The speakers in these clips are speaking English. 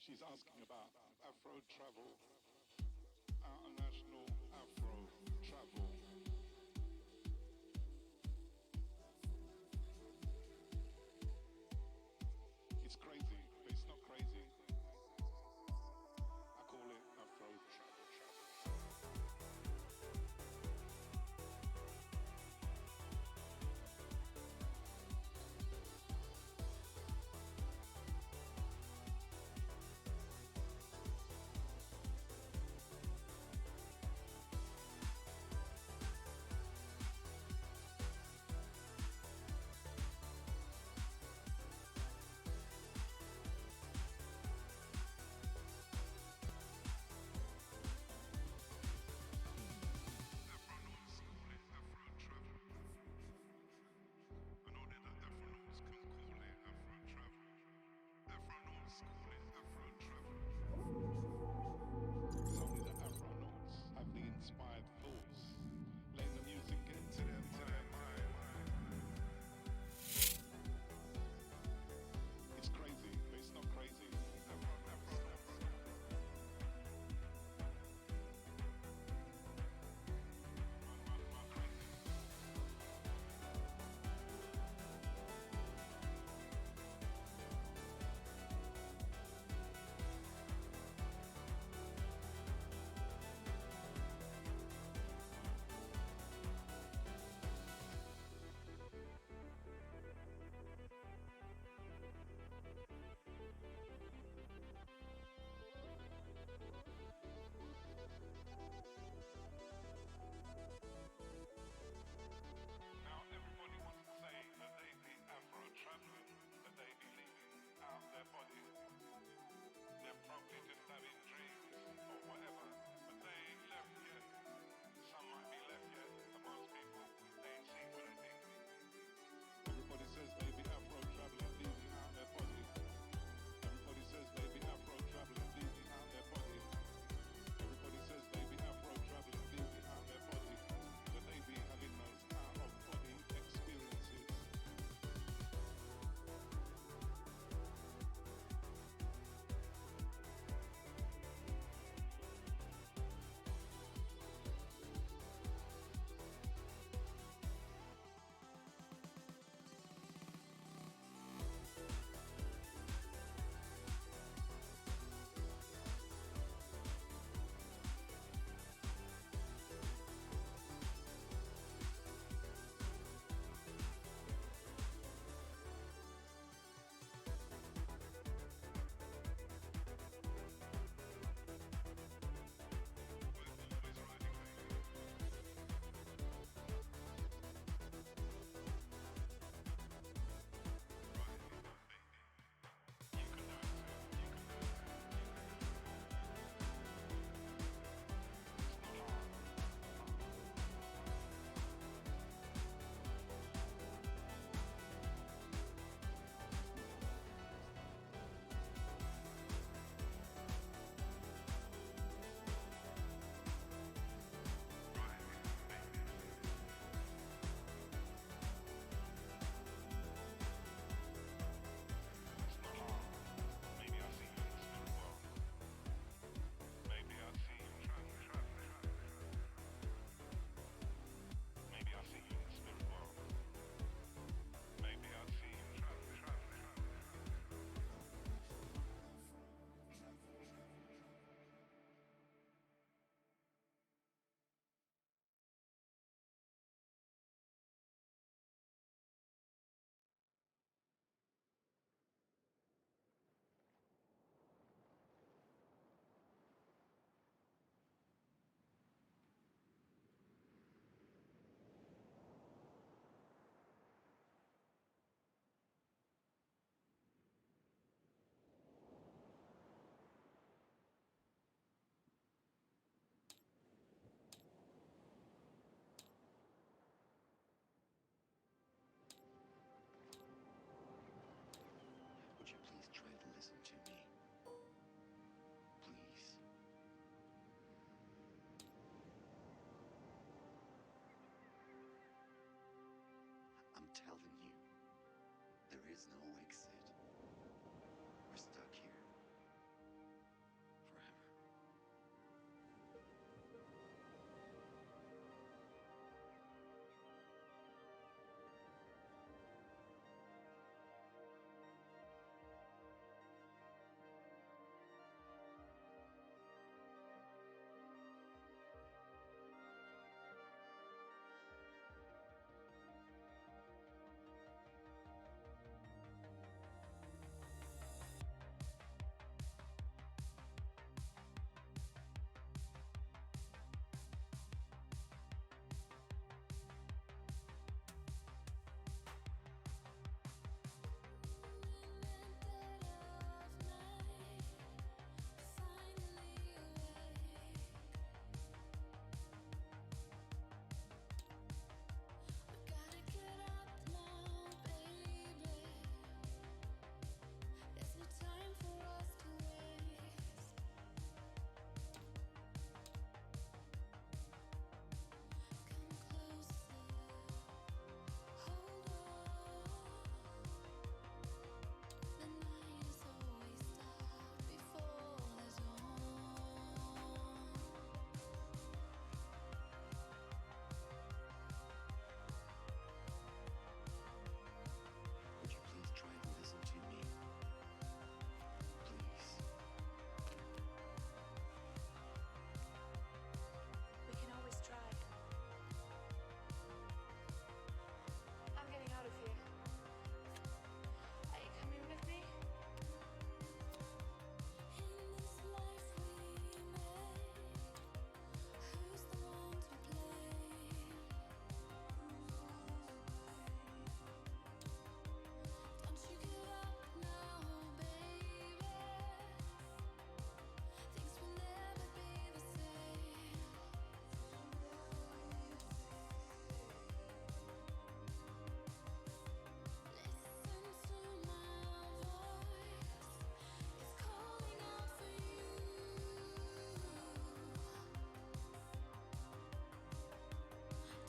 She's asking about Afro travel, international Afro travel. It's crazy, but it's not crazy. I call it Afro travel. is no exit. We're stuck here. Forever. Would you please try to listen to me? Please. We can always try. I'm getting out of here. Are you coming with me? In this life we made, who's the one to blame? Don't you give up now, baby. Things will never be the same. Listen to my voice, it's calling out for you.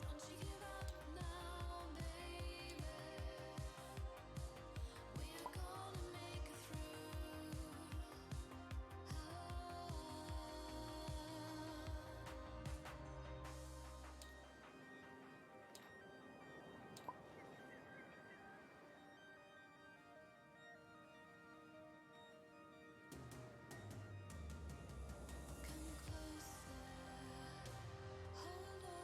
Don't you give up now, baby. We're gonna make it through. Come closer, hold on.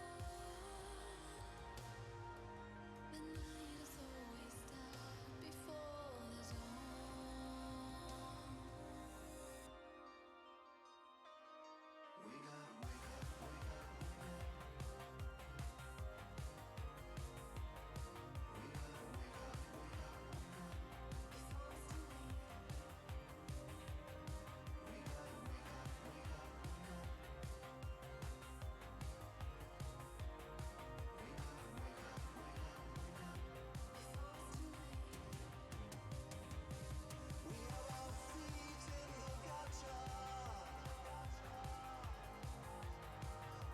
The night is always dark before the dawn. Wake up, wake up, wake up, wake up. Wake up, wake up, wake up, wake up. Before it's too late. Wake up, wake up, wake up, wake up. Wake up, wake up, wake up, wake up. Before it's too late. We have our feet in the gutter,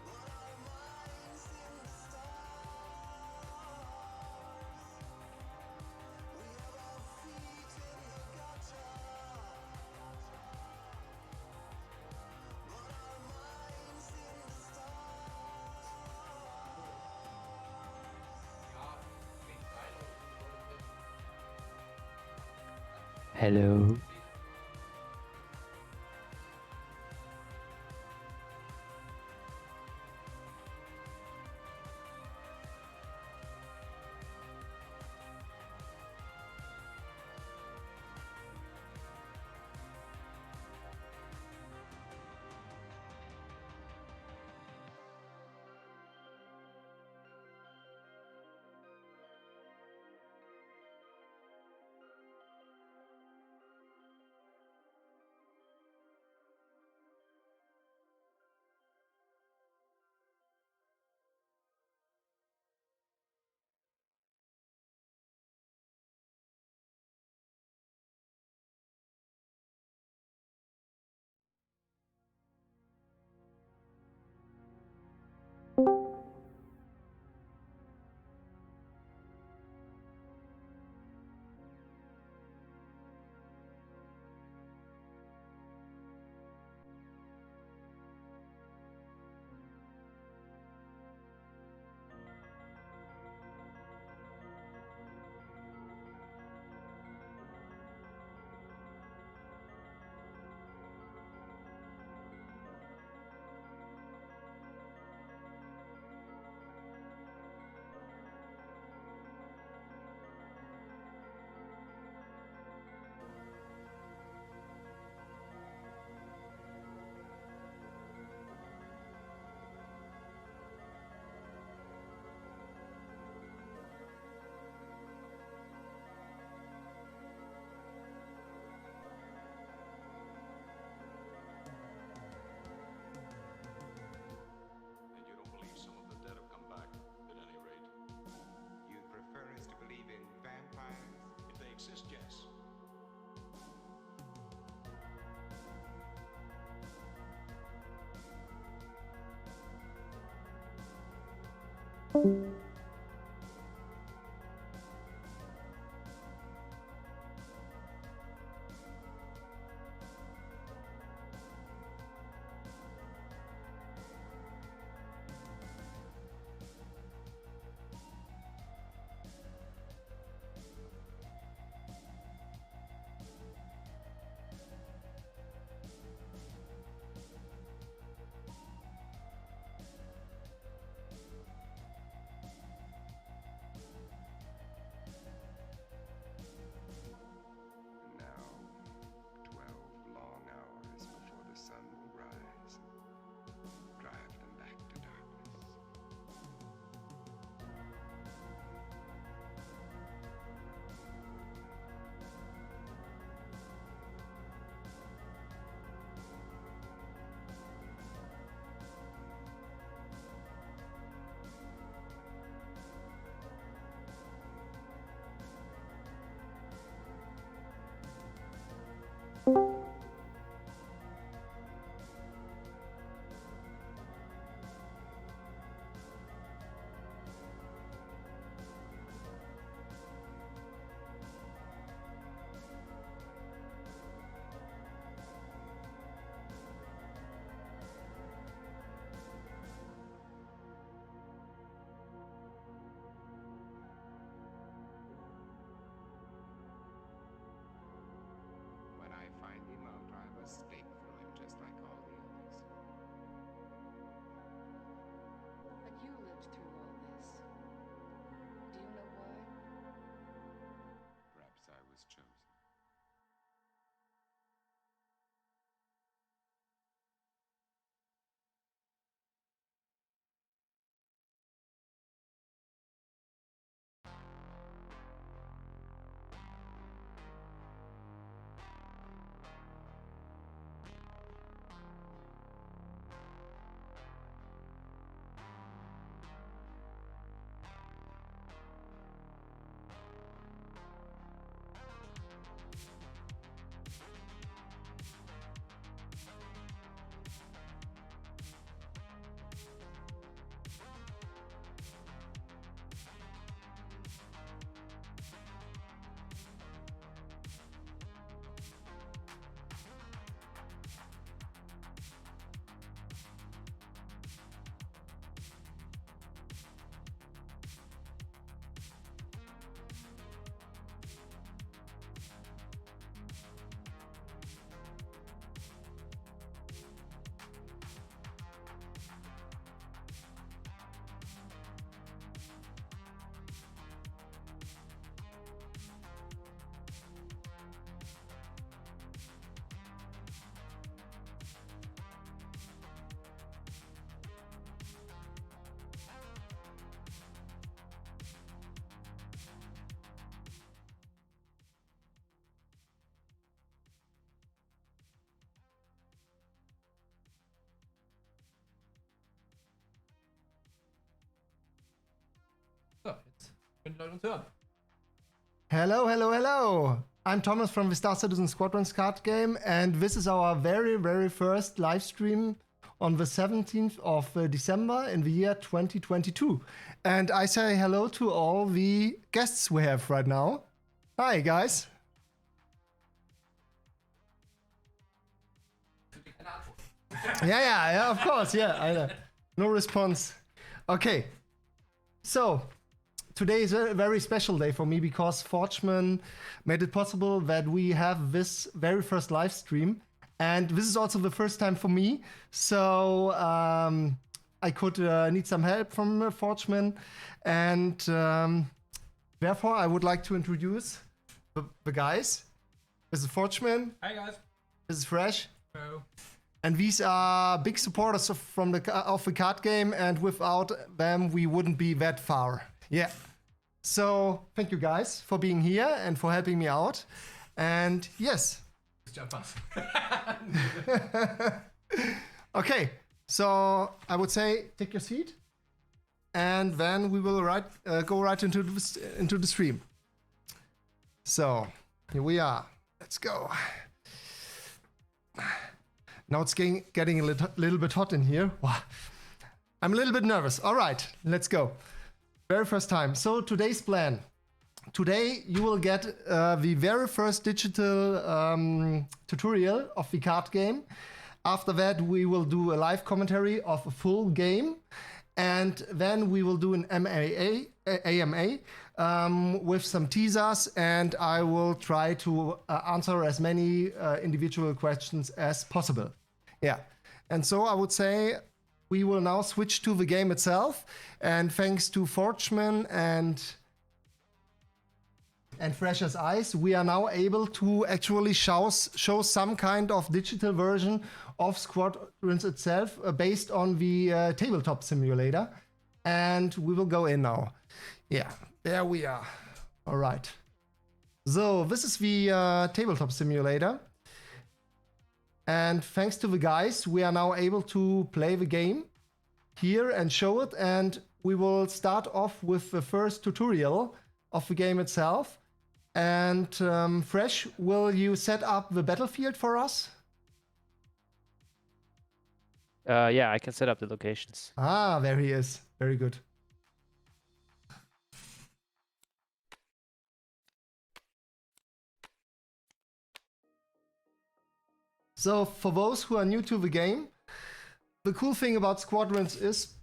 but our minds in the stars. We have our feet in the gutter, but our minds in the stars. Hello. Now, 12 long hours before the sun will rise, drive them back to darkness. When I find him, I'll drive a stake through him just like all the others. But you lived through all this. Do you know why? Perhaps I was chosen. So, jetzt können die Leute uns hören. Hello, hello, hello! I'm Thomas from the Citizen SQUADRONS Card Game, and this is our very, very first live stream on the 17th of December in the year 2022. And I say hello to all the guests we have right now. Hi, guys. Yeah, of course, yeah. I know. No response. Okay. So, today is a very special day for me because Forgeman made it possible that we have this very first live stream. And this is also the first time for me. So, I could need some help from Forgeman. And therefore, I would like to introduce the guys. This is Forgeman. Hi, guys. This is Fresh. Hello. And these are big supporters of the card game, and without them, we wouldn't be that far. Yeah. So thank you guys for being here and for helping me out. And yes. Jump us. Okay. So I would say take your seat, and then we will go right into the stream. So here we are. Let's go. Now it's getting a little bit hot in here. Wow. I'm a little bit nervous. All right, let's go. Very first time. So today's plan. Today you will get the very first digital tutorial of the card game. After that we will do a live commentary of a full game. And then we will do an AMA with some teasers, and I will try to answer as many individual questions as possible. Yeah. And so I would say we will now switch to the game itself. And thanks to Forgeman and Fresh as Ice, we are now able to actually show some kind of digital version of Squadrons itself based on the tabletop simulator. And we will go in now. Yeah, there we are. All right. So this is the tabletop simulator. And thanks to the guys, we are now able to play the game here and show it. And we will start off with the first tutorial of the game itself. And Fresh, will you set up the battlefield for us? Yeah, I can set up the locations. Ah, there he is. Very good. So for those who are new to the game, the cool thing about Squadrons is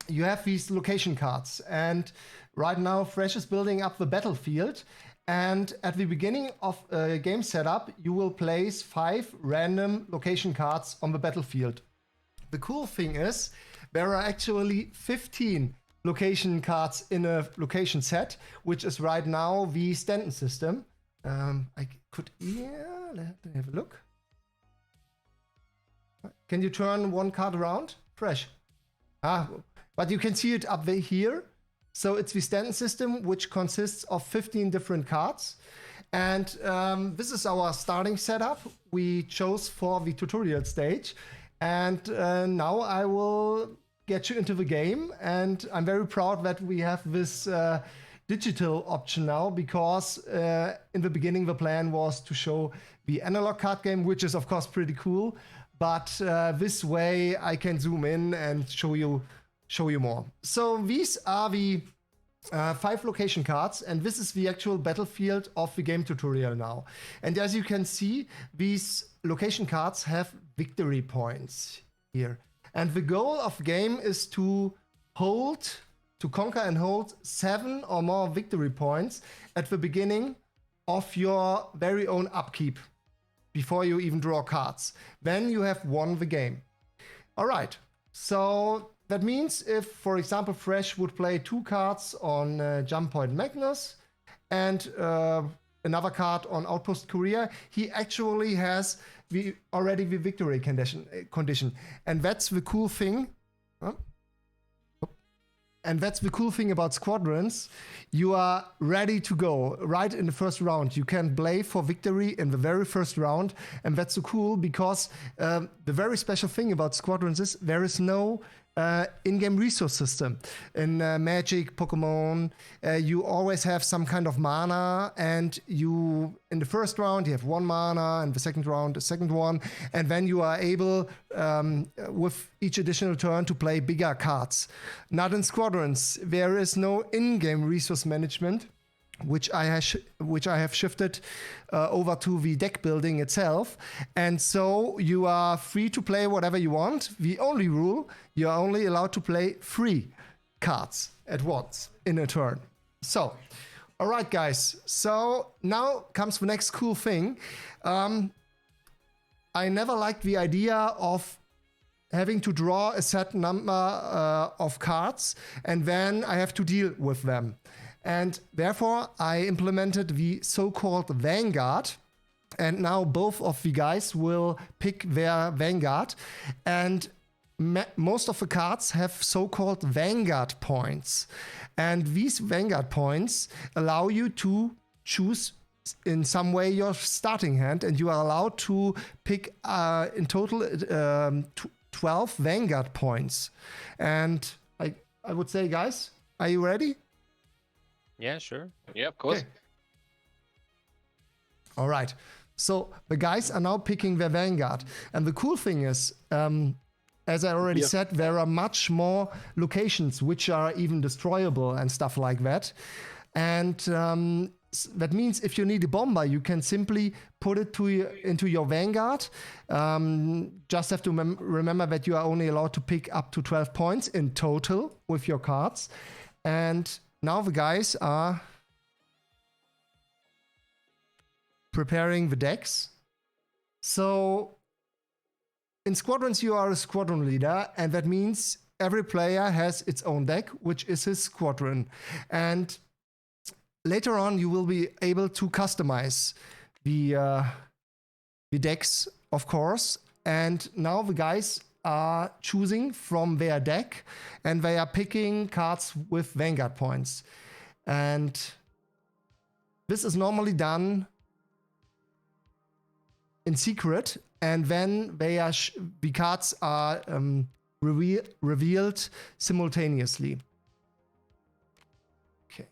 you have these location cards. And right now Fresh is building up the battlefield. And at the beginning of a game setup, you will place 5 random location cards on the battlefield. The cool thing is there are actually 15 location cards in a location set, which is right now the Stanton system. I could, yeah, let me have a look. Can you turn one card around? Fresh. But you can see it up there here. So it's the Stanton system, which consists of 15 different cards. And this is our starting setup we chose for the tutorial stage. And now I will get you into the game. And I'm very proud that we have this digital option now, because in the beginning the plan was to show the analog card game, which is of course pretty cool. But this way I can zoom in and show you more. So these are the 5 location cards, and this is the actual battlefield of the game tutorial now. And as you can see, these location cards have victory points here. And the goal of the game is to conquer and hold 7 or more victory points at the beginning of your very own upkeep, before you even draw cards. Then you have won the game. All right, so that means if, for example, Fresh would play 2 cards on Jump Point Magnus and another card on Outpost Korea, he actually has already the victory condition. And that's the cool thing. And that's the cool thing about Squadrons. You are ready to go right in the first round. You can play for victory in the very first round. And that's so cool because the very special thing about Squadrons is there is no in-game resource system. In Magic, Pokemon, you always have some kind of mana, and you, in the first round, you have 1 mana, and the second round, the second one, and then you are able, with each additional turn, to play bigger cards. Not in Squadrons. There is no in-game resource management, which I have shifted over to the deck building itself. And so you are free to play whatever you want. The only rule, you are only allowed to play 3 cards at once in a turn. So, all right, guys. So now comes the next cool thing. I never liked the idea of having to draw a set number of cards, and then I have to deal with them. And therefore, I implemented the so-called Vanguard. And now both of the guys will pick their Vanguard. And most of the cards have so-called Vanguard points. And these Vanguard points allow you to choose in some way your starting hand. And you are allowed to pick in total 12 Vanguard points. And I would say, guys, are you ready? Yeah, sure. Yeah, of course. Okay. All right. So the guys are now picking their Vanguard. And the cool thing is, as I already Yeah. said, there are much more locations which are even destroyable and stuff like that. And that means if you need a bomber, you can simply put it into your Vanguard. Just have to remember that you are only allowed to pick up to 12 points in total with your cards. And now the guys are preparing the decks. So in squadrons, you are a squadron leader, and that means every player has its own deck, which is his squadron. And later on, you will be able to customize the decks, of course. And now the guys are choosing from their deck, and they are picking cards with Vanguard points. And this is normally done in secret, and then the cards are revealed simultaneously. Okay.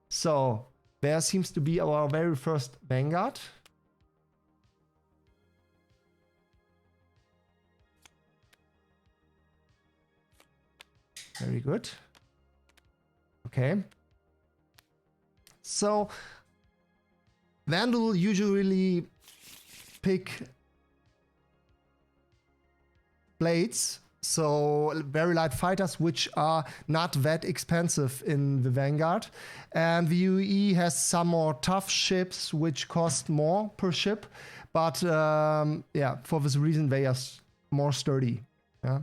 So there seems to be our very first Vanguard. Very good. Okay. So Vandal usually pick blades, so very light fighters, which are not that expensive in the Vanguard. And the UE has some more tough ships, which cost more per ship. But yeah, for this reason, they are more sturdy. Yeah.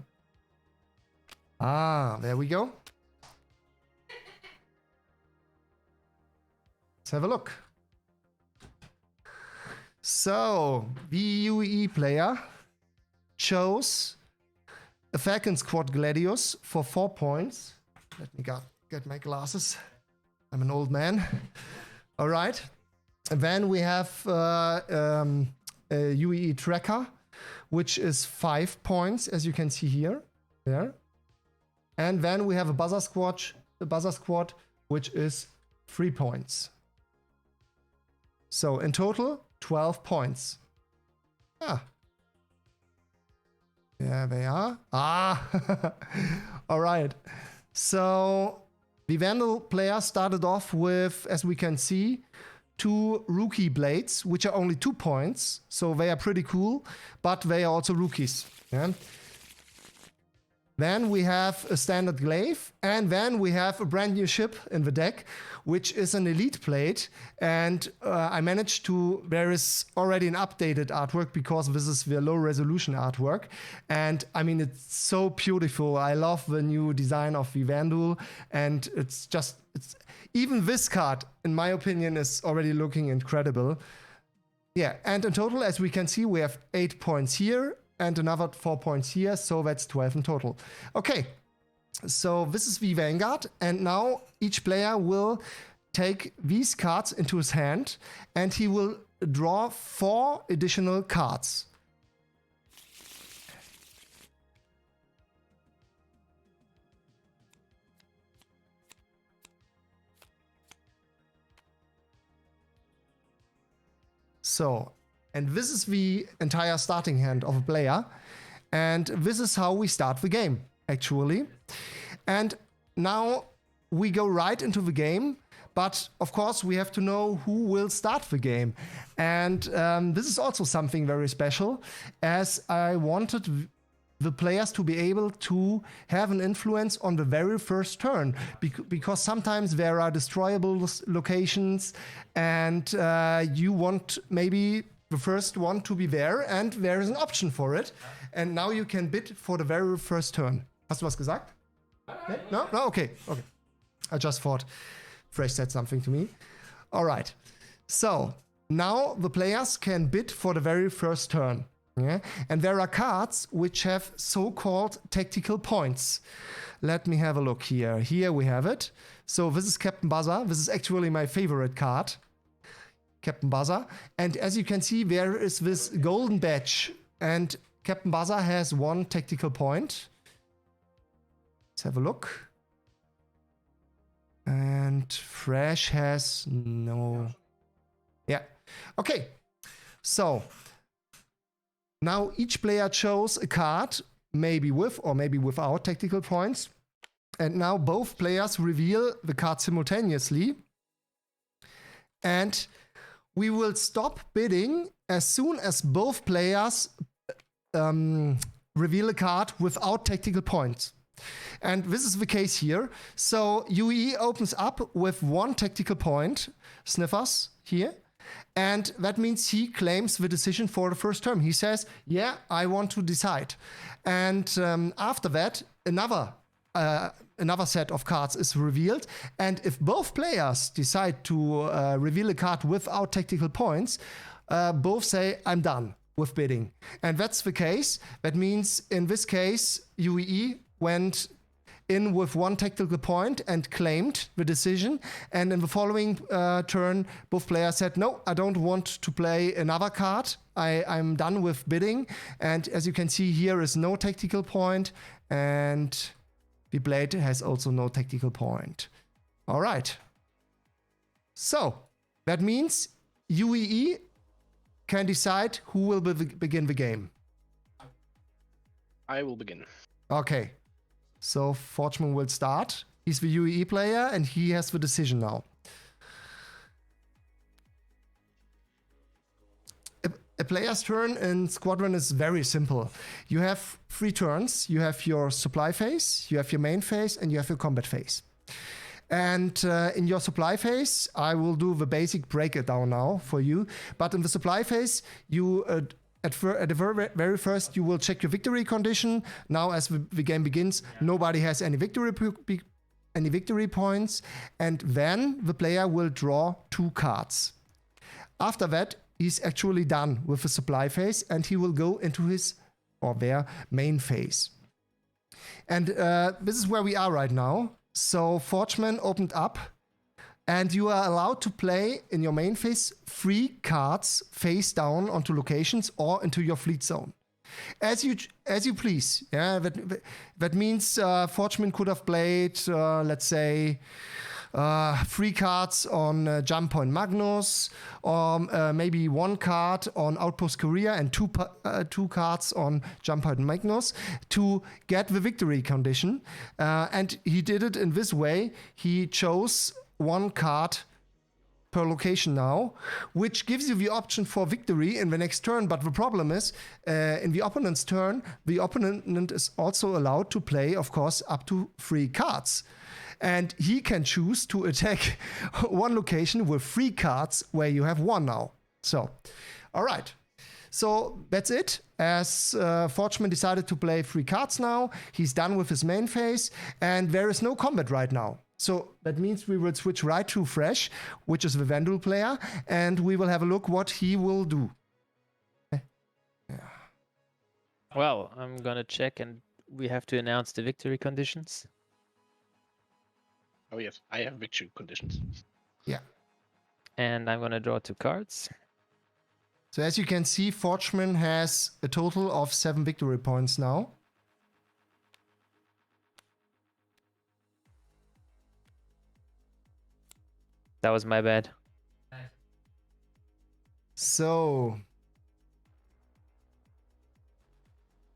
Ah, there we go. Let's have a look. So, the UE player chose a Falcon Squad Gladius for 4 points. Let me get my glasses. I'm an old man. All right. And then we have a UE Tracker, which is 5 points, as you can see here. There. And then we have a Buzzer Squad, which is 3 points. So in total, 12 points. Ah. There they are. Ah. All right. So the Vandal player started off with, as we can see, 2 rookie blades, which are only 2 points. So they are pretty cool, but they are also rookies. Yeah. Then we have a standard glaive, and then we have a brand new ship in the deck, which is an elite plate. And I managed to, there is already an updated artwork because this is the low resolution artwork. And I mean, it's so beautiful. I love the new design of the Vandal, and it's even this card, in my opinion, is already looking incredible. Yeah, and in total, as we can see, we have 8 points here and another 4 points here, so that's 12 in total. Okay, so this is the Vanguard, and now each player will take these cards into his hand, and he will draw 4 additional cards. So, and this is the entire starting hand of a player. And this is how we start the game, actually. And now we go right into the game. But of course, we have to know who will start the game. And this is also something very special, as I wanted the players to be able to have an influence on the very first turn, because sometimes there are destroyable locations, and you want maybe the first one to be there, and there is an option for it. And now you can bid for the very first turn. Hast du was gesagt? No? No? Okay. Okay. I just thought Fresh said something to me. All right. So now the players can bid for the very first turn. Yeah? And there are cards which have so-called tactical points. Let me have a look here. Here we have it. So this is Captain Buzzer. This is actually my favorite card. Captain Buzzer. And as you can see, there is this golden badge. And Captain Buzzer has 1 tactical point. Let's have a look. And Fresh has no. Yeah. Okay. So now each player chose a card maybe with or maybe without tactical points. And now both players reveal the card simultaneously. And we will stop bidding as soon as both players reveal a card without tactical points. And this is the case here. So UE opens up with 1 tactical point, Sniffers here. And that means he claims the decision for the first turn. He says, yeah, I want to decide. And after that, another set of cards is revealed. And if both players decide to reveal a card without tactical points, both say, I'm done with bidding. And that's the case. That means in this case, UEE went in with 1 tactical point and claimed the decision. And in the following turn, both players said, no, I don't want to play another card. I'm done with bidding. And as you can see, here is no tactical point. And the blade has also no tactical point. All right. So that means UEE can decide who will begin the game. I will begin. Okay. So Forgeman will start. He's the UEE player and he has the decision now. A player's turn in Squadron is very simple. You have 3 turns. You have your supply phase, you have your main phase, and you have your combat phase. And in your supply phase, I will do the basic breakdown now for you. But in the supply phase, you at the very first, you will check your victory condition. Now, as the game begins, nobody has any victory points, and then the player will draw 2 cards. After that, he's actually done with the supply phase, and he will go into his or their main phase. And this is where we are right now. So Forgeman opened up, and you are allowed to play in your main phase 3 cards face down onto locations or into your fleet zone, as you please. Yeah, that means Forgeman could have played, let's say, 3 cards on Jump Point Magnus, or maybe 1 card on Outpost Korea and 2 cards on Jump Point Magnus to get the victory condition. And he did it in this way. He chose 1 card per location now, which gives you the option for victory in the next turn. But the problem is, in the opponent's turn, the opponent is also allowed to play, of course, up to 3 cards. And he can choose to attack 1 location with 3 cards where you have 1 now. So, all right. So that's it. As Forgeman decided to play 3 cards now, he's done with his main phase, and there is no combat right now. So that means we will switch right to Fresh, which is the Vandal player, and we will have a look what he will do. Well, I'm gonna check, and we have to announce the victory conditions. Oh yes, I have victory conditions. Yeah. And I'm gonna draw 2 cards. So as you can see, Forgeman has a total of 7 victory points now. That was my bad. So,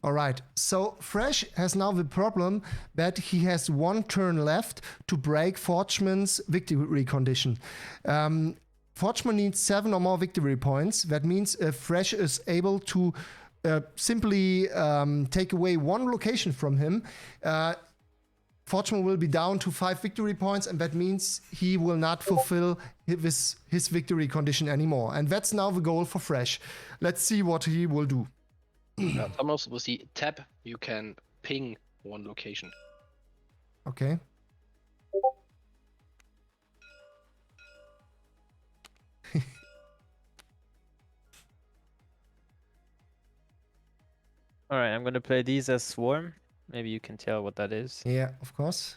all right. So Fresh has now the problem that he has 1 turn left to break Forgeman's victory condition. Forgeman needs 7 or more victory points. That means if Fresh is able to simply take away 1 location from him, Forgeman will be down to 5 victory points, and that means he will not fulfill his victory condition anymore. And that's now the goal for Fresh. Let's see what he will do. Thomas, with the tab, you can ping 1 location. Okay. All right, I'm gonna play these as Swarm. Maybe you can tell what that is. Yeah, of course.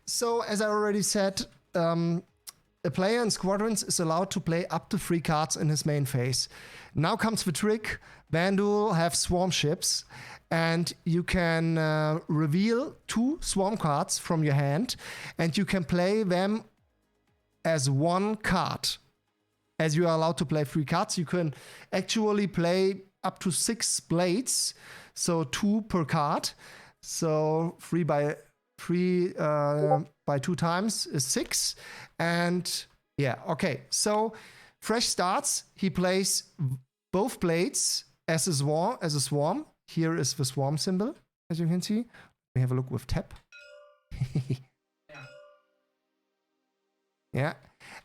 So, as I already said, a player in Squadrons is allowed to play up to 3 cards in his main phase. Now comes the trick. Bandul have Swarm ships, and you can reveal 2 Swarm cards from your hand, and you can play them as 1 card. As you are allowed to play 3 cards, you can actually play up to 6 blades. So 2 per card. So 3 by 2 times is 6. And yeah, okay. So Fresh starts. He plays both blades as a swarm. Here is the swarm symbol, as you can see. We have a look with tap. Yeah.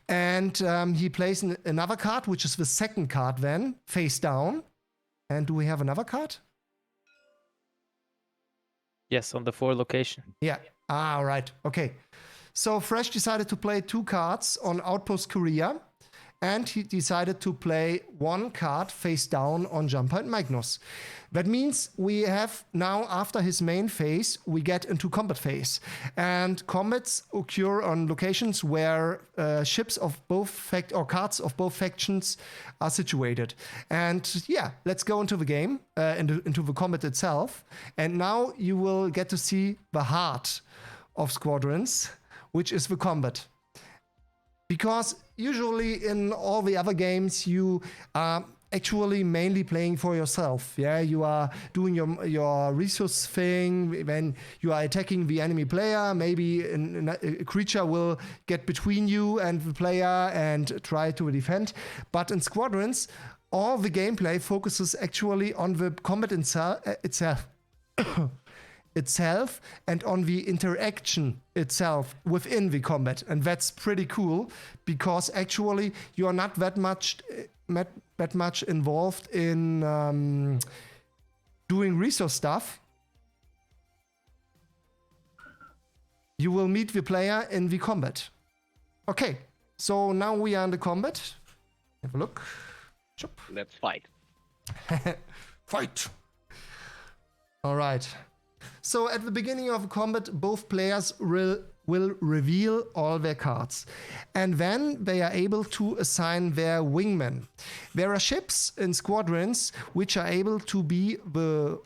And he plays another card, which is the second card then, face down. And do we have another card? Yes, on the 4 location. Yeah. Ah, right. Okay. So Fresh decided to play 2 cards on Outpost Korea. And he decided to play 1 card face down on Jumper and Magnus. That means we have now, after his main phase, we get into combat phase. And combats occur on locations where ships of both cards of both factions are situated. And yeah, let's go into the game, into the combat itself. And now you will get to see the heart of Squadrons, which is the combat. Because usually in all the other games, you are actually mainly playing for yourself. Yeah, you are doing your resource thing. When you are attacking the enemy player, maybe a creature will get between you and the player and try to defend. But in Squadrons, all the gameplay focuses actually on the combat itself. And on the interaction itself within the combat, and that's pretty cool because actually you are not that much involved in doing resource stuff. You will meet the player in the combat. Okay, so now we are in the combat. Have a look. Let's fight. Fight. All right. So at the beginning of combat, both players will reveal all their cards. And then they are able to assign their wingmen. There are ships in Squadrons which are able to be the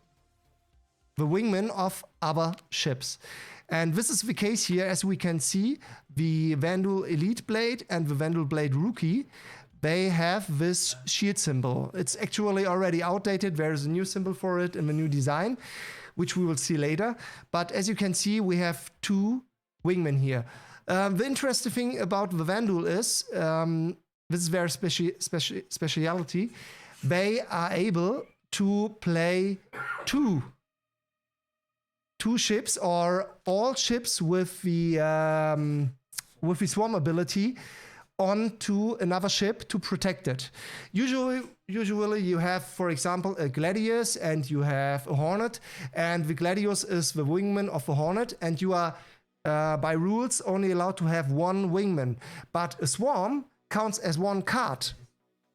wingmen of other ships. And this is the case here, as we can see, the Vandal Elite Blade and the Vandal Blade Rookie, they have this shield symbol. It's actually already outdated. There is a new symbol for it in the new design, which we will see later. But as you can see, we have 2 wingmen here. The interesting thing about the Vandal is, this is their speciality, they are able to play two ships or all ships with the swarm ability onto another ship to protect it. Usually you have, for example, a Gladius and you have a Hornet, and the Gladius is the wingman of the Hornet, and you are by rules only allowed to have 1 wingman. But a swarm counts as 1 card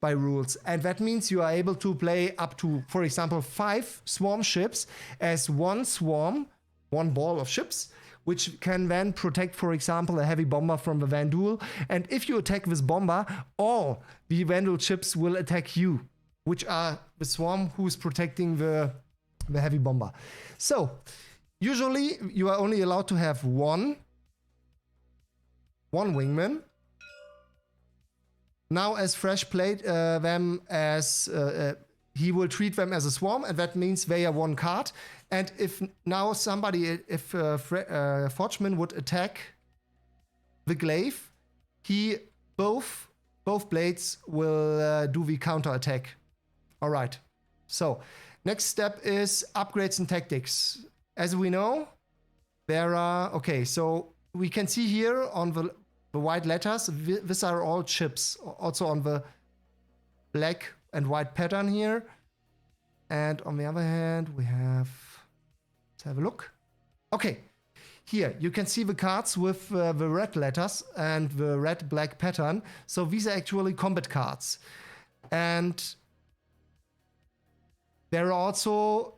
by rules, and that means you are able to play up to, for example, 5 swarm ships as 1 swarm, 1 ball of ships, which can then protect, for example, a heavy bomber from the Vandal. And if you attack this bomber, all the Vandal ships will attack you, which are the swarm who is protecting the heavy bomber. So, usually you are only allowed to have one wingman. Now, as Fresh played them as... he will treat them as a swarm, and that means they are 1 card. And if now Forgeman would attack the glaive, both blades will do the counter attack. All right. So next step is upgrades and tactics. As we know, there are so we can see here on the white letters, these are all ships. Also on the black and white pattern here. And on the other hand, we have, let's have a look. Okay, here you can see the cards with the red letters and the red-black pattern. So these are actually combat cards. And there are also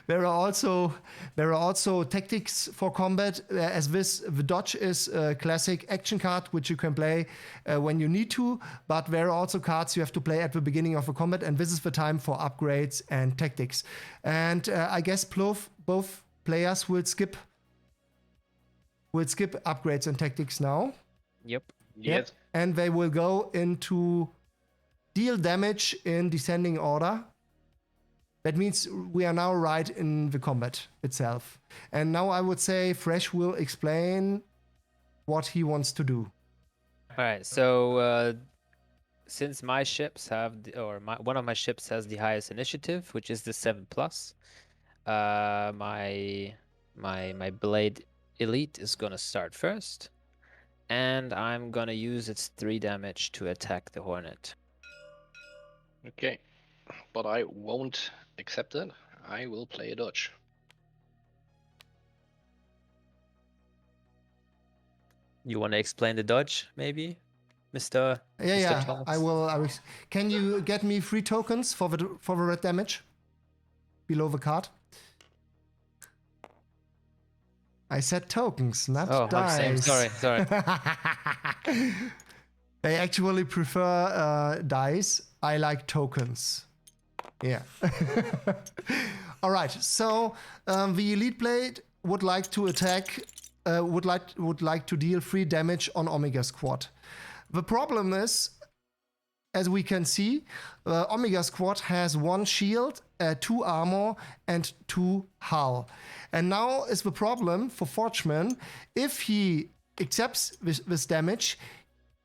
there are also tactics for combat, as the dodge is a classic action card which you can play when you need to, but there are also cards you have to play at the beginning of a combat, and this is the time for upgrades and tactics. And I guess both players will skip upgrades and tactics now. Yep. Yes. And they will go into deal damage in descending order. That means we are now right in the combat itself. And now I would say Fresh will explain what he wants to do. All right. So since my ships have, one of my ships has the highest initiative, which is the 7+, my blade elite is gonna start first, and I'm gonna use its 3 damage to attack the Hornet. Okay, but I won't accept it. I will play a dodge. You want to explain the dodge, maybe, Mr. Yeah, Mr. yeah. Thomas? I will. Can you get me 3 tokens for the red damage below the card? I said tokens, not dice. Sorry. I actually prefer dice. I like tokens. Yeah. All right. So the Elite Blade would like to attack. Would like to deal 3 damage on Omega Squad. The problem is, as we can see, Omega Squad has 1 shield, 2 armor, and 2 hull. And now is the problem for Forgeman. If he accepts this damage,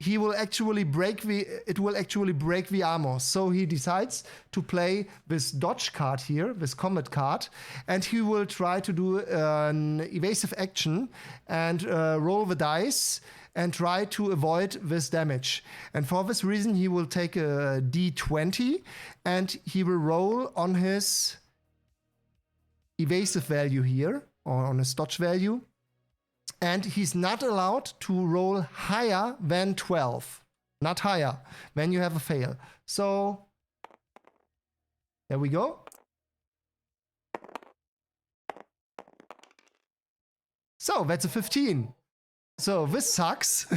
it will actually break the armor. So he decides to play this dodge card here, this combat card, and he will try to do an evasive action and roll the dice and try to avoid this damage. And for this reason, he will take a d20 and he will roll on his evasive value here, or on his dodge value. And he's not allowed to roll higher than 12. Not higher, when you have a fail. So, there we go. So, that's a 15. So, this sucks.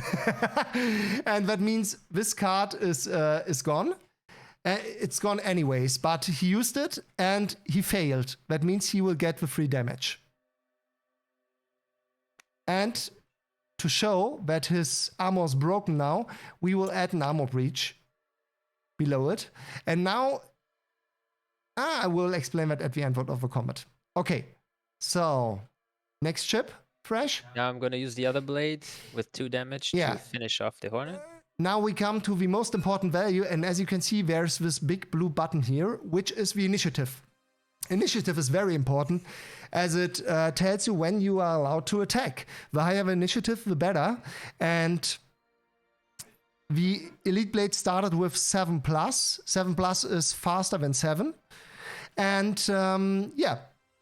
And that means this card is gone. It's gone anyways, but he used it and he failed. That means he will get the 3 damage. And to show that his armor is broken now, we will add an armor breach below it. And now, I will explain that at the end of the combat. Okay, so next chip, Fresh. Now I'm going to use the other blade with 2 damage to finish off the Hornet. Now we come to the most important value, and as you can see, there's this big blue button here, which is the initiative. Initiative is very important, as it tells you when you are allowed to attack. The higher the initiative, the better. And the Elite Blade started with 7+. 7+ is faster than 7. And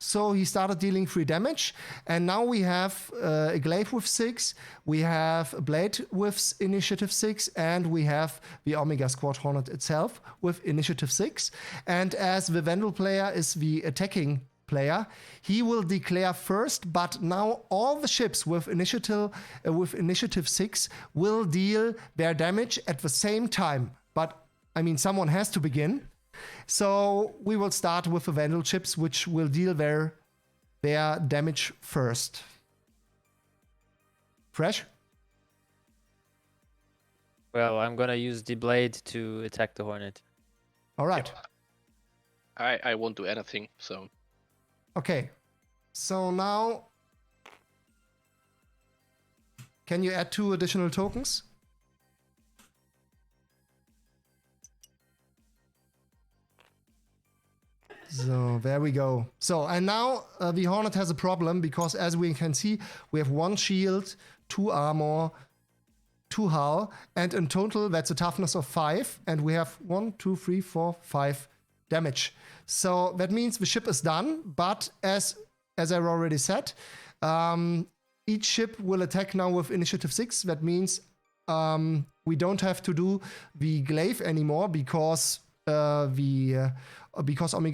so he started dealing 3 damage. And now we have a glaive with 6, we have a blade with initiative 6, and we have the Omega Squad Hornet itself with initiative 6. And as the Vandal player is the attacking player, he will declare first, but now all the ships with initiative 6 will deal their damage at the same time. But, I mean, someone has to begin. So we will start with the Vandal ships, which will deal their damage first. Fresh? Well, I'm gonna use the blade to attack the Hornet. All right. I won't do anything, so... Okay. So now... Can you add 2 additional tokens? So there we go. So, and now the Hornet has a problem because, as we can see, we have 1 shield, 2 armor, 2 hull, and in total that's a toughness of 5, and we have 1, 2, 3, 4, 5 damage. So that means the ship is done, but as I already said, each ship will attack now with initiative 6. That means we don't have to do the glaive anymore because Omega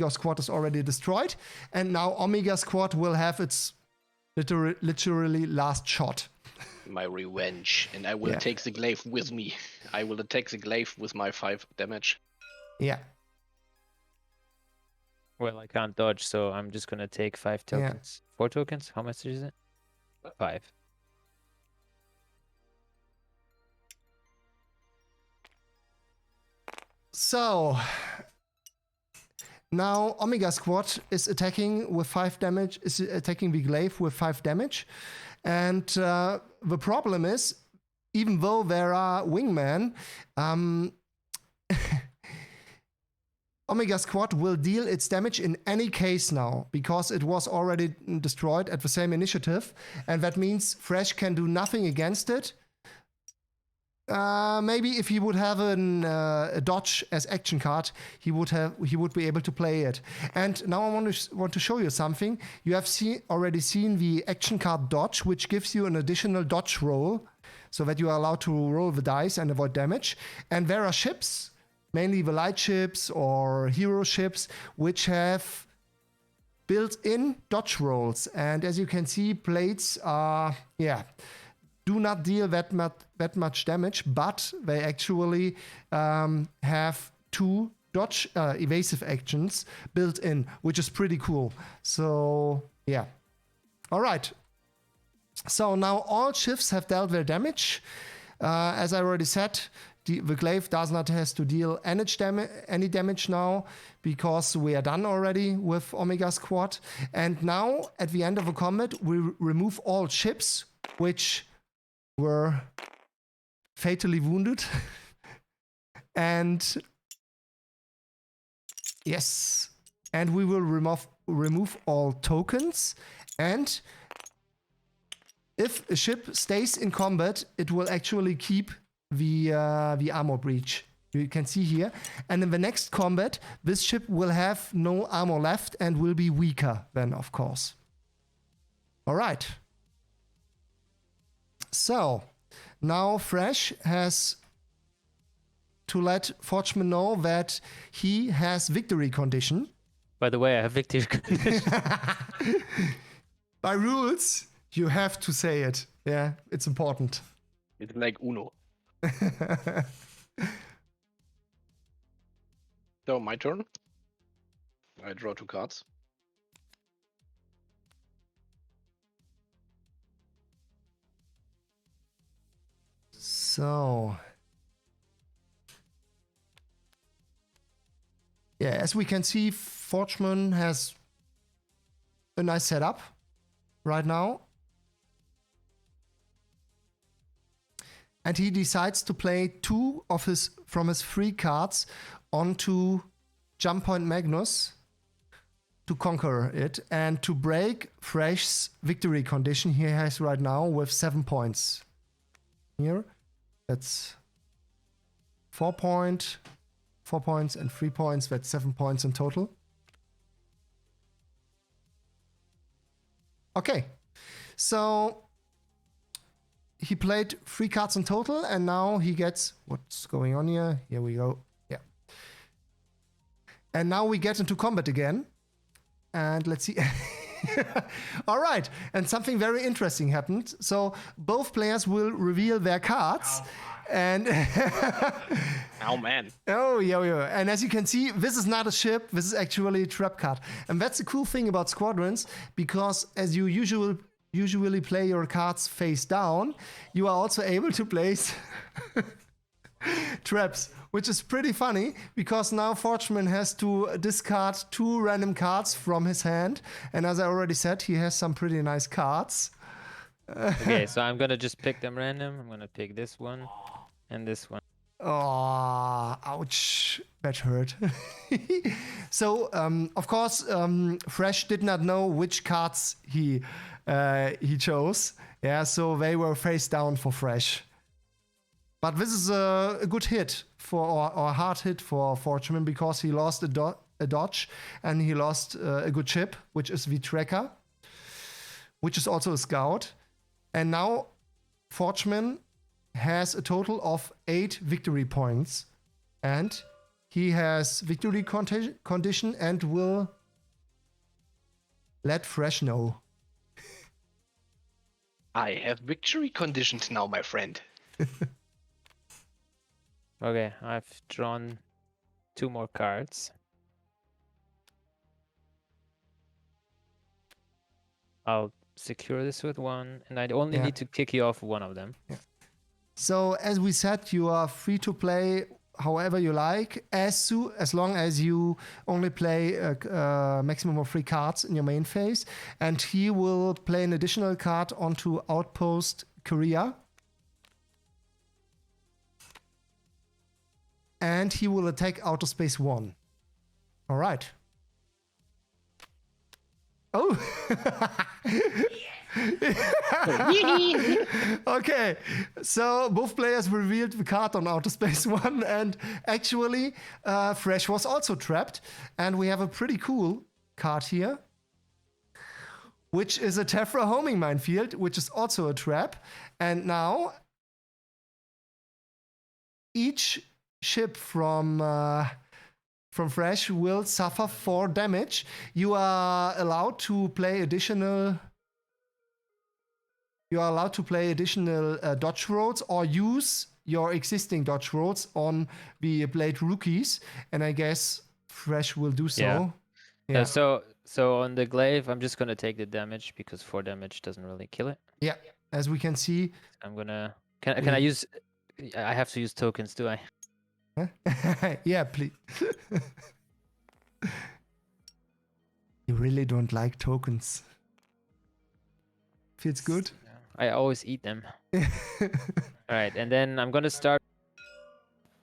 Squad is already destroyed, and now Omega Squad will have its literally last shot. My revenge, and I will take the glaive with me. I will attack the glaive with my 5 damage. Yeah. Well, I can't dodge, so I'm just gonna take 5 tokens. 4 tokens? How much is it? 5. So now Omega Squad is attacking with 5 damage, is attacking the glaive with 5 damage. And the problem is, even though there are wingmen, Omega Squad will deal its damage in any case now, because it was already destroyed at the same initiative, and that means Fresh can do nothing against it. Maybe if he would have a dodge as action card, he would be able to play it. And now I want to show you something. You have already seen the action card dodge, which gives you an additional dodge roll, so that you are allowed to roll the dice and avoid damage. And there are ships, mainly the light ships or hero ships, which have built-in dodge rolls. And as you can see, blades are, do not deal that much damage, but they actually have 2 dodge evasive actions built in, which is pretty cool. So, yeah. All right. So now all shifts have dealt their damage. As I already said, the glaive does not have to deal any damage now, because we are done already with Omega Squad. And now, at the end of the combat, we remove all ships which were fatally wounded. And yes, and we will remove all tokens. And if a ship stays in combat, it will actually keep the armor breach. You can see here. And in the next combat, this ship will have no armor left and will be weaker then, of course. All right. So now Fresh has to let Forgeman know that he has victory condition. By the way, I have victory condition. By rules, you have to say it. Yeah, it's important. It's like Uno. So, my turn. I draw 2 cards. So, yeah, as we can see, Forgeman has a nice setup right now. And he decides to play 2 of from his 3 cards onto Jump Point Magnus to conquer it and to break Fresh's victory condition he has right now with 7 points. Here, that's 4 points, and 3 points. That's 7 points in total. Okay, so he played 3 cards in total, and now he gets... What's going on here? Here we go. Yeah. And now we get into combat again. And let's see. All right. And something very interesting happened. So both players will reveal their cards. And Oh, man. Oh, yeah. And as you can see, this is not a ship. This is actually a trap card. And that's the cool thing about Squadrons, because as you usually play your cards face down, you are also able to place traps, which is pretty funny, because now Forgeman has to discard 2 random cards from his hand. And as I already said, he has some pretty nice cards. Okay, so I'm gonna just pick them random. I'm gonna pick this one and this one. Oh, ouch. That hurt. So, of course, Fresh did not know which cards he chose. Yeah, so they were face down for Fresh. But this is a good hit or a hard hit for Forgeman, because he lost a dodge and he lost a good ship, which is the Tracker, which is also a scout. And now Forgeman has a total of 8 victory points, and he has victory condition and will let Fresh know. I have victory conditions now, my friend. Okay, I've drawn 2 more cards. I'll secure this with 1, and I only need to kick you off one of them. Yeah. So as we said, you are free to play however you like, as long as you only play a maximum of 3 cards in your main phase. And he will play an additional card onto Outpost Korea. And he will attack Outer Space 1. All right. Oh. Okay, so both players revealed the card on Outer Space 1, and actually Fresh was also trapped. And we have a pretty cool card here, which is a Tephra homing minefield, which is also a trap. And now each ship from Fresh will suffer 4 damage. You are allowed to play additional. You are allowed to play additional dodge rolls or use your existing dodge rolls on the Blade rookies, and I guess Fresh will do so. Yeah. So on the glaive, I'm just gonna take the damage because 4 damage doesn't really kill it. Yeah, as we can see. I'm gonna. Can I use? I have to use tokens, do I? Huh? Yeah, please. You really don't like tokens. Feels good. I always eat them. All right, and then I'm gonna start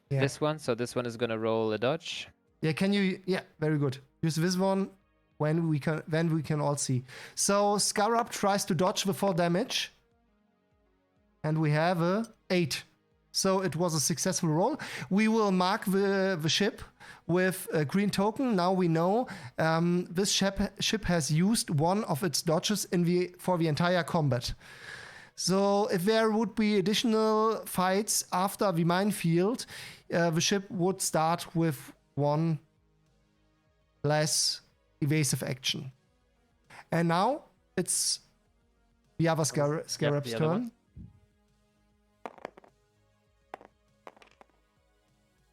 this one. So this one is gonna roll a dodge. Yeah, can you? Yeah, very good. Use this one when we can all see. So Scarab tries to dodge the 4 damage, and we have a 8. So it was a successful roll. We will mark the ship with a green token. Now we know this ship has used one of its dodges for the entire combat. So if there would be additional fights after the minefield, the ship would start with 1 less evasive action. And now it's the other Scarab's turn.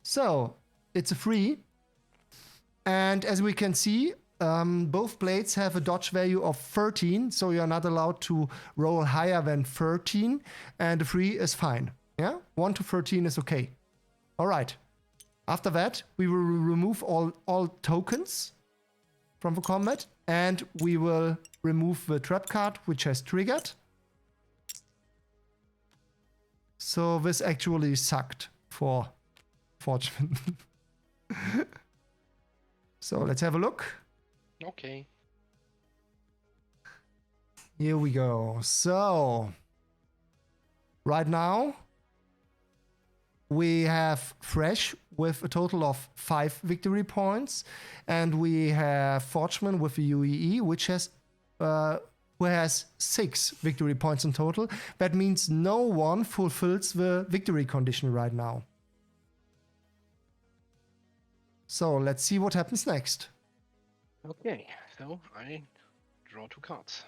So it's a 3. And as we can see, both blades have a dodge value of 13, so you're not allowed to roll higher than 13, and a 3 is fine. Yeah, 1 to 13 is okay. All right. After that, we will remove all tokens from the combat, and we will remove the trap card, which has triggered. So this actually sucked for Fortune. So let's have a look. Okay. Here we go. So right now we have Fresh with a total of 5 victory points, and we have Forgeman with the UEE, which has who has 6 victory points in total. That means no one fulfills the victory condition right now. So let's see what happens next. Okay, so I draw 2 cards.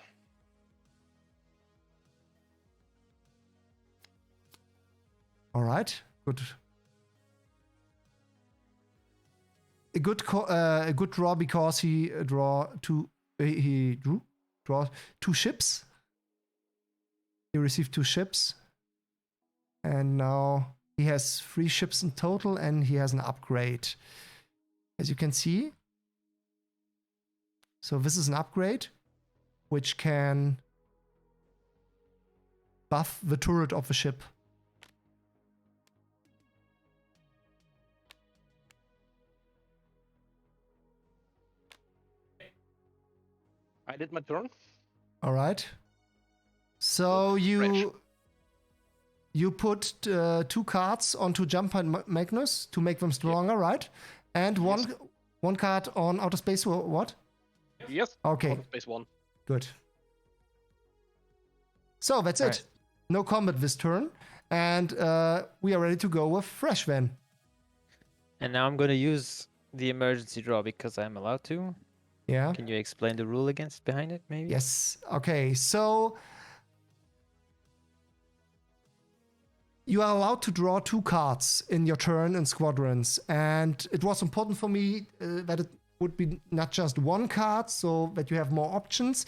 All right, good. A good draw because he drew 2 ships. He received 2 ships, and now he has 3 ships in total, and he has an upgrade. As you can see, so this is an upgrade which can buff the turret of the ship. I did my turn. All right. So you put 2 cards onto Jump and Magnus to make them stronger, right? And one card on Outer Space, what? Yes. Okay. Outer Space 1. Good. So that's it. Right. No combat this turn. And we are ready to go with Fresh then. And now I'm going to use the emergency draw because I'm allowed to. Yeah. Can you explain the rule behind it, maybe? Yes. Okay. So you are allowed to draw 2 cards in your turn in Squadrons, and it was important for me that it would be not just one card, so that you have more options.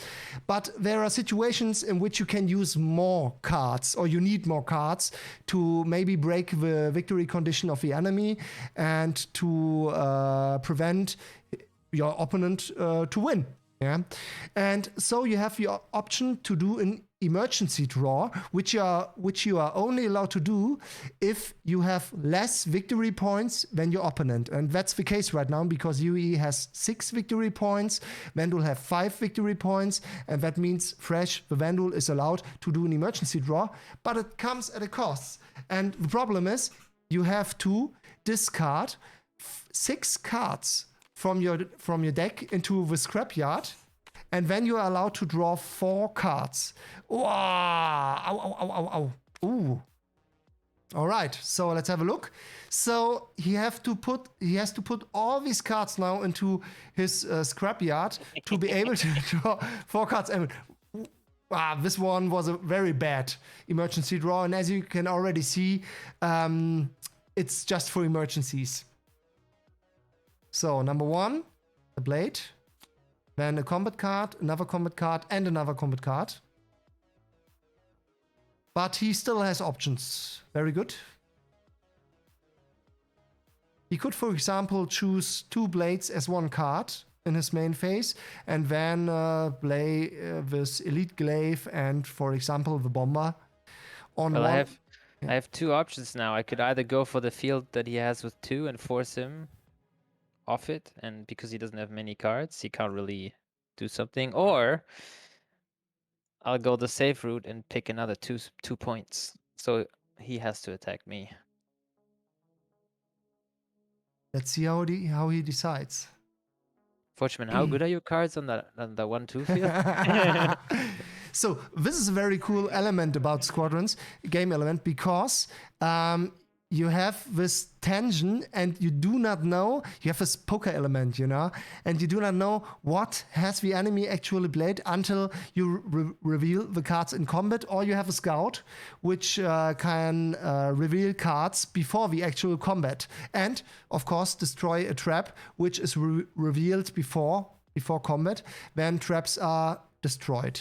But there are situations in which you can use more cards, or you need more cards to maybe break the victory condition of the enemy and to prevent your opponent to win. Yeah, and so you have the option to do an emergency draw, which you are only allowed to do if you have less victory points than your opponent, and that's the case right now because UE has 6 victory points, Vandal have 5 victory points, and that means Fresh, the Vandal, is allowed to do an emergency draw, but it comes at a cost. And the problem is you have to discard 6 cards from your deck into the scrapyard, and then you are allowed to draw 4 cards. Wow! Ow, ow, ow, ow, ow. Ooh. All right, so let's have a look. So he has to put all these cards now into his scrapyard to be able to draw 4 cards. And this one was a very bad emergency draw, and as you can already see, it's just for emergencies. So number 1, the blade, then a combat card, another combat card, and another combat card. But he still has options. Very good. He could, for example, choose 2 blades as 1 card in his main phase, and then play this Elite Glaive and, for example, the Bomber on Well, one. I have 2 options now. I could either go for the field that he has with 2 and force him off it, and because he doesn't have many cards, he can't really do something, or I'll go the safe route and pick another 2 points. So he has to attack me. Let's see how he decides. Fortune, how good are your cards on the 1-2 field? So this is a very cool element about Squadrons, game element, because you have this tension and you do not know, you have this poker element, you know, and you do not know what has the enemy actually played until you reveal the cards in combat, or you have a scout which can reveal cards before the actual combat, and of course destroy a trap which is revealed before combat, when traps are destroyed.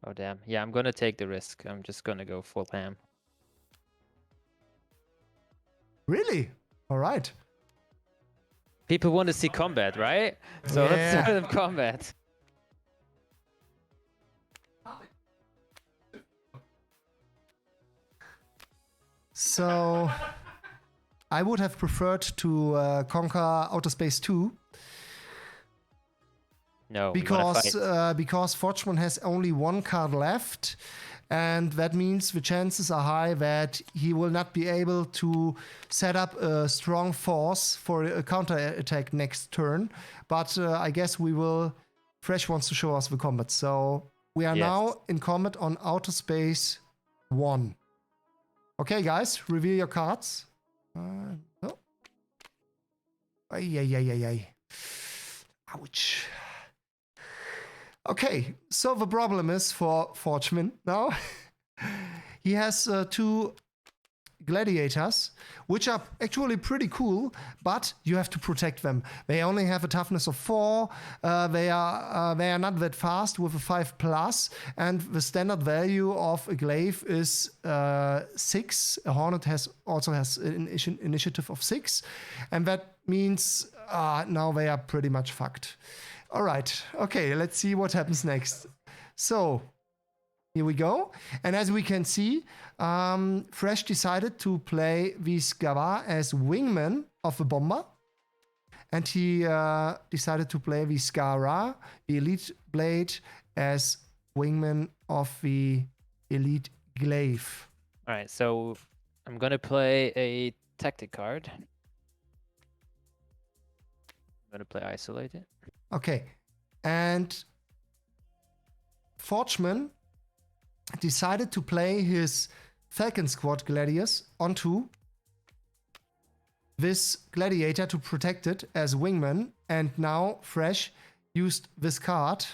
Oh damn. Yeah, I'm gonna take the risk. I'm just gonna go full ham. Really? All right. People want to see combat, right? So let's start them combat. So I would have preferred to conquer Outer Space 2. No, because Forchman has only 1 card left, and that means the chances are high that he will not be able to set up a strong force for a counter attack next turn. But I guess Fresh wants to show us the combat. So we are now in combat on Outer Space 1. Okay, guys, reveal your cards. Oh. Ay. Ouch. Okay, so the problem is for Forchman now. He has 2 gladiators, which are actually pretty cool, but you have to protect them. They only have a toughness of 4. They are not that fast with a 5+, and the standard value of a glaive is 6. A Hornet also has an initiative of 6, and that means now they are pretty much fucked. All right, okay, let's see what happens next. So here we go, and as we can see, Fresh decided to play Viscava as wingman of the Bomber, and he decided to play Viscara, the Elite Blade, as wingman of the Elite Glaive. All right, so I'm gonna play a tactic card. I'm gonna play Isolated. Okay, and Forchman decided to play his Falcon Squad Gladius onto this Gladiator to protect it as wingman, and now Fresh used this card,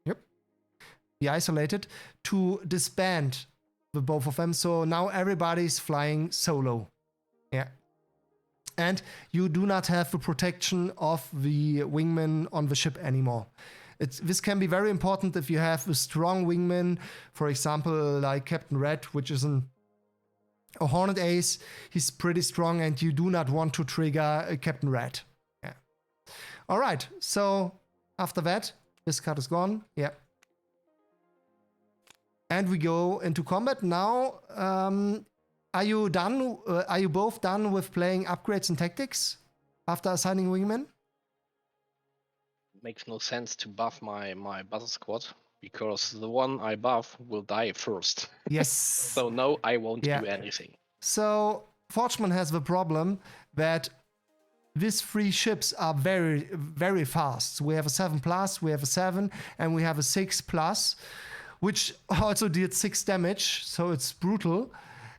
the Isolated, to disband the both of them. So now everybody's flying solo. Yeah. And you do not have the protection of the wingman on the ship anymore. This can be very important if you have a strong wingman, for example, like Captain Red, which is a Hornet Ace. He's pretty strong and you do not want to trigger a Captain Red. Yeah. All right, so after that, this card is gone. Yeah. And we go into combat. Now, are you done? Are you both done with playing upgrades and tactics after assigning wingmen? Makes no sense to buff my battle squad because the one I buff will die first. Yes. So no, I won't do anything. So Forgeman has the problem that these 3 ships are very, very fast. We have a 7+, we have a 7, and we have a 6+, which also did 6 damage, so it's brutal.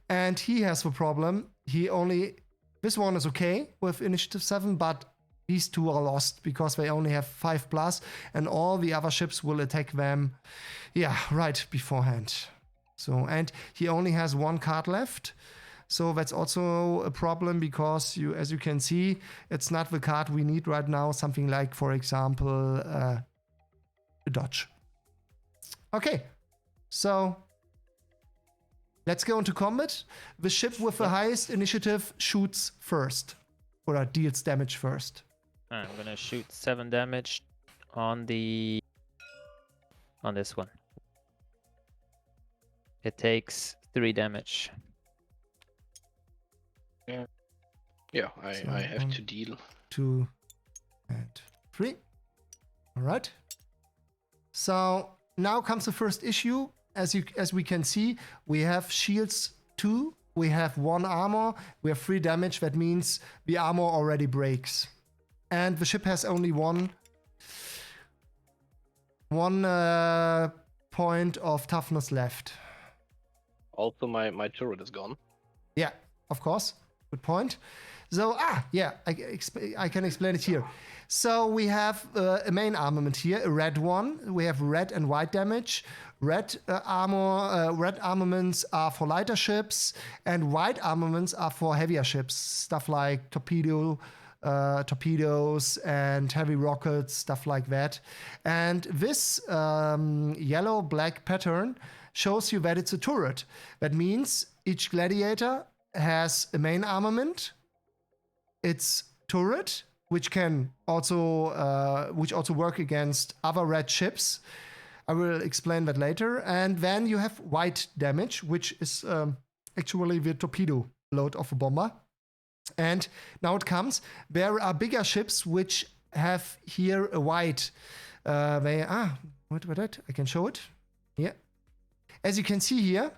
And he has the problem. This one is okay with initiative 7, but these 2 are lost because they only have 5+, and all the other ships will attack them, right beforehand. So, and he only has 1 card left. So that's also a problem because as you can see, it's not the card we need right now. Something like, for example, a dodge. Okay, so let's go into combat. The ship with the highest initiative shoots first, or deals damage first. I'm gonna shoot 7 damage on this one. It takes 3 damage. Yeah, I have to deal. 2 and 3. All right. So now comes the first issue. As we can see, we have shields 2. We have 1 armor. We have 3 damage. That means the armor already breaks. And the ship has only one point of toughness left. Also, my turret is gone. Yeah, of course. Good point. So, I can explain it here. So we have a main armament here, a red one. We have red and white damage. Red armaments are for lighter ships, and white armaments are for heavier ships. Stuff like torpedoes and heavy rockets, stuff like that. And this yellow-black pattern shows you that it's a turret. That means each gladiator has a main armament, its turret, which can also work against other red ships. I will explain that later. And then you have white damage, which is actually the torpedo load of a bomber. And now it comes. There are bigger ships which have here a white. What? I can show it. Yeah. As you can see here,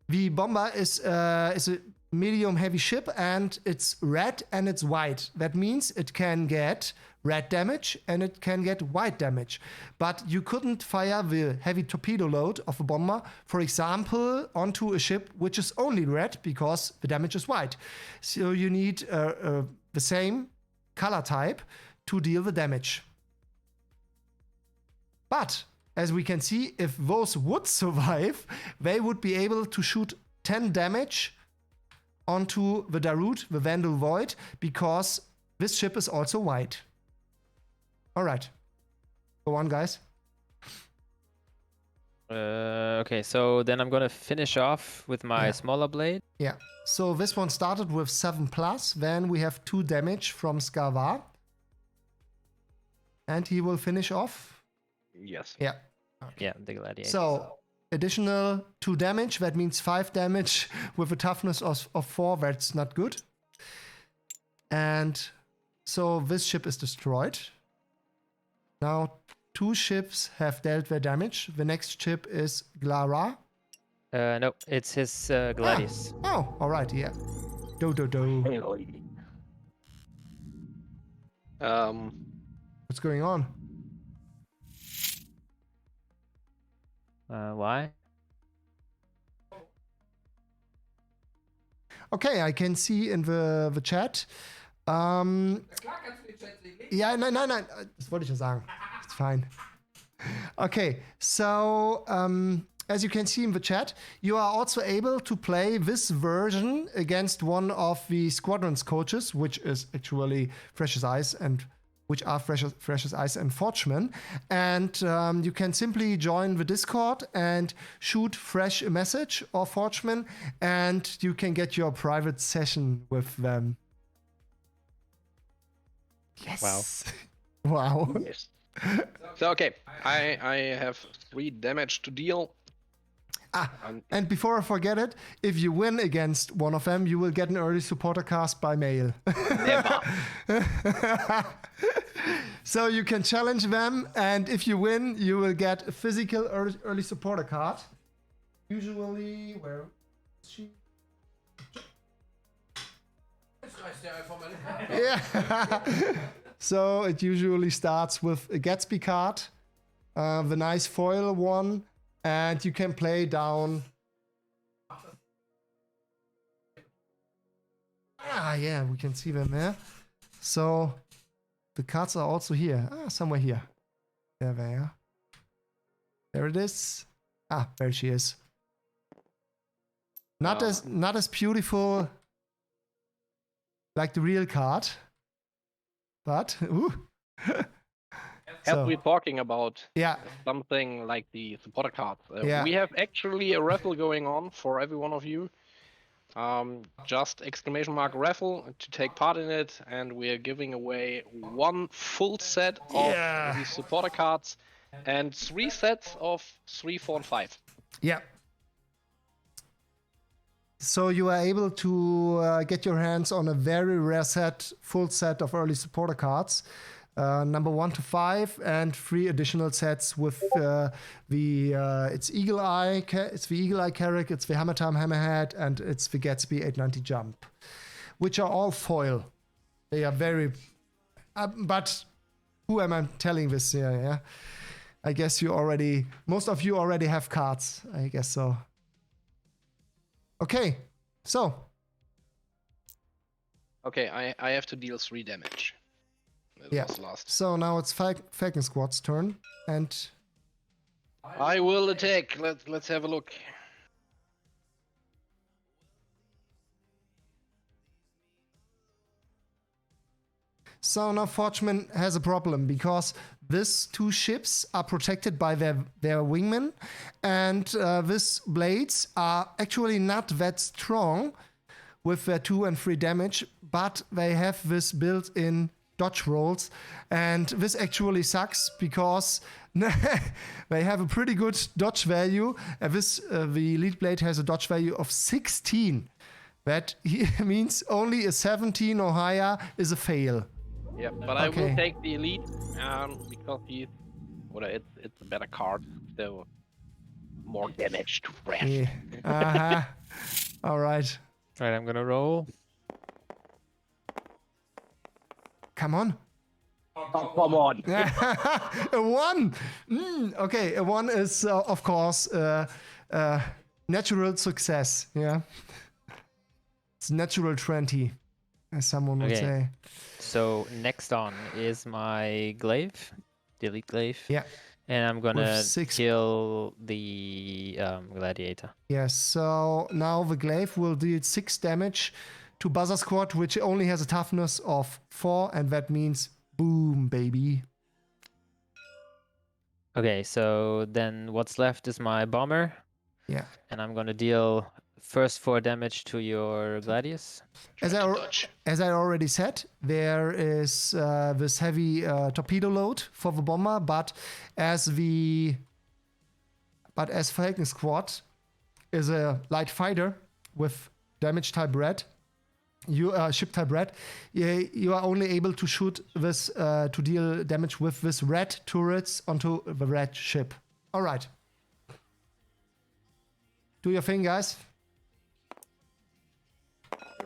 the bomber is a medium heavy ship, and it's red and it's white. That means it can get red damage and it can get white damage. But you couldn't fire the heavy torpedo load of a bomber, for example, onto a ship which is only red because the damage is white. So you need the same color type to deal the damage. But as we can see, if those would survive, they would be able to shoot 10 damage onto the Darut, the Vandal Void, because this ship is also white. All right. Go on, guys. Okay, so then I'm gonna finish off with my smaller blade. Yeah. So this one started with 7+. Then we have 2 damage from Scarvar. And he will finish off. Yes. Yeah. Okay. Yeah, the gladiator. So additional 2 damage. That means 5 damage with a toughness of 4. That's not good. And so this ship is destroyed. Now 2 ships have dealt their damage. The next ship is Glara. No, it's his Gladius. Oh, all right, yeah. Do. What's going on? Why? Okay, I can see in the chat. Ja, nein, das wollte ich ja sagen. It's fine. Okay, so as you can see in the chat, you are also able to play this version against one of the squadrons coaches, which is actually Fresh as Ice and Fresh as Ice and Forgeman. And you can simply join the Discord and shoot Fresh a message or Forgeman, and you can get your private session with them. Yes. Wow. Yes. So okay, I have 3 damage to deal. And before I forget it, if you win against one of them, you will get an early supporter cast by mail. Never. So you can challenge them, and if you win, you will get a physical early supporter card. Usually, where is she? Yeah. So it usually starts with a Gatsby card, the nice foil one, and you can play down. Yeah, we can see them there. So the cards are also here. Somewhere here. There they are. There it is. There she is. Not as beautiful like the real card, but As we're talking about yeah, something like the supporter cards, yeah. we have actually a raffle going on for every one of you. Just !raffle to take part in it, and we're giving away 1 full set of the supporter cards and 3 sets of 3, 4, and 5. Yeah. So you are able to get your hands on a very rare full set of early supporter cards, number 1 to 5, and 3 additional sets with it's Eagle Eye, it's the Eagle Eye Carrick, it's the Hammer Time Hammerhead, and it's the Gatsby 890 Jump, which are all foil. They are very, but who am I telling this here? Yeah, I guess most of you already have cards. I guess so. Okay, so. Okay, I have to deal 3 damage. Yeah. So now it's Falcon Squad's turn, and I will attack. Let's have a look. So now Forgeman has a problem because these 2 ships are protected by their wingmen, and these blades are actually not that strong with their 2 and 3 damage, but they have this built-in dodge rolls, and this actually sucks because they have a pretty good dodge value. The Elite Blade has a dodge value of 16. That means only a 17 or higher is a fail. Yeah, but I will take the Elite because it's a better card, so more damage to Fresh. Yeah. All right. Right, I'm gonna roll. Come on. Oh, come on. A 1. Okay, a 1 is of course natural success. Yeah. It's natural 20, as someone would say. So next on is my glaive, the Elite Glaive. Yeah. And I'm gonna 6. kill the gladiator. Yes, so now the glaive will deal 6 damage to Buzzer Squad, which only has a toughness of 4, and that means boom, baby. Okay, so then what's left is my bomber. Yeah. And I'm gonna deal first 4 damage to your Gladius. As I already said, there is this heavy torpedo load for the bomber, but as Falcon Squad is a light fighter with damage type red, ship type red, you are only able to shoot this to deal damage with this red turrets onto the red ship. All right. Do your thing, guys.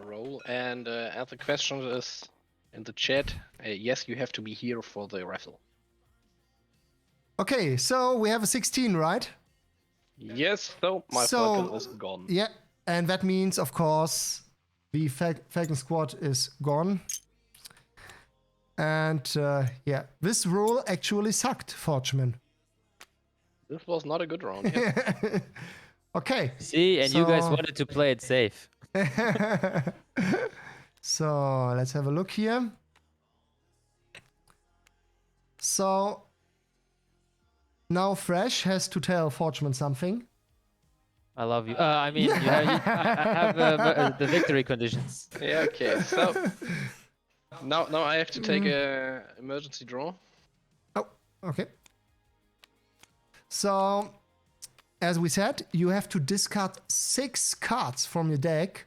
Roll, and as the question is in the chat, yes, you have to be here for the raffle. Okay, so we have a 16, right? Yes, so my Falcon is gone. Yeah, and that means, of course, the Falcon Squad is gone. And yeah, this roll actually sucked, Forgeman. This was not a good round. Yeah. Okay. See, and you guys So- wanted to play it safe. So let's have a look here. So now Fresh has to tell Forgeman something. I love you. I mean, I have the victory conditions. Yeah. Okay. So now I have to take a emergency draw. Oh, okay. So, as we said, you have to discard 6 cards from your deck,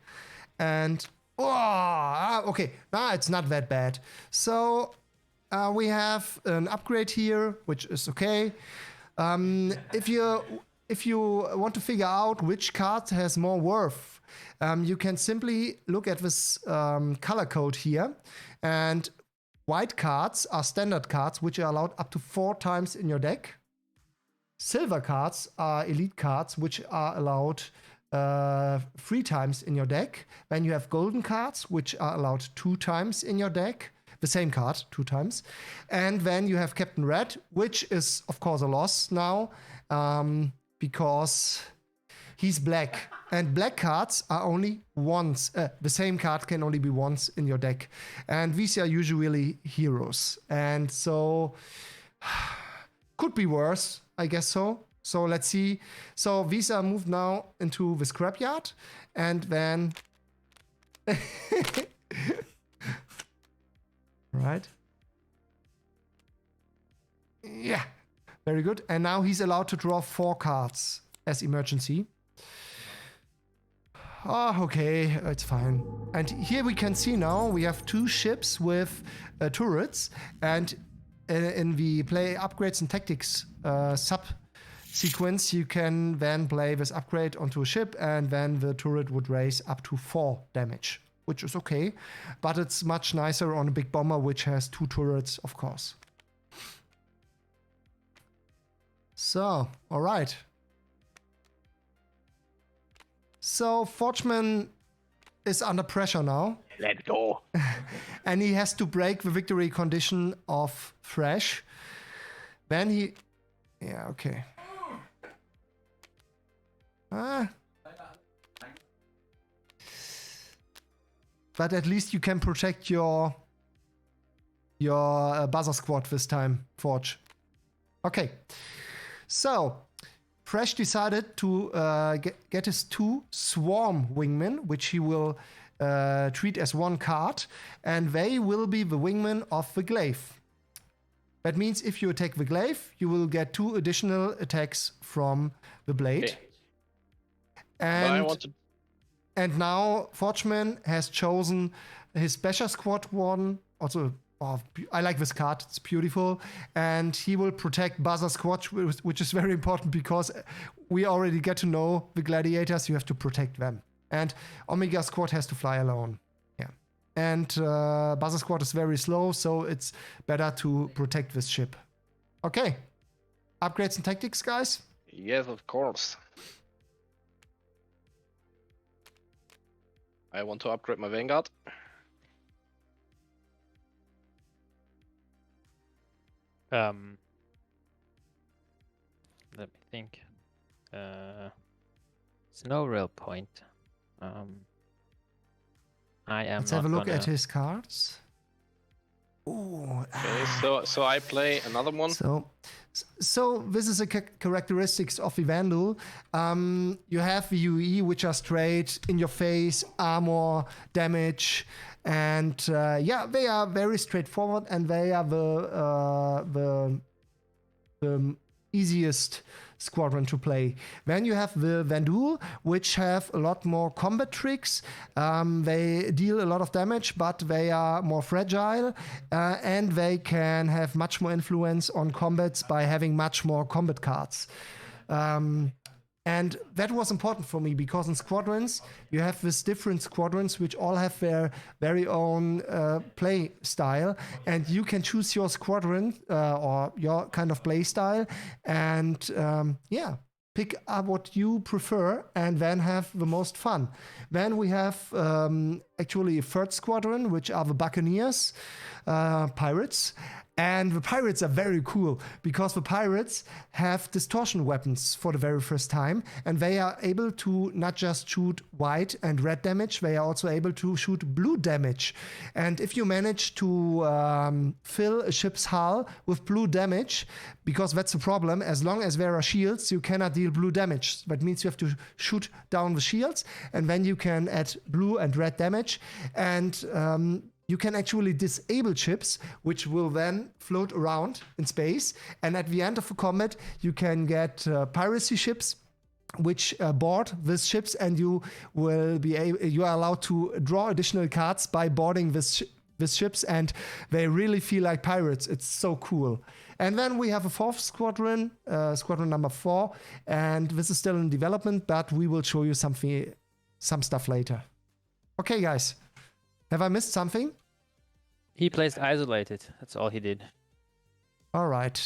and okay, it's not that bad. So we have an upgrade here, which is okay. If you want to figure out which card has more worth, you can simply look at this color code here, and white cards are standard cards, which are allowed up to 4 times in your deck. Silver cards are elite cards, which are allowed 3 times in your deck. Then you have golden cards, which are allowed 2 times in your deck. The same card 2 times. And then you have Captain Red, which is, of course, a loss now, because he's black. And black cards are only once. The same card can only be once in your deck. And these are usually heroes. And so could be worse, I guess so. So let's see. So these are moved now into the scrapyard. And then... right. Yeah. Very good. And now he's allowed to draw 4 cards as emergency. Oh, okay, it's fine. And here we can see now we have 2 ships with turrets, and in the play upgrades and tactics sub sequence, you can then play this upgrade onto a ship, and then the turret would raise up to 4 damage, which is okay, but it's much nicer on a big bomber, which has 2 turrets, of course. So, all right. So Forgeman is under pressure now. Let's go. And he has to break the victory condition of Fresh. Then he... Yeah, okay. But at least you can protect your buzzer squad this time, Forge. Okay. So... Fresh decided to get his 2 Swarm Wingmen, which he will treat as 1 card, and they will be the wingmen of the glaive. That means if you attack the glaive, you will get 2 additional attacks from the blade. Okay. And, and now Forgeman has chosen his Basher Squadron, also. Oh, I like this card, it's beautiful. And he will protect Buzzer Squad, which is very important because we already get to know the gladiators, you have to protect them. And Omega Squad has to fly alone. Yeah. And Buzzer Squad is very slow, so it's better to protect this ship. Okay. Upgrades and tactics, guys? Yes, of course. I want to upgrade my Vanguard. Let me think. It's no real point. Let's have a look at his cards. Ooh. Okay, so I play another one. So this is a characteristics of the Vandal. You have the UE, which are straight in your face, armor, damage, and yeah, they are very straightforward, and they are the easiest squadron to play. Then you have the Vandal, which have a lot more combat tricks. They deal a lot of damage, but they are more fragile, and they can have much more influence on combats by having much more combat cards. And that was important for me because in squadrons, you have these different squadrons which all have their very own play style, and you can choose your squadron or your kind of play style, and yeah, pick up what you prefer and then have the most fun. Then we have actually a third squadron, which are the Buccaneers, pirates. And the pirates are very cool because the pirates have distortion weapons for the very first time, and they are able to not just shoot white and red damage, they are also able to shoot blue damage. And if you manage to fill a ship's hull with blue damage, because that's the problem, as long as there are shields, you cannot deal blue damage. That means you have to shoot down the shields, and then you can add blue and red damage. And you can actually disable ships, which will then float around in space. And at the end of the combat, you can get piracy ships, which board these ships, and you are allowed to draw additional cards by boarding these ships, and they really feel like pirates. It's so cool. And then we have a fourth squadron, squadron number 4, and this is still in development, but we will show you some stuff later. Okay, guys. Have I missed something? He placed isolated. That's all he did. All right.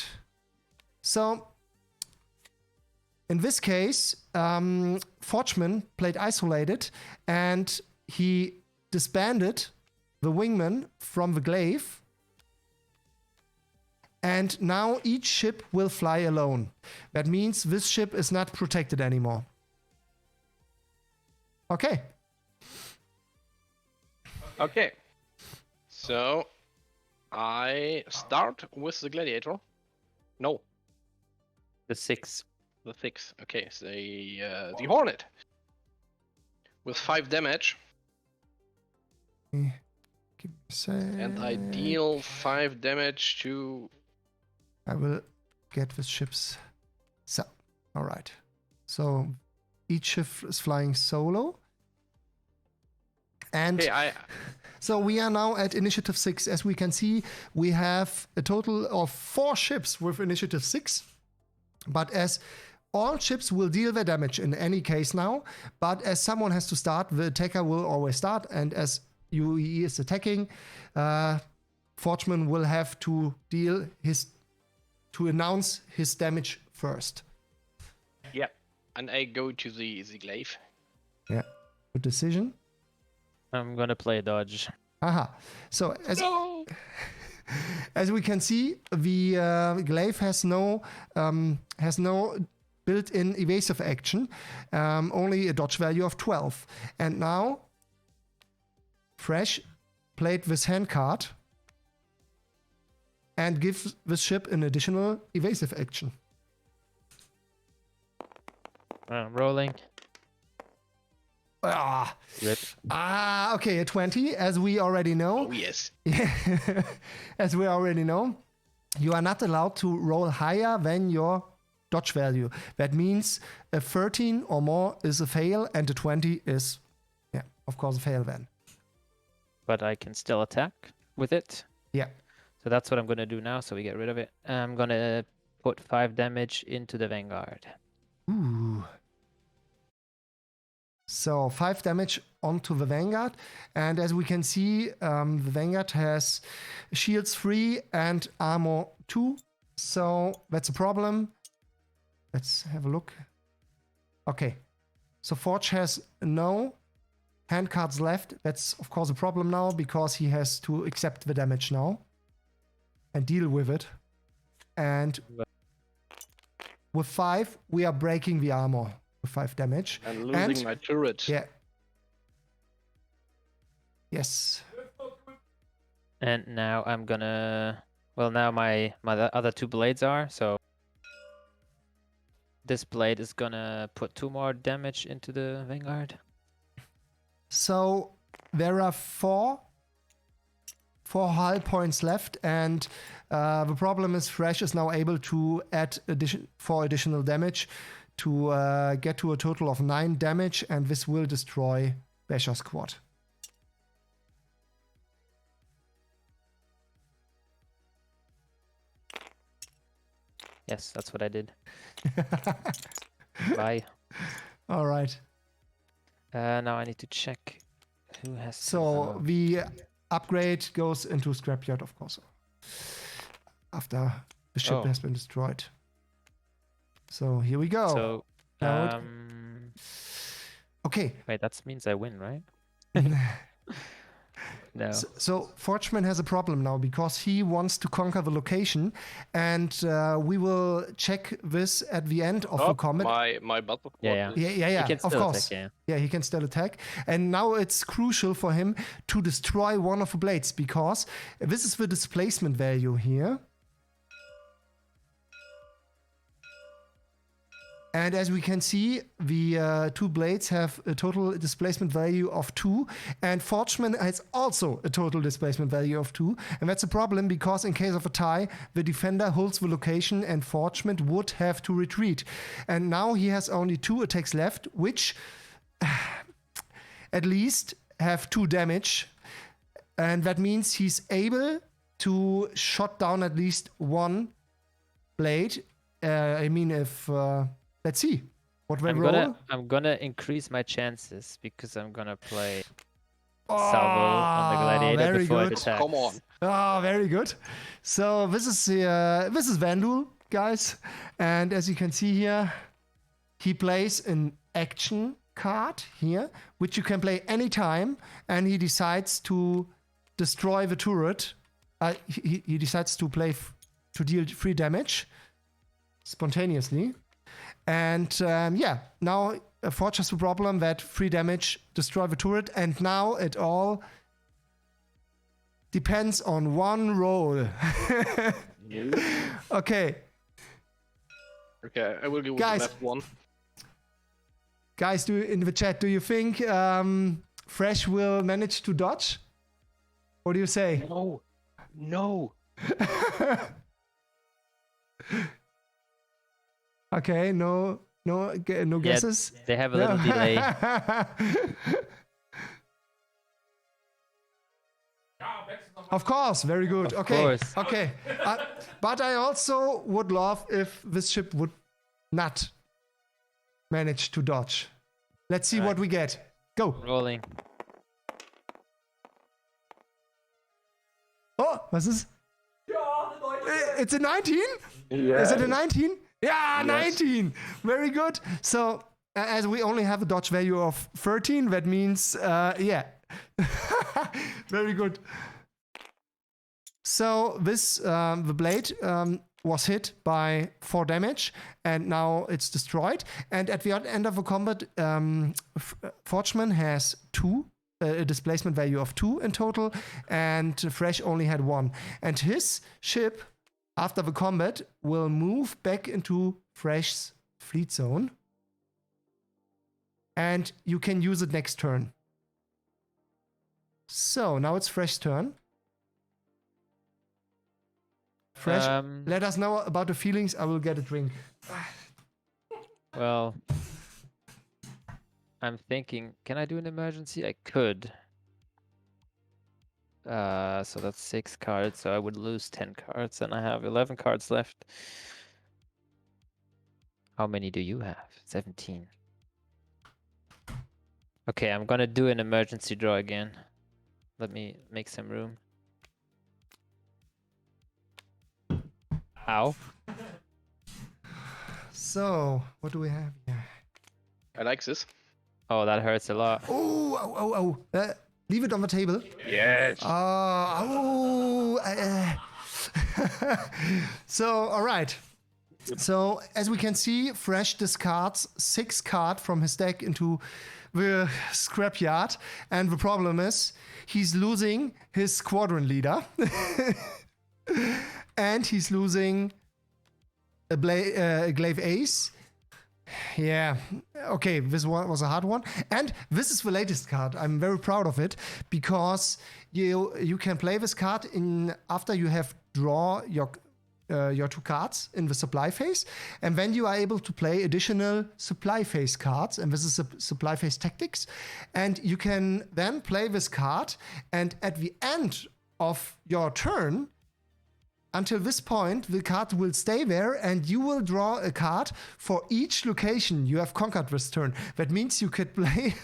So, in this case, Forgeman played isolated, and he disbanded the wingman from the glaive. And now each ship will fly alone. That means this ship is not protected anymore. Okay. Okay. So I start with the gladiator. No, The 6. the 6. Okay, so the hornet with 5 damage, Give me a sec. and I deal 5 damage to. I will get the ships. So, all right. So each ship is flying solo. And Okay, so we are now at initiative 6. As we can see, we have a total of 4 ships with initiative 6. But as all ships will deal their damage in any case now, but as someone has to start, the attacker will always start. And as UE is attacking, Forgeman will have to announce his damage first. yeah, and I go to the glaive. Yeah, good decision. I'm gonna play dodge. Aha. So as we can see, the glaive has no built-in evasive action, only a dodge value of 12. And now, Fresh played this hand card and gives the ship an additional evasive action. Rolling. Rip. Okay, a 20, as we already know. Oh yes. As we already know, you are not allowed to roll higher than your dodge value. That means a 13 or more is a fail, and a 20 is, of course, a fail then. But I can still attack with it. Yeah. So that's what I'm gonna do now. So we get rid of it. I'm gonna put 5 damage into the Vanguard. Ooh. So 5 damage onto the Vanguard. And as we can see, the Vanguard has shields 3 and armor 2. So that's a problem. Let's have a look. Okay. So Forge has no hand cards left. That's of course a problem now because he has to accept the damage now and deal with it. And with 5, we are breaking the armor. 5 damage. And losing my turret. Yeah. Yes. And now I'm gonna. Well, now my other 2 blades are. So this blade is gonna put 2 more damage into the Vanguard. So there are 4 hull points left, and the problem is Fresh is now able to add 4 additional damage to get to a total of 9 damage, and this will destroy Basher Squad. Yes, that's what I did. Bye. All right. Now I need to check who has. So the upgrade goes into Scrapyard, of course, after the ship has been destroyed. So here we go. So, Now okay. Wait, that means I win, right? No. So Forgeman has a problem now because he wants to conquer the location, and we will check this at the end of the combat. My battle squad. Yeah. Yeah, He can of still course. attack, Yeah, he can still attack. And now it's crucial for him to destroy one of the blades because this is the displacement value here. And as we can see, the two blades have a total displacement value of 2. And Forgeman has also a total displacement value of 2. And that's a problem because in case of a tie, the defender holds the location and Forgeman would have to retreat. And now he has only 2 attacks left, which at least have 2 damage. And that means he's able to shot down at least 1 blade. I mean, if... let's see what we roll. I'm gonna increase my chances because I'm gonna play Salvo on the Gladiator before it attacks. Come on. Ah, very good. So this is Vandal, guys, and as you can see here, he plays an action card here, which you can play anytime, and he decides to destroy the turret. He decides to play to deal 3 damage spontaneously. And yeah, now Forge has the problem that 3 damage destroy the turret, and now it all depends on 1 roll. Okay. Okay, I will go with Guys. the left one. Guys, in the chat, do you think Fresh will manage to dodge? What do you say? No. Okay, no guesses? They have a little delay. Of course, very good. Of Okay, course. okay. But I also would love if this ship would not manage to dodge. Let's see what we get. Go. Rolling. Oh, was this? It's a 19? Is it a 19? Yeah, 19. Very good. So, as we only have a dodge value of 13, that means, yeah. Very good. So, this, the blade was hit by 4 damage, and now it's destroyed. And at the end of the combat, Forgeman has 2. A displacement value of 2 in total, and Fresh only had 1. And his ship, after the combat, will move back into Fresh's fleet zone. And you can use it next turn. So, now it's Fresh's turn. Fresh, let us know about the feelings. I will get a drink. Well, I'm thinking, can I do an emergency? I could. So that's 6 cards, so I would lose 10 cards, and I have 11 cards left. How many do you have? 17. Okay, I'm gonna do an emergency draw again. Let me make some room. Ow. So, what do we have here? I like this. Oh, that hurts a lot. Oh. Leave it on the table. Yes. So, all right. So, as we can see, Fresh discards 6 cards from his deck into the scrapyard. And the problem is, he's losing his squadron leader. And he's losing a glaive ace. Yeah, okay, this one was a hard one. And this is the latest card. I'm very proud of it because you can play this card after you have draw your 2 cards in the supply phase, and then you are able to play additional supply phase cards, and this is supply phase tactics. And you can then play this card, and at the end of your turn, until this point, the card will stay there, and you will draw a card for each location you have conquered this turn. That means you could play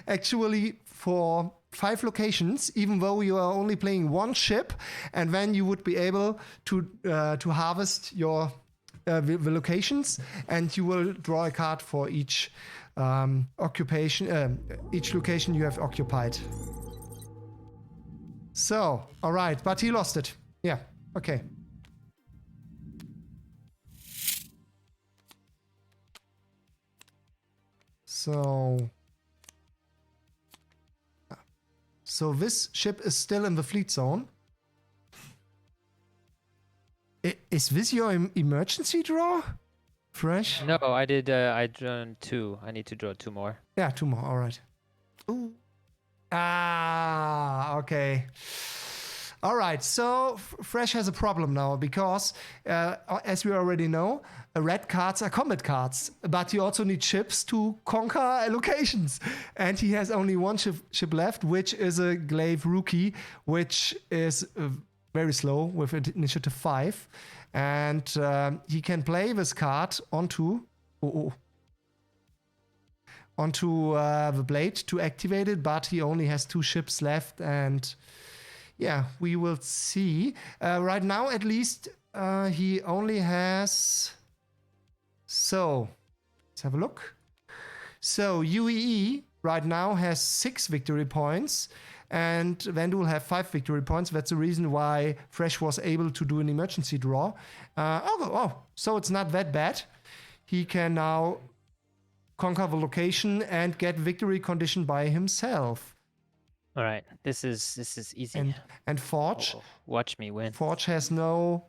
actually for 5 locations, even though you are only playing 1 ship, and then you would be able to harvest your the locations, and you will draw a card for each occupation, each location you have occupied. So, all right, but he lost it. Yeah, okay. So this ship is still in the fleet zone. Is this your emergency draw? Fresh? No, I did. I drawn 2. I need to draw 2 more. Yeah, 2 more. All right. Ooh. Ah, okay. All right. So Fresh has a problem now because, as we already know, red cards are combat cards, but you also need ships to conquer locations. And he has only one ship left, which is a Glaive Rookie, which is very slow with initiative 5. And he can play this card onto the blade to activate it, but he only has 2 ships left. And yeah, we will see. Right now, at least, he only has... So, let's have a look. So, UEE right now has 6 victory points, and Vandu will have 5 victory points. That's the reason why Fresh was able to do an emergency draw. So it's not that bad. He can now conquer the location and get victory condition by himself. All right, this is easy. And Forge. Oh, watch me win. Forge has no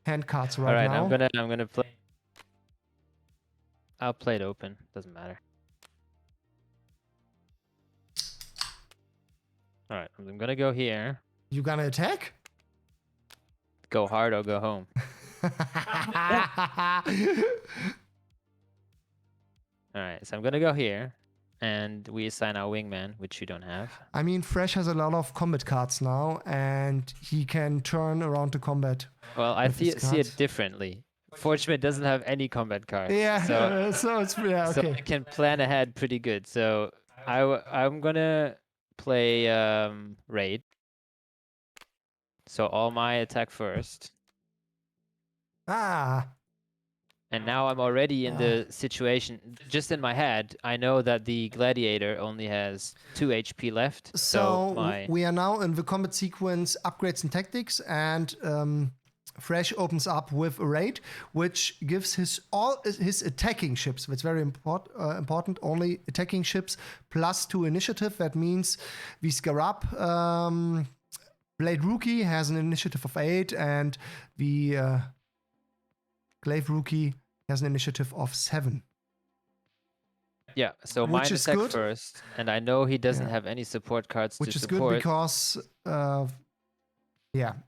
hand cards right, All right, now. I'm gonna play. I'll play it open. Doesn't matter. All right, I'm gonna go here. You gonna attack? Go hard or go home. All right, so I'm gonna go here, and we assign our wingman, which you don't have. I mean, Fresh has a lot of combat cards now, and he can turn around to combat. Well, I with his see it cards. differently. Fortunate doesn't have any combat cards. Yeah, So, it's yeah, so okay. I can plan ahead pretty good. So I'm gonna play raid. So all my attack first. Ah, And now I'm already in the situation, just in my head, I know that the gladiator only has 2 HP left. so my we are now in the combat sequence upgrades and tactics, and Fresh opens up with a raid, which gives all his attacking ships. That's very important. Only attacking ships plus 2 initiative. That means the Scarab Blade Rookie has an initiative of 8, and the Glaive Rookie has an initiative of 7. yeah, so Which mine is attack good. first, and I know he doesn't Yeah. have any support cards Which to is support. good because,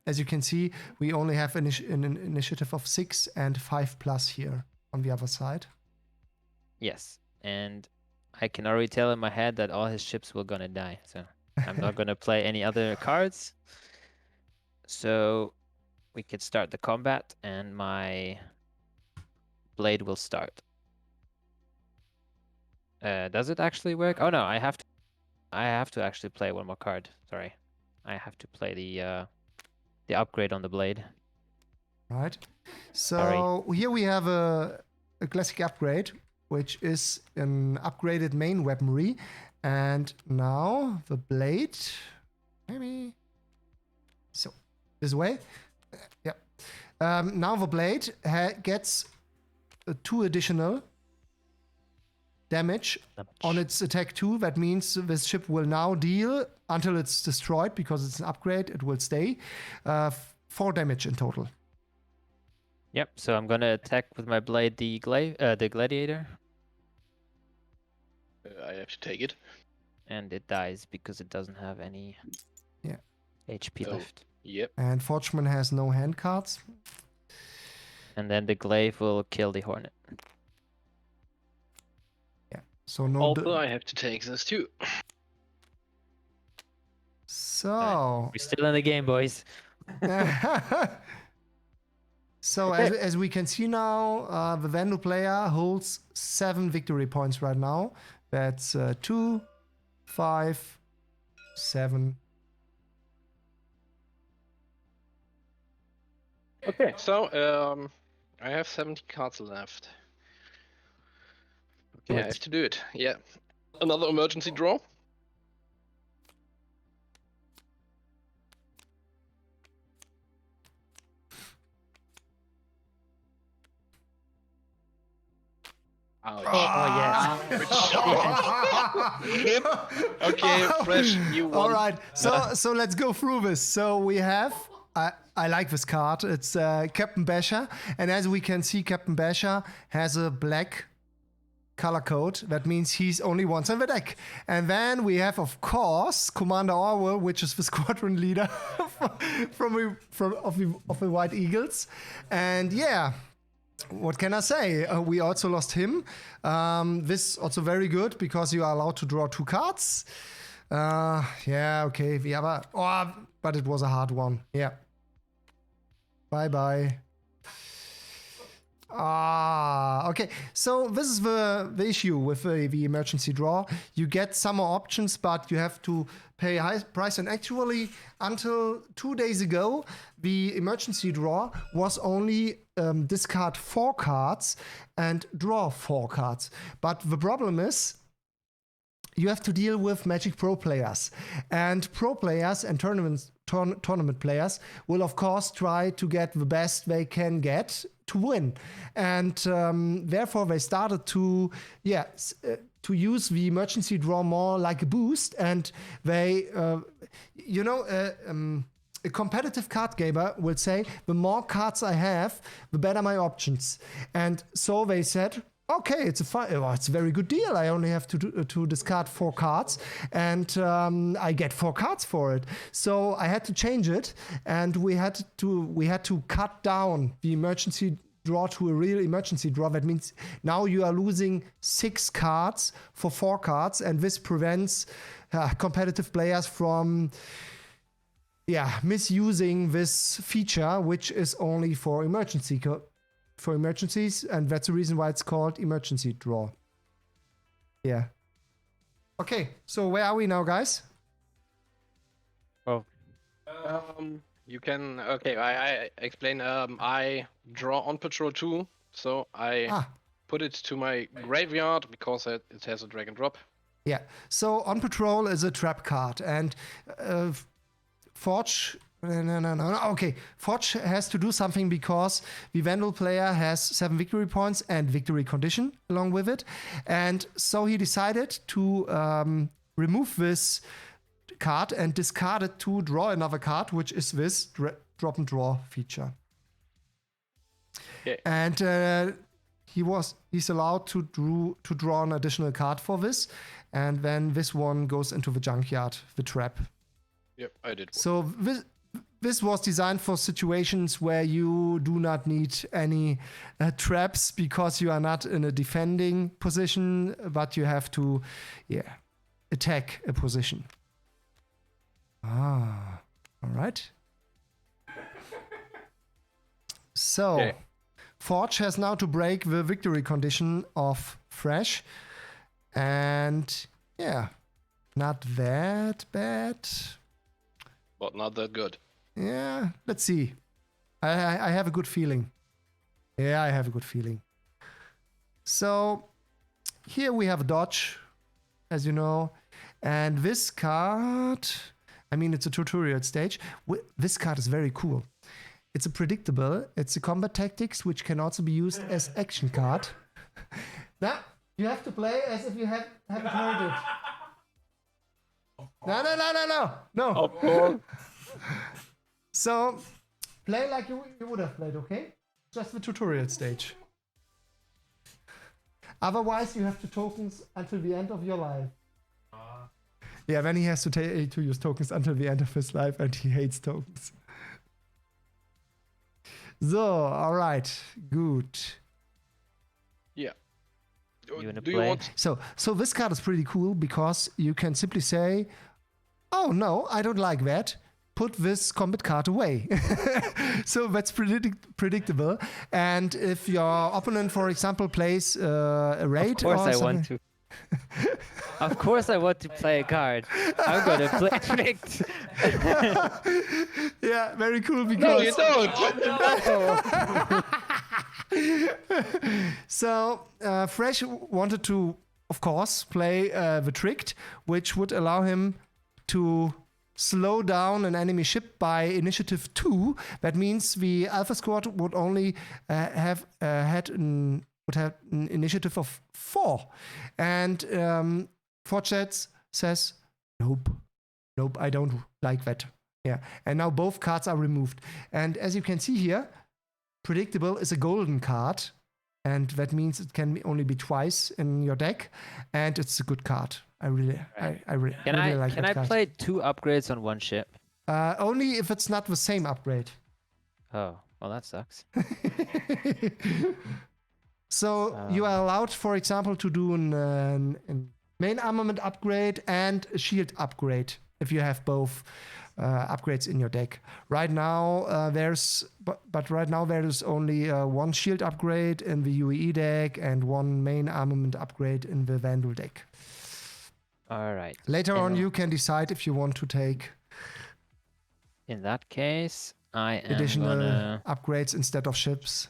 as you can see, we only have an initiative of 6 and 5+ here on the other side. Yes, and I can already tell in my head that all his ships were gonna die, so I'm not gonna play any other cards. So we could start the combat, and my blade will start. Does it actually work? Oh no, I have to actually play one more card. Sorry, I have to play the upgrade on the blade. Right. So here we have a classic upgrade, which is an upgraded main weaponry. And now the blade, maybe, so this way. Yeah. Now the blade gets 2 additional damage on its attack 2. That means this ship will now deal, until it's destroyed, because it's an upgrade, it will stay, 4 damage in total. Yep. So I'm gonna attack with my blade the gladiator, I have to take it. and it dies because it doesn't have any HP Oh. left. Yep. And Forgeman has no hand cards. And then the glaive will kill the hornet. So no. Also, I have to take this too. So. We're still in the game, boys. So as we can see now, the Vandu player holds 7 victory points right now. That's 2, 5, 7. Okay. So I have 70 cards left. Okay, I have to do it. Yeah. Another emergency draw. Oh, yes. Okay, Fresh, you won. All right, so let's go through this. So we have, I like this card. It's Captain Basher, and as we can see, Captain Basher has a black color code. That means he's only once in the deck. And then we have, of course, Commander Orwell, which is the squadron leader of the White Eagles. And yeah. What can I say? We also lost him. This also very good because you are allowed to draw 2 cards. Yeah, okay. But it was a hard one. Yeah. Bye-bye. Okay. So this is the issue with the emergency draw. You get some more options, but you have to pay a high price. And actually, until 2 days ago, the emergency draw was only discard 4 cards and draw 4 cards. But the problem is, you have to deal with Magic Pro players. And pro players and tournament players will, of course, try to get the best they can get to win. And therefore, they started to use the emergency draw more like a boost. And they, a competitive card gamer will say, the more cards I have, the better my options. And so they said, okay, it's a very good deal. I only have to discard 4 cards, and I get 4 cards for it. So I had to change it, and we had to cut down the emergency draw to a real emergency draw. That means now you are losing 6 cards for 4 cards, and this prevents competitive players from misusing this feature, which is only for emergencies, and that's the reason why it's called emergency draw. Yeah. Okay, so where are we now, guys? Oh, You can. Okay, I explain. I draw on patrol 2, so I put it to my graveyard because it has a drag and drop. Yeah. So on patrol is a trap card, and Forge. No. Okay, Forge has to do something because the Vandal player has 7 victory points and victory condition along with it, and so he decided to remove this card and discard it to draw another card, which is this drop and draw feature. Okay. And he's allowed to draw an additional card for this, and then this one goes into the junkyard, the trap. Yep, I did. So this was designed for situations where you do not need any traps because you are not in a defending position, but you have to attack a position. All right. So, okay. Forge has now to break the victory condition of Fresh. And not that bad. But not that good. Yeah, let's see. I have a good feeling. Yeah, I have a good feeling. So, here we have a dodge, as you know. And this card, it's a tutorial stage. This card is very cool. It's a predictable. It's a combat tactics, which can also be used as action card. Now, you have to play as if you haven't heard it. No. Of course. So, play like you would have played, okay? Just the tutorial stage. Otherwise, you have to tokens until the end of your life. Yeah, then he has to use tokens until the end of his life, and he hates tokens. So, all right, good. Yeah. You wanna Do you play? want? So this card is pretty cool because you can simply say, "Oh no, I don't like that. Put this combat card away." So that's predictable. And if your opponent, for example, plays a raid, of course or I something, want to. Of course I want to play a card. I'm gonna play predict. Yeah, very cool because. No, you don't. So Fresh wanted to, of course, play the Tricked, which would allow him to slow down an enemy ship by initiative 2. That means the Alpha Squad would only have had an would have an initiative of 4. And Forchets says, nope, I don't like that. Yeah, and now both cards are removed. And as you can see here, predictable is a golden card, and that means it can only be twice in your deck, and it's a good card. I really like that Can I card. play 2 upgrades on one ship? Only if it's not the same upgrade. Oh, well, that sucks. So you are allowed, for example, to do an main armament upgrade and a shield upgrade if you have both upgrades in your deck. Right now, there's only 1 shield upgrade in the UEE deck and 1 main armament upgrade in the Vandal deck. All right. Later on, you can decide if you want to take In that case, I am additional gonna... upgrades instead of ships.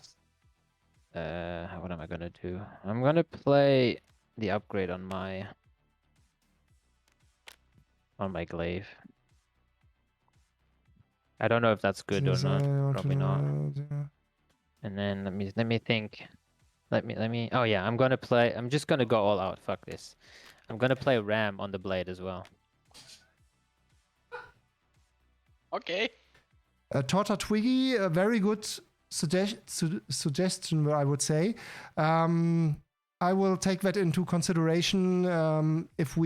what am I gonna do? I'm gonna play the upgrade on my glaive. I don't know if that's good or not. Probably not. And then let me think. Let me. Oh yeah, I'm just gonna go all out. Fuck this. I'm gonna play ram on the blade as well. Okay. Torta Twiggy, a very good suggestion, I would say. I will take that into consideration if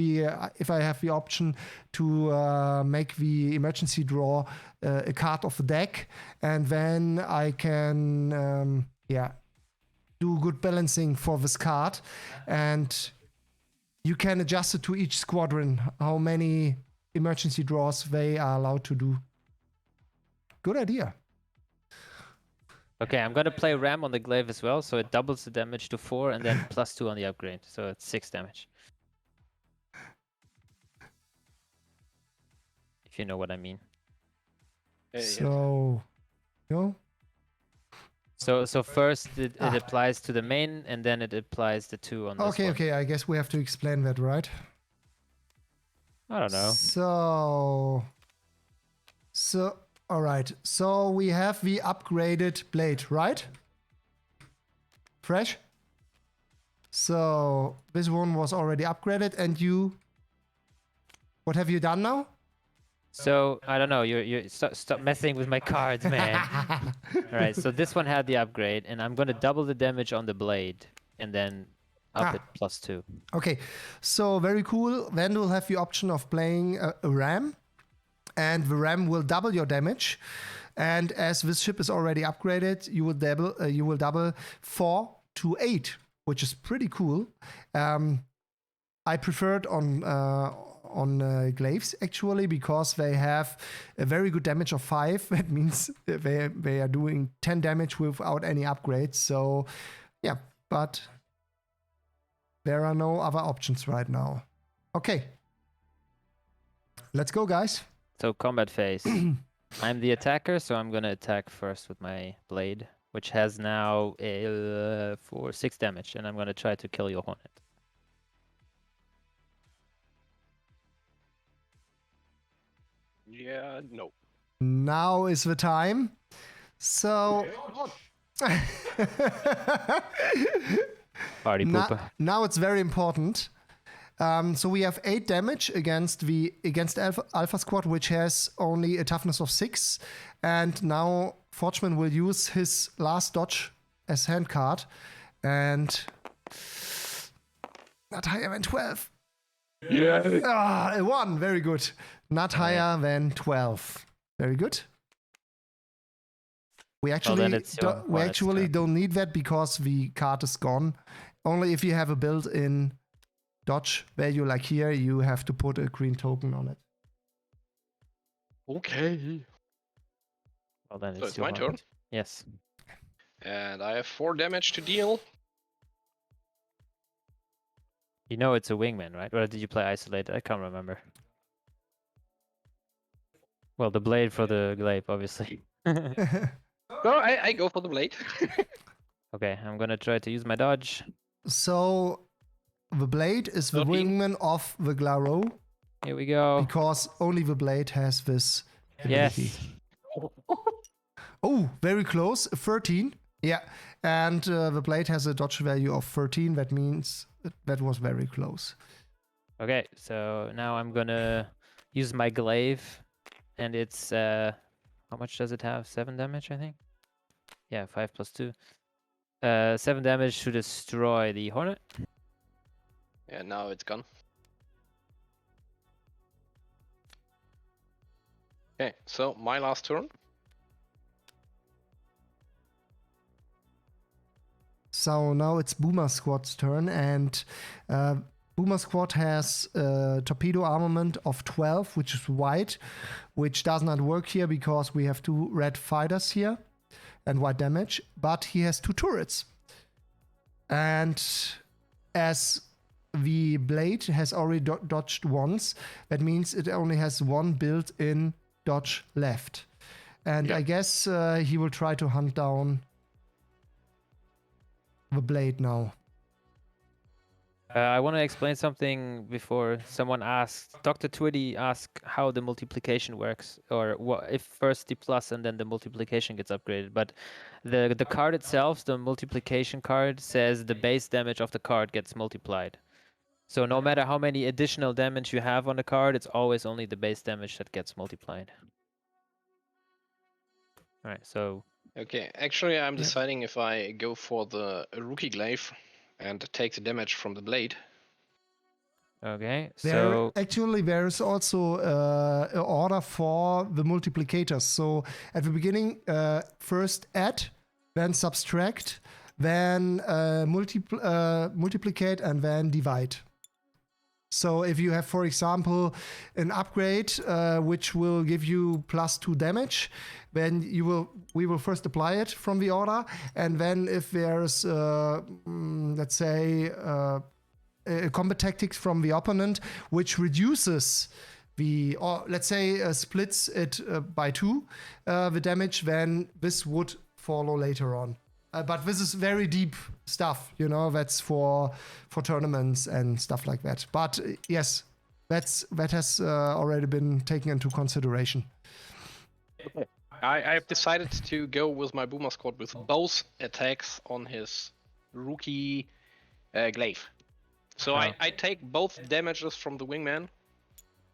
I have the option to make the emergency draw a card of the deck, and then I can do good balancing for this card, and you can adjust it to each squadron how many emergency draws they are allowed to do. Good idea. Okay, I'm gonna play ram on the glaive as well, so it doubles the damage to 4 and then +2 on the upgrade, so it's 6 damage. If you know what I mean. So, no. So first it applies to the main, and then it applies the 2 on this one. Okay. I guess we have to explain that, right? I don't know. So, all right. So we have the upgraded blade, right? Fresh. So this one was already upgraded, and what have you done now? So I don't know. You stop messing with my cards, man. All right. So this one had the upgrade, and I'm gonna double the damage on the blade, and then up it +2. Okay. So very cool. Then you'll have the option of playing a ram, and the ram will double your damage. And as this ship is already upgraded, you will double 4 to 8, which is pretty cool. I preferred on glaives actually, because they have a very good damage of 5. That means they are doing 10 damage without any upgrades. So yeah, but there are no other options right now. Okay, let's go, guys. So combat phase. I'm the attacker, so I'm gonna attack first with my blade, which has now 6 damage, and I'm gonna try to kill your hornet. Yeah, no. Now is the time. So Party pooper. now it's very important. So we have 8 damage against Alpha Squad, which has only a toughness of 6. And now Forgeman will use his last dodge as hand card. And not higher than 12. Yeah. A 1, very good. Not higher than 12. Very good. We actually don't need that because the card is gone. Only if you have a built-in dodge value like here, you have to put a green token on it. Okay. Well, then So it's my turn. Yes. And I have 4 damage to deal. You know it's a wingman, right? Or did you play isolated? I can't remember. Well, the blade for the glaive, obviously. No, I go for the blade. Okay, I'm gonna try to use my dodge. So the blade is the 13. wingman of the Glaro, Here we go. because only the blade has this ability. Yes. Oh, very close. 13. Yeah, and the blade has a dodge value of 13. That means that was very close. Okay, so now I'm gonna use my glaive, and it's how much does it have? 7 damage, I think. Yeah, 5 plus 2. 7 damage to destroy the hornet. Yeah, now it's gone. Okay, so my last turn. So now it's Boomer Squad's turn, and Boomer Squad has torpedo armament of 12, which is white, which does not work here because we have 2 red fighters here and white damage, but he has 2 turrets. And as the blade has already dodged once, that means it only has 1 built-in dodge left. And I guess he will try to hunt down the blade now. I want to explain something before someone asks. Dr. Twitty asked how the multiplication works, or what if first the plus and then the multiplication gets upgraded. But the card itself, the multiplication card, says the base damage of the card gets multiplied. So no matter how many additional damage you have on the card, it's always only the base damage that gets multiplied. All right, so. Okay, actually I'm deciding if I go for the rookie glaive and take the damage from the blade. Okay, so There's also an order for the multiplicators. So at the beginning, first add, then subtract, then multiplicate, and then divide. So if you have, for example, an upgrade which will give you plus 2 damage, then we will first apply it from the order, and then if there's let's say a combat tactics from the opponent which reduces or let's say splits it by 2 the damage, then this would follow later on. But this is very deep stuff, that's for tournaments and stuff like that. But yes, that has already been taken into consideration. Okay. I've decided to go with my Boomer Squad with both attacks on his rookie glaive. So I take both damages from the wingman,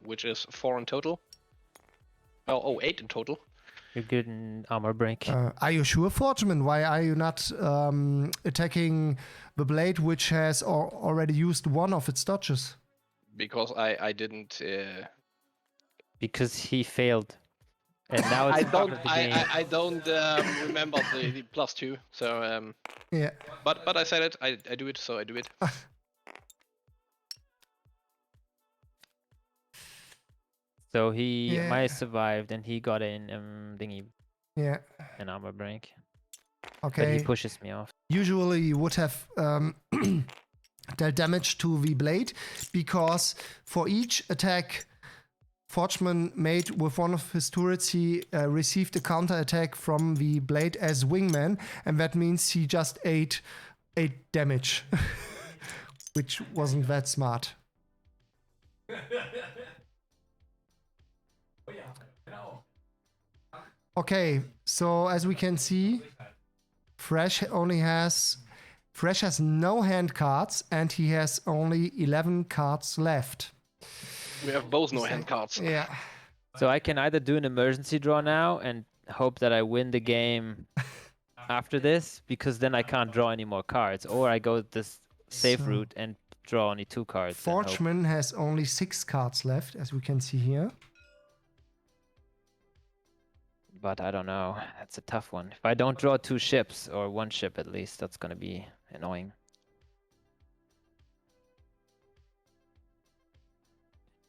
which is 4 in total. 8 in total. You're good in armor break. Are you sure, Forgeman? Why are you not attacking the blade, which has already used 1 of its dodges? Because I didn't. Because he failed, and now it's I don't remember the plus 2. So yeah. But I said it. I do it. So I do it. So he might have survived, and he got in thingy. Yeah. An armor break. Okay. But he pushes me off. Usually you would have dealt damage to the blade, because for each attack Forgeman made with 1 of his turrets, he received a counter attack from the blade as wingman, and that means he just ate 8 damage, which wasn't that smart. Okay, so as we can see, Fresh has no hand cards, and he has only 11 cards left. We have both no hand cards. Yeah. So I can either do an emergency draw now and hope that I win the game after this, because then I can't draw any more cards, or I go this safe route and draw only 2 cards. Forgeman has only 6 cards left, as we can see here. But I don't know. That's a tough one. If I don't draw 2 ships, or 1 ship at least, that's gonna be annoying.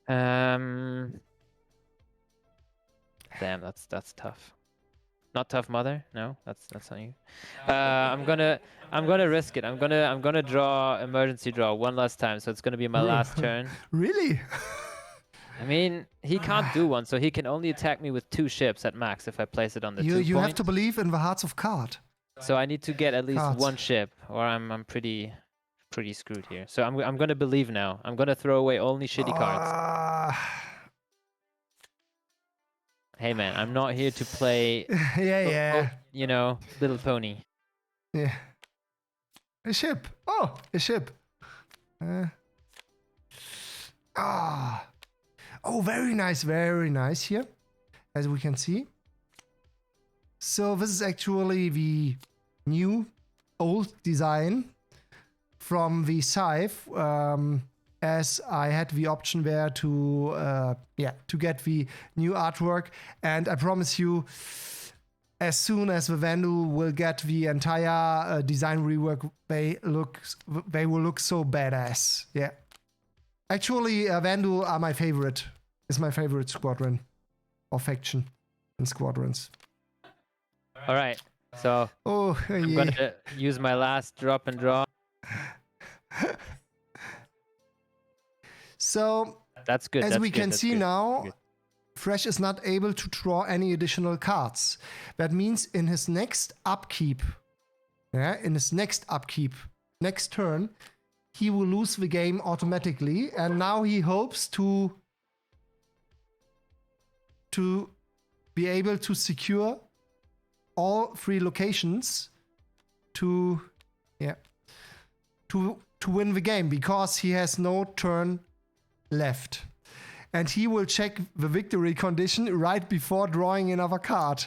Damn, that's tough. Not tough, mother. No, that's on you. I'm gonna risk it. I'm gonna draw emergency draw 1 last time, so it's gonna be my last turn. Really? I mean, he can't do 1, so he can only attack me with 2 ships at max if I place it on the 2 You point. have to believe in the hearts of card. So I need to get at least 1 ship, or I'm pretty screwed here. So I'm gonna believe now. I'm gonna throw away only shitty cards. Hey man, I'm not here to play. Yeah. Little pony. Yeah. A ship. Oh, a ship. Oh, very nice here, as we can see. So this is actually the new old design from the Scythe, as I had the option there to get the new artwork, and I promise you, as soon as the Vandal will get the entire design rework, they will look so badass. Yeah, actually, Vandal are my favorite. Is my favorite squadron or faction in Squadrons. All right, so I'm gonna use my last drop and draw. So that's good. As we can that's see good. now, Fresh is not able to draw any additional cards. That means in his next upkeep, next turn, he will lose the game automatically, and now he hopes to be able to secure all 3 locations to win the game, because he has no turn left. And he will check the victory condition right before drawing another card.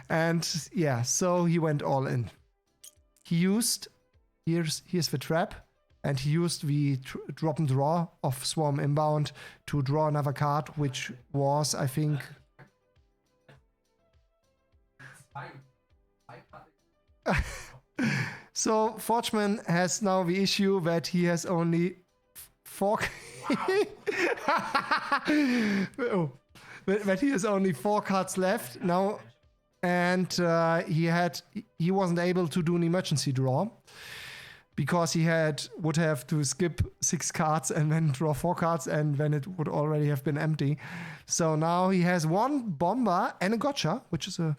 And yeah, so he went all in. He used, here's the trap, and he used the drop and draw of Swarm Inbound to draw another card, which was, I think... So Forgeman has now the issue that he has only 4 that he has only 4 cards left now, and he wasn't able to do an emergency draw because he would have to skip 6 cards and then draw 4 cards, and then it would already have been empty. So now he has 1 bomber and a gotcha, which is a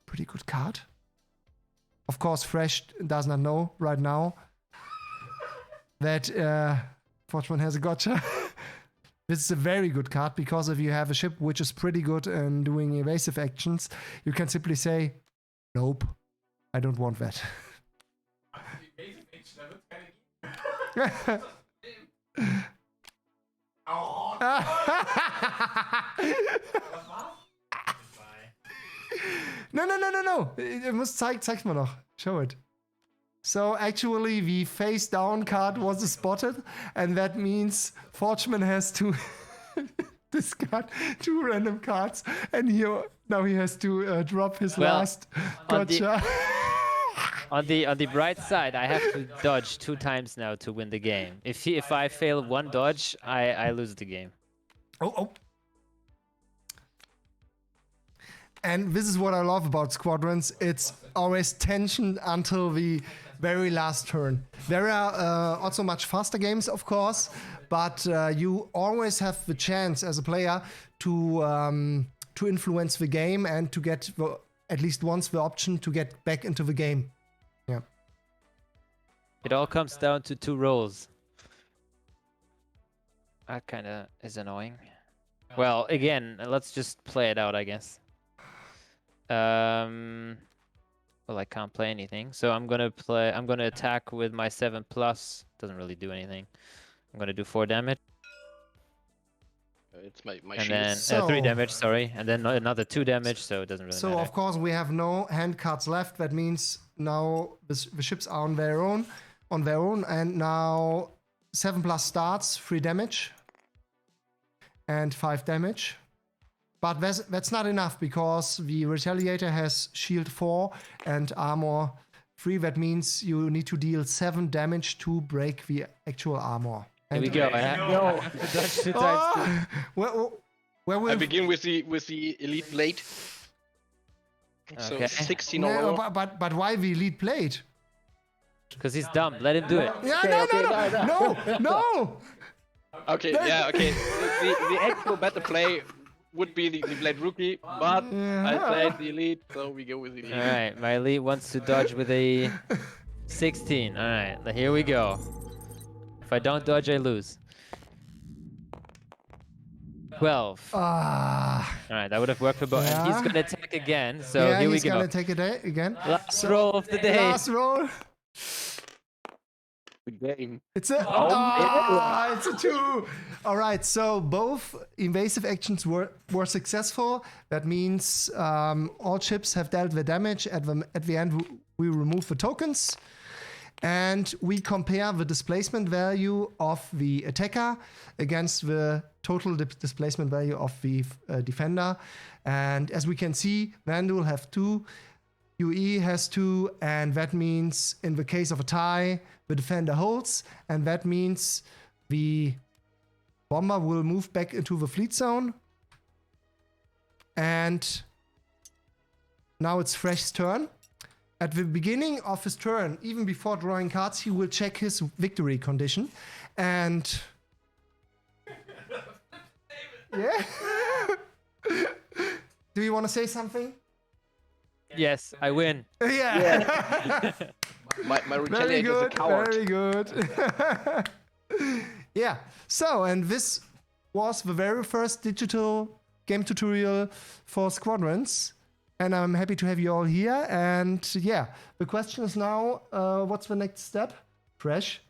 pretty good card. Of course, Fresh does not know right now that Forgeman has a gotcha. This is a very good card, because if you have a ship which is pretty good in doing evasive actions, you can simply say, nope, I don't want that. No. Ich muss zeig's mal noch. Show it. So actually the face down card was spotted, and that means Forgeman has to discard 2 random cards, and now he has to drop his last gotcha. On the bright side, I have to dodge 2 times now to win the game. If I fail 1 dodge, I lose the game. Oh. And this is what I love about Squadrons. It's always tension until the very last turn. There are also much faster games, of course, but you always have the chance as a player to influence the game and to get at least once the option to get back into the game. Yeah. It all comes down to 2 rolls. That kind of is annoying. Well, again, let's just play it out, I guess. Well, I can't play anything, so I'm gonna attack with my 7+. Doesn't really do anything. I'm gonna do 4 damage. It's my and shield. then 3 damage, sorry, and then another 2 damage, so it doesn't really matter. So of course we have no hand cards left. That means now the ships are on their own, and now 7+ starts 3 damage and 5 damage. But that's not enough, because the Retaliator has shield 4 and armor 3. That means you need to deal 7 damage to break the actual armor. Here we go. That's 2 times. I begin with the Elite Blade. So 16 overall. But why the Elite Blade? Because he's dumb. Let him do it. Yeah, no. Okay, yeah, okay. The actual better play would be the Blade Rookie, but I played the Elite, so we go with the Elite. Alright, my Elite wants to dodge with a 16. Alright, here we go. If I don't dodge, I lose. 12. Alright, that would have worked for both. And he's gonna attack again, so here we go. He's gonna take it again. Last roll of the day. Last roll. the game. It's a it's a 2. All right, so both invasive actions were successful. That means all ships have dealt their damage. At the end, we remove the tokens, and we compare the displacement value of the attacker against the total displacement value of the defender. And as we can see, Vandal have 2. UE has 2, and that means in the case of a tie, the defender holds, and that means the bomber will move back into the fleet zone. And now it's Fresh's turn. At the beginning of his turn, even before drawing cards, he will check his victory condition. And yeah. Do you want to say something? Yes, I win. Yeah. My Very retaliator is a good. coward. Very good. Yeah. So, and this was the very first digital game tutorial for Squadrons. And I'm happy to have you all here. And yeah, the question is now, what's the next step? Fresh.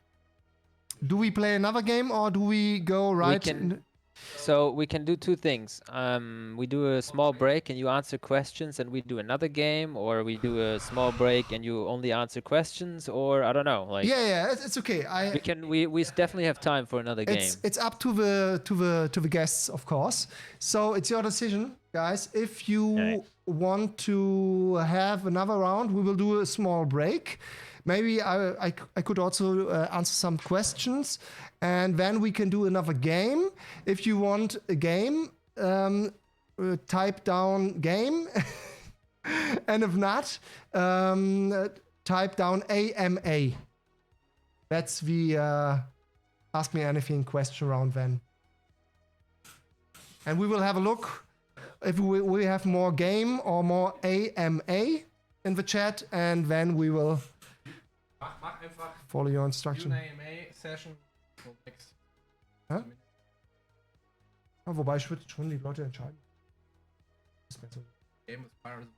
Do we play another game or do we go right? So we can do 2 things. We do a small break and you answer questions, and we do another game, or we do a small break and you only answer questions, or I don't know. Like Yeah, it's okay. we definitely have time for another game. It's up to the guests, of course. So it's your decision, guys. If you want to have another round, we will do a small break. Maybe I could also answer some questions, and then we can do another game. If you want a game, type down game, and if not, type down AMA. That's the Ask Me Anything question round then. And we will have a look if we have more game or more AMA in the chat, and then we will Mach einfach follow your instruction. Q&A Session. So next. Ja? Ja, wobei ich würde schon die Leute entscheiden. Ist mir so. Game with Pirates.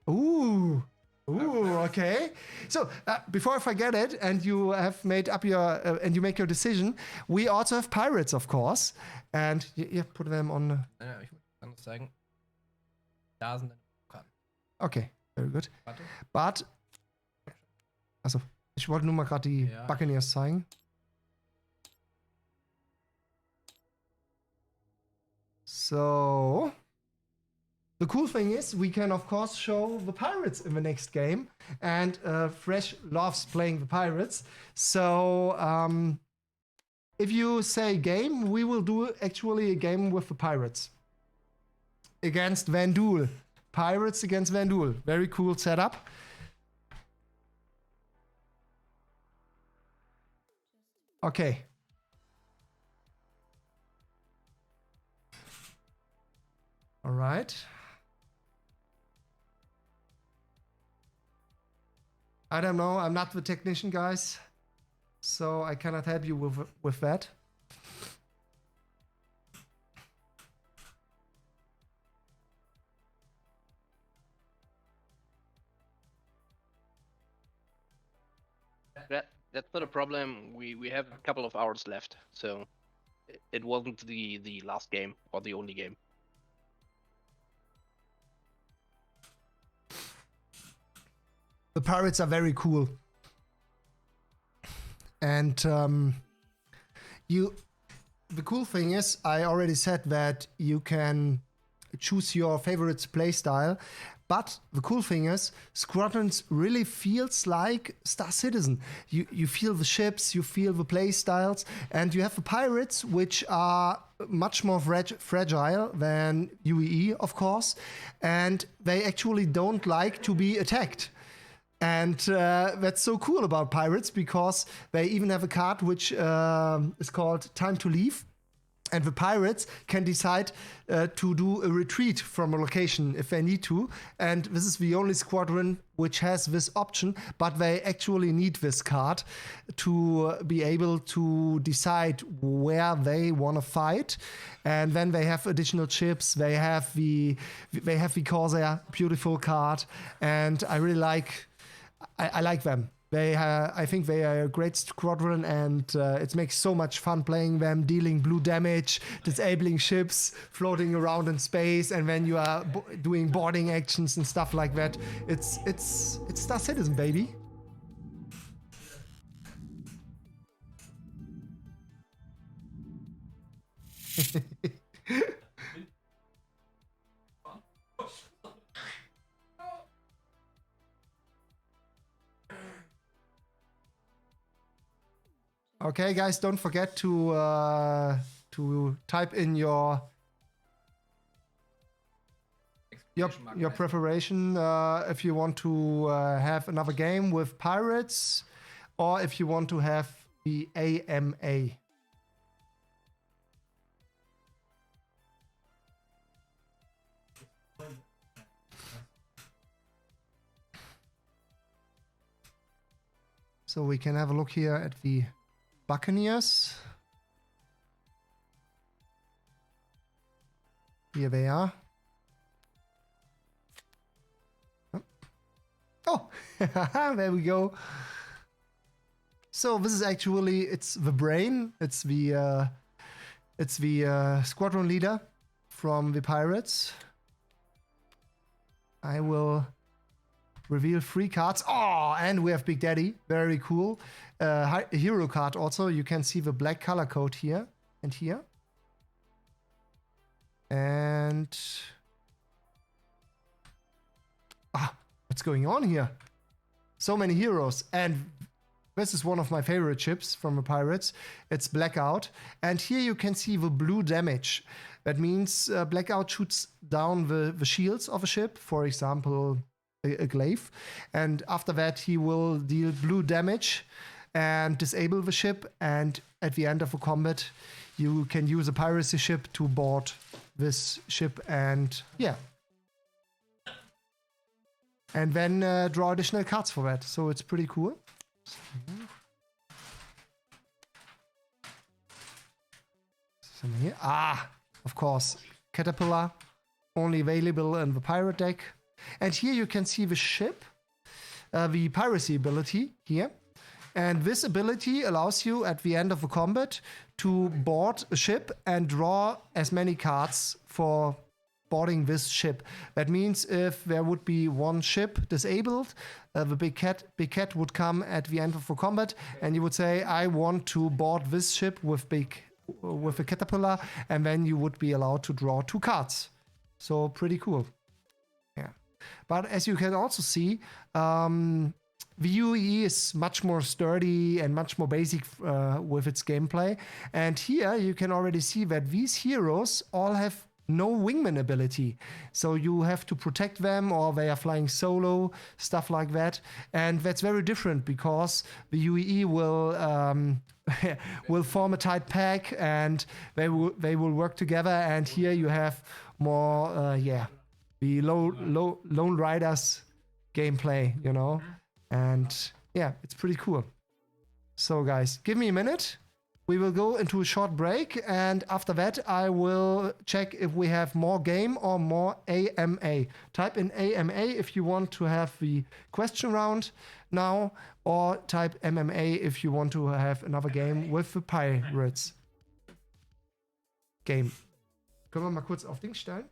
Ooh, okay. So before I forget it, and you have made up your and you make your decision, we also have pirates, of course, and you put them on. Ja, ich muss anders zeigen. Da sind deine Karten. Okay, very good. Warte. But also, ich wollte nur mal gerade die Buccaneers zeigen. So, the cool thing is we can of course show the pirates in the next game, and Fresh loves playing the pirates. So, if you say game, we will do actually a game with the pirates against Vandal. Pirates against Vandal. Very cool setup. Okay. All right. I don't know. I'm not the technician, guys, so I cannot help you with that. That's not a problem. We have a couple of hours left, so it wasn't the last game or the only game. The pirates are very cool, and the cool thing is, I already said that you can choose your favorite playstyle. But the cool thing is, Squadrons really feels like Star Citizen. You feel the ships, you feel the play styles, and you have the pirates, which are much more fragile than UEE, of course, and they actually don't like to be attacked. And that's so cool about pirates, because they even have a card which is called Time to Leave. And the pirates can decide to do a retreat from a location if they need to. And this is the only squadron which has this option, but they actually need this card to be able to decide where they want to fight. And then they have additional ships. They have the Corsair, beautiful card. And I really like, I like them. I think they are a great squadron, and it makes so much fun playing them, dealing blue damage, disabling ships, floating around in space, and when you are doing boarding actions and stuff like that, it's Star Citizen, baby. Okay, guys, don't forget to type in your preparation if you want to have another game with pirates, or if you want to have the AMA. So we can have a look here at the Buccaneers. Here they are. Oh, there we go. So this is actually, it's the brain. It's the squadron leader from the pirates. I will reveal 3 cards. Oh, and we have Big Daddy. Very cool. Hero card also. You can see the black color code here and here. And... what's going on here? So many heroes. And this is one of my favorite ships from the pirates. It's Blackout. And here you can see the blue damage. That means Blackout shoots down the shields of a ship. For example, a glaive, and after that he will deal blue damage and disable the ship, and at the end of a combat you can use a piracy ship to board this ship, and yeah, and then draw additional cards for that. So it's pretty cool. Some here. Of course, Caterpillar, only available in the pirate deck. And here you can see the ship, the piracy ability here. And this ability allows you at the end of a combat to board a ship and draw as many cards for boarding this ship. That means if there would be one ship disabled, the big cat would come at the end of the combat, and you would say, I want to board this ship with a Caterpillar, and then you would be allowed to draw 2 cards. So pretty cool. But as you can also see, the UE is much more sturdy and much more basic with its gameplay. And here you can already see that these heroes all have no wingman ability. So you have to protect them, or they are flying solo, stuff like that. And that's very different because the UE will form a tight pack, and they will work together. And here you have more, the Lone Riders gameplay, you know, and yeah, it's pretty cool. So guys, give me a minute. We will go into a short break, and after that I will check if we have more game or more AMA. Type in AMA if you want to have the question round now, or type MMA if you want to have another game with the Pirates. Game. Können wir mal kurz auf Dings stellen?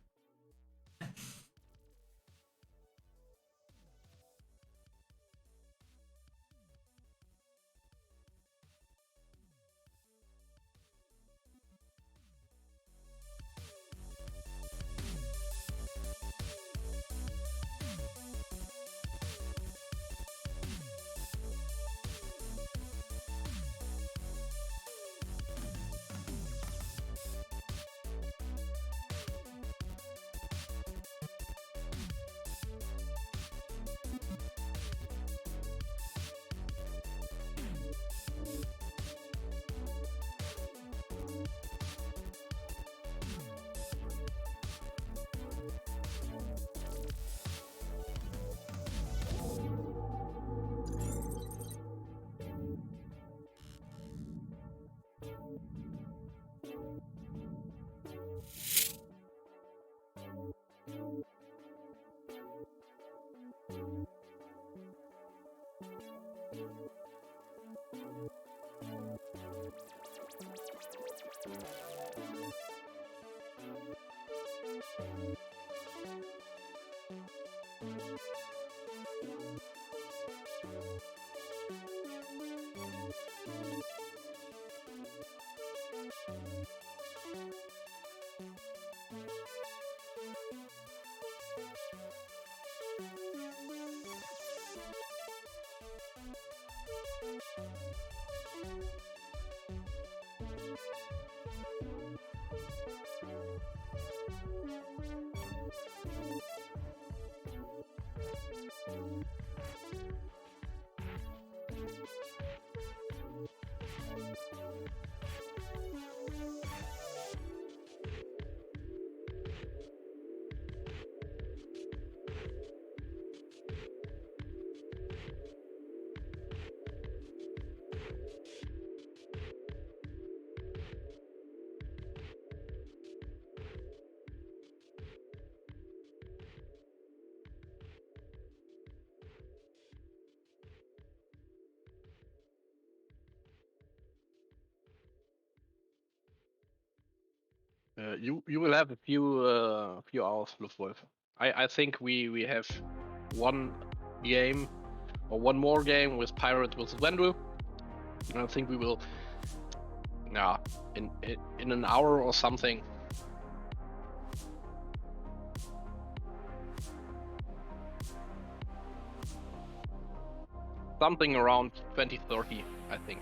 You will have a few hours, Luftwolf. I think we have one game or one more game with Pirate versus Vendel. And I think we will, yeah, in an hour or something. Something around 2030, I think.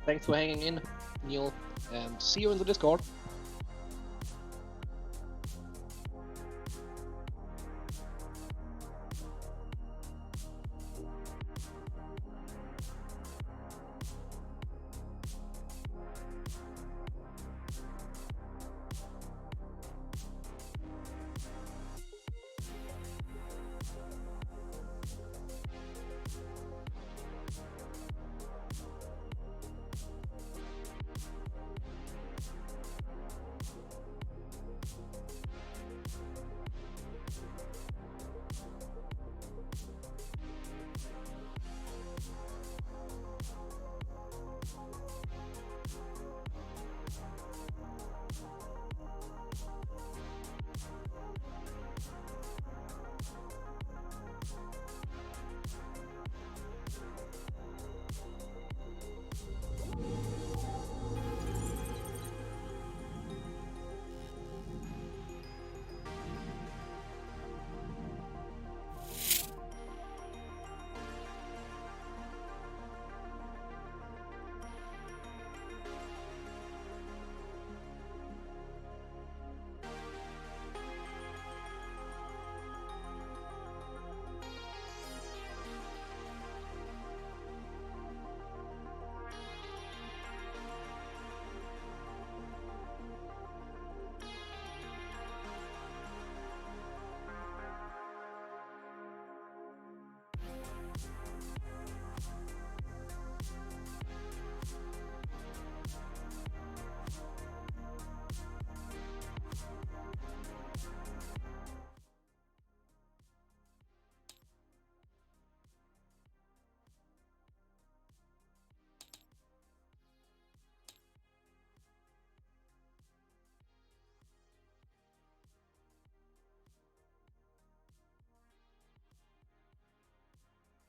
Thanks for hanging in, Neil, and see you in the Discord.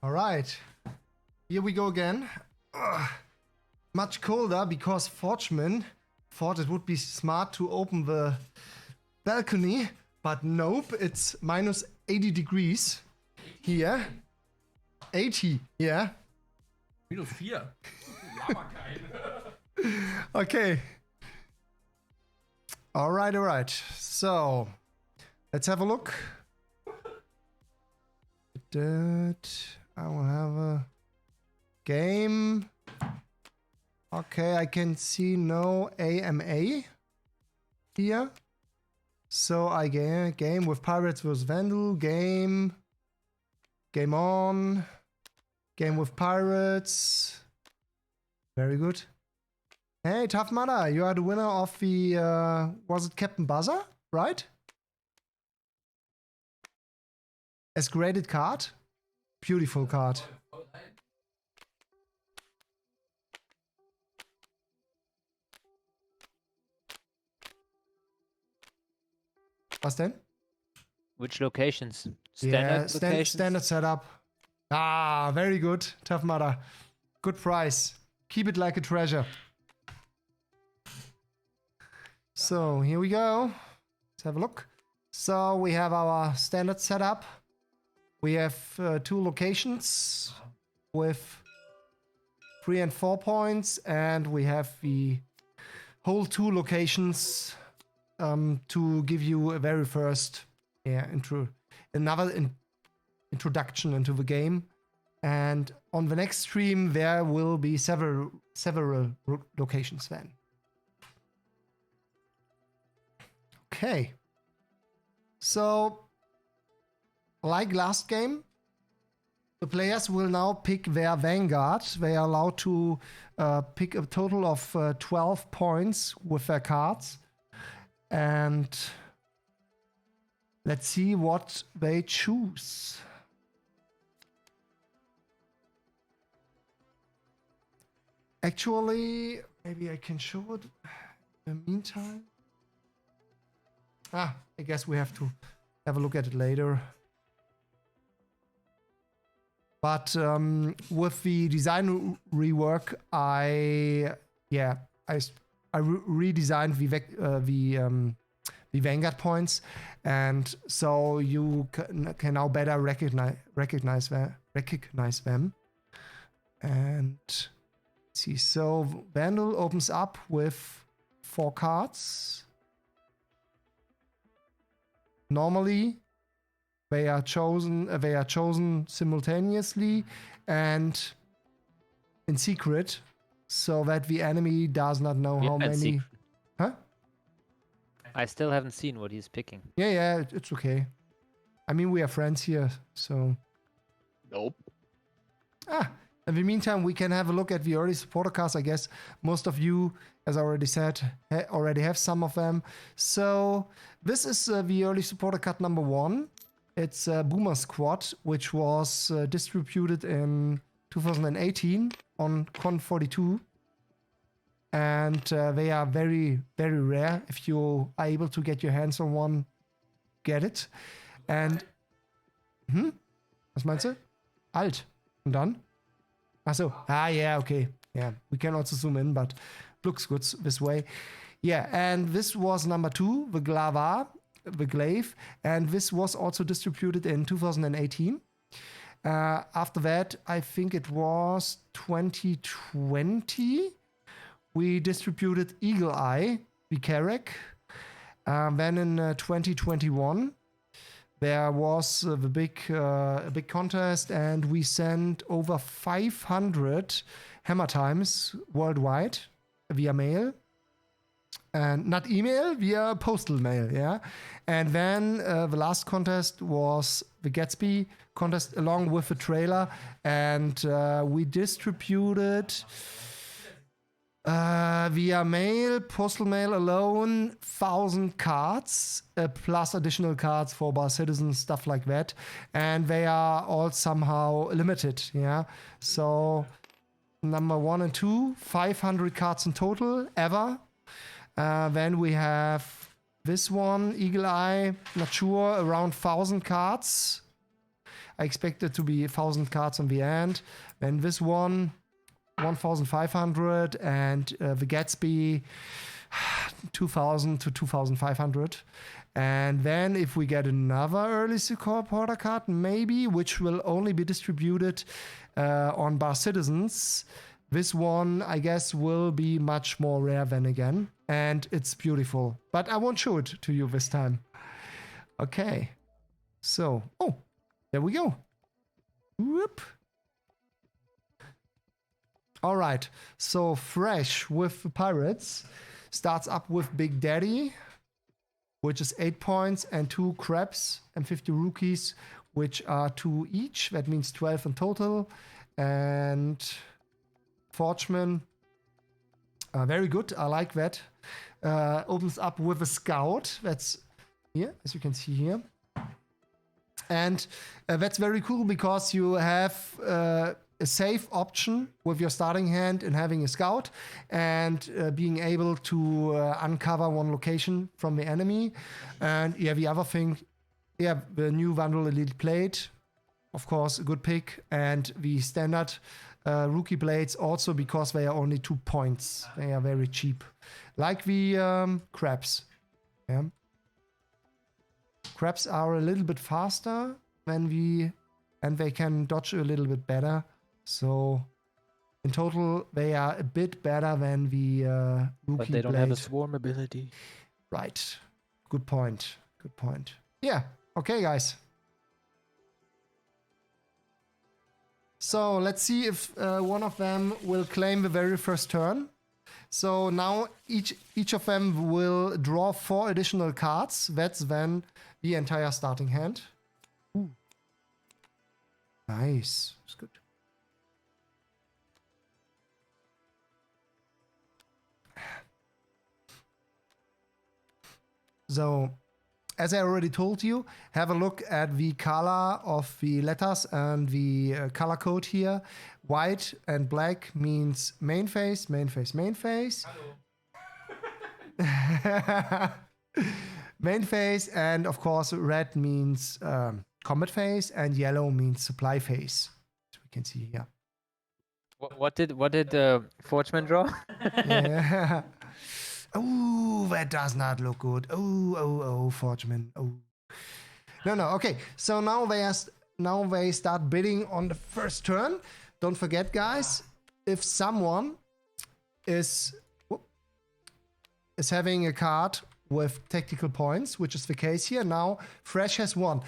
All right. Here we go again. Ugh. Much colder because Forgeman thought it would be smart to open the balcony, but nope, it's minus 80 degrees here. 80, yeah. Minus 4. Labergeil. Okay. All right. So, let's have a look. I will have a game. Okay, I can see no AMA here. So I game with Pirates vs. Vandal. Game on. Game with Pirates. Very good. Hey, Tough Mudder, you are the winner of the, was it Captain Buzzer, right? As graded card. Beautiful card. Was denn? Which locations? Yeah, Standard locations? standard setup. Ah, very good. Tough Mudder. Good price. Keep it like a treasure. So, here we go. Let's have a look. So, we have our standard setup. We have 2 locations with 3 and 4 points, and we have the whole 2 locations to give you a very first introduction into the game. And on the next stream, there will be several locations then. Okay. So, like last game, the players will now pick their vanguard. They are allowed to pick a total of 12 points with their cards. And let's see what they choose. Actually, maybe I can show it in the meantime. I guess we have to have a look at it later. But with the design rework, I redesigned the Vanguard points, and so you can now better recognize them. And let's see, so Vandal opens up with 4 cards. Normally, they are chosen simultaneously and in secret, so that the enemy does not know how many. Secret. Huh? I still haven't seen what he's picking. Yeah, it's okay. I mean, we are friends here, so. Nope. In the meantime, we can have a look at the early supporter cards. I guess most of you, as I already said, already have some of them. So this is the early supporter card number 1. It's Boomer Squad, which was distributed in 2018 on Con 42. And they are very, very rare. If you are able to get your hands on one, get it. And, was meinst du? Alt. Und dann? Achso. Yeah, okay. Yeah, we can also zoom in, but looks good this way. Yeah, and this was number 2, the Glaive, and this was also distributed in 2018. After that, I think it was 2020. We distributed Eagle Eye, the Carrack. Then in 2021, there was a big contest, and we sent over 500 Hammer Times worldwide via mail. And not email, via postal mail, yeah. And then the last contest was the Gatsby contest along with the trailer, and we distributed via mail, postal mail alone, 1,000 cards, plus additional cards for bar citizens, stuff like that. And they are all somehow limited, yeah. So number 1 and 2, 500 cards in total, ever. Then we have this one, Eagle Eye, not sure, around 1,000 cards. I expect it to be 1,000 cards in the end. Then this one, 1,500, and the Gatsby, 2,000 to 2,500. And then if we get another early supporter card, maybe, which will only be distributed on Bar Citizens, this one, I guess, will be much more rare than again. And it's beautiful. But I won't show it to you this time. Okay. So, oh, there we go. Whoop. All right. So, Fresh with the Pirates starts up with Big Daddy, which is 8 points, and 2 Crabs and 50 Rookies, which are 2 each. That means 12 in total. And Forgeman, very good. I like that. Opens up with a Scout. That's here, as you can see here. And that's very cool because you have a safe option with your starting hand in having a Scout and being able to uncover one location from the enemy. And yeah, the other thing, yeah, the new Vandal Elite Plate, of course, a good pick. And the standard Rookie Blades also, because they are only 2 points. They are very cheap. Like the Crabs. Yeah. Crabs are a little bit faster than and they can dodge a little bit better. So in total, they are a bit better than the Rookie But they don't have a Blade. swarm ability. Right. Good point. Good point. Yeah. Okay, guys. So let's see if one of them will claim the very first turn. So now each of them will draw 4 additional cards. That's then the entire starting hand. Ooh. Nice. That's good. So, as I already told you, have a look at the color of the letters and the color code here. White and black means main phase, main phase, main phase. Main phase, and of course red means combat phase, and yellow means supply phase. As we can see here. What did Forgeman draw? Yeah. Oh, that does not look good. Oh, Forgeman. Oh. No. Okay. So now they start bidding on the first turn. Don't forget, guys, if someone is having a card with tactical points, which is the case here. Now, Fresh has 1.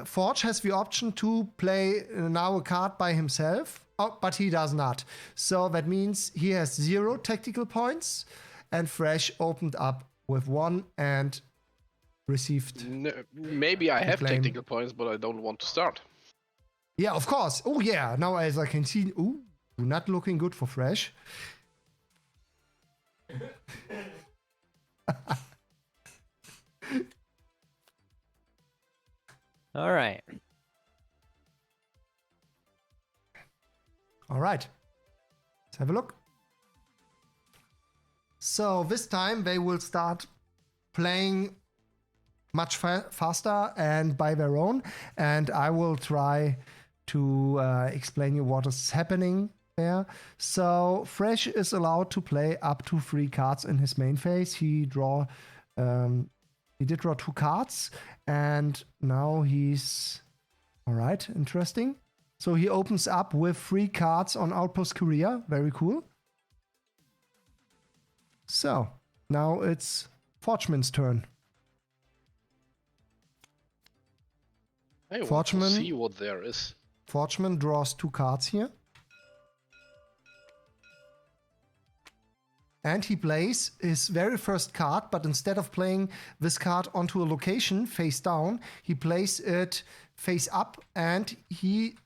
Forge has the option to play now a card by himself, but he does not. So that means he has 0 tactical points, and Fresh opened up with 1 and received. Maybe I have claim. technical points, but I don't want to start. Yeah, of course. Oh, yeah. Now, as I can see, not looking good for Fresh. All right. All right. Let's have a look. So this time they will start playing much faster and by their own. And I will try to explain you what is happening there. So Fresh is allowed to play up to 3 cards in his main phase. He did draw 2 cards, and now he's all right. Interesting. So he opens up with 3 cards on Outpost Career. Very cool. So now it's Forgeman's turn. I want to see what there is. Forgeman draws 2 cards here. And he plays his very first card, but instead of playing this card onto a location face down, he plays it face up, and he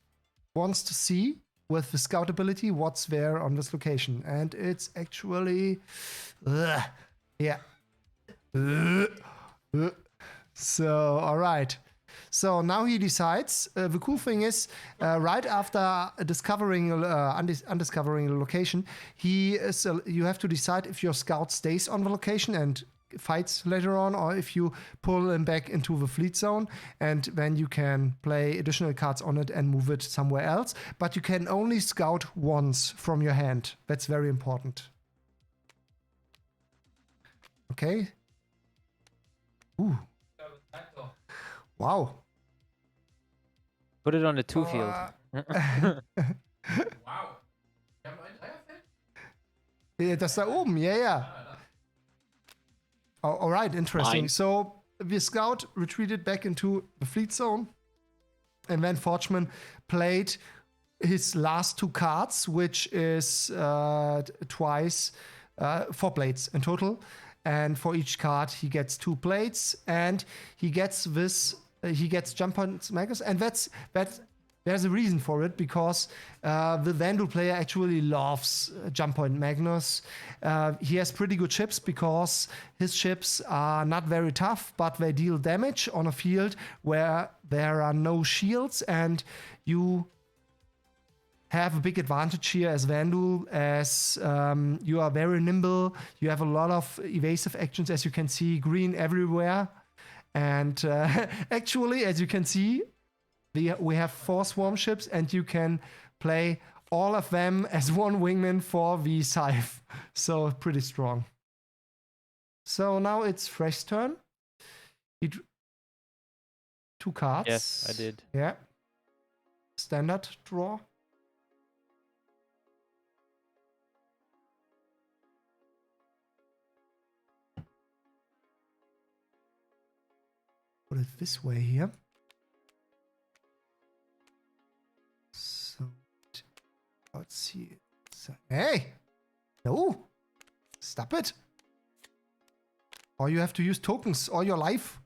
wants to see with the scout ability what's there on this location. And it's actually... yeah. So, all right. So now he decides. The cool thing is, right after discovering undiscovering a location, you have to decide if your scout stays on the location and fights later on, or if you pull him back into the fleet zone, and then you can play additional cards on it and move it somewhere else. But you can only scout once from your hand. That's very important. Okay. Ooh. Wow. Put it on the 2 field. Wow. Ja, mein Dreierfeld? Ja, das da oben, ja, ja. Oh, all right, interesting. Mine. So the scout retreated back into the fleet zone, and then Forgeman played his last 2 cards, which is twice 4 blades in total. And for each card, he gets 2 blades, and he gets this. He gets jump points Magnus, and there's a reason for it, because the Vandal player actually loves jump point Magnus. He has pretty good ships because his ships are not very tough, but they deal damage on a field where there are no shields, and you have a big advantage here as Vandal, as you are very nimble. You have a lot of evasive actions, as you can see, green everywhere. And actually, as you can see, we have 4 swarm ships, and you can play all of them as 1 wingman for the scythe. So pretty strong. So now it's Fresh's turn. He 2 cards. Yes, I did. Yeah. Standard draw. Put it this way here. So let's see. So, hey! No! Stop it! Or you have to use tokens all your life.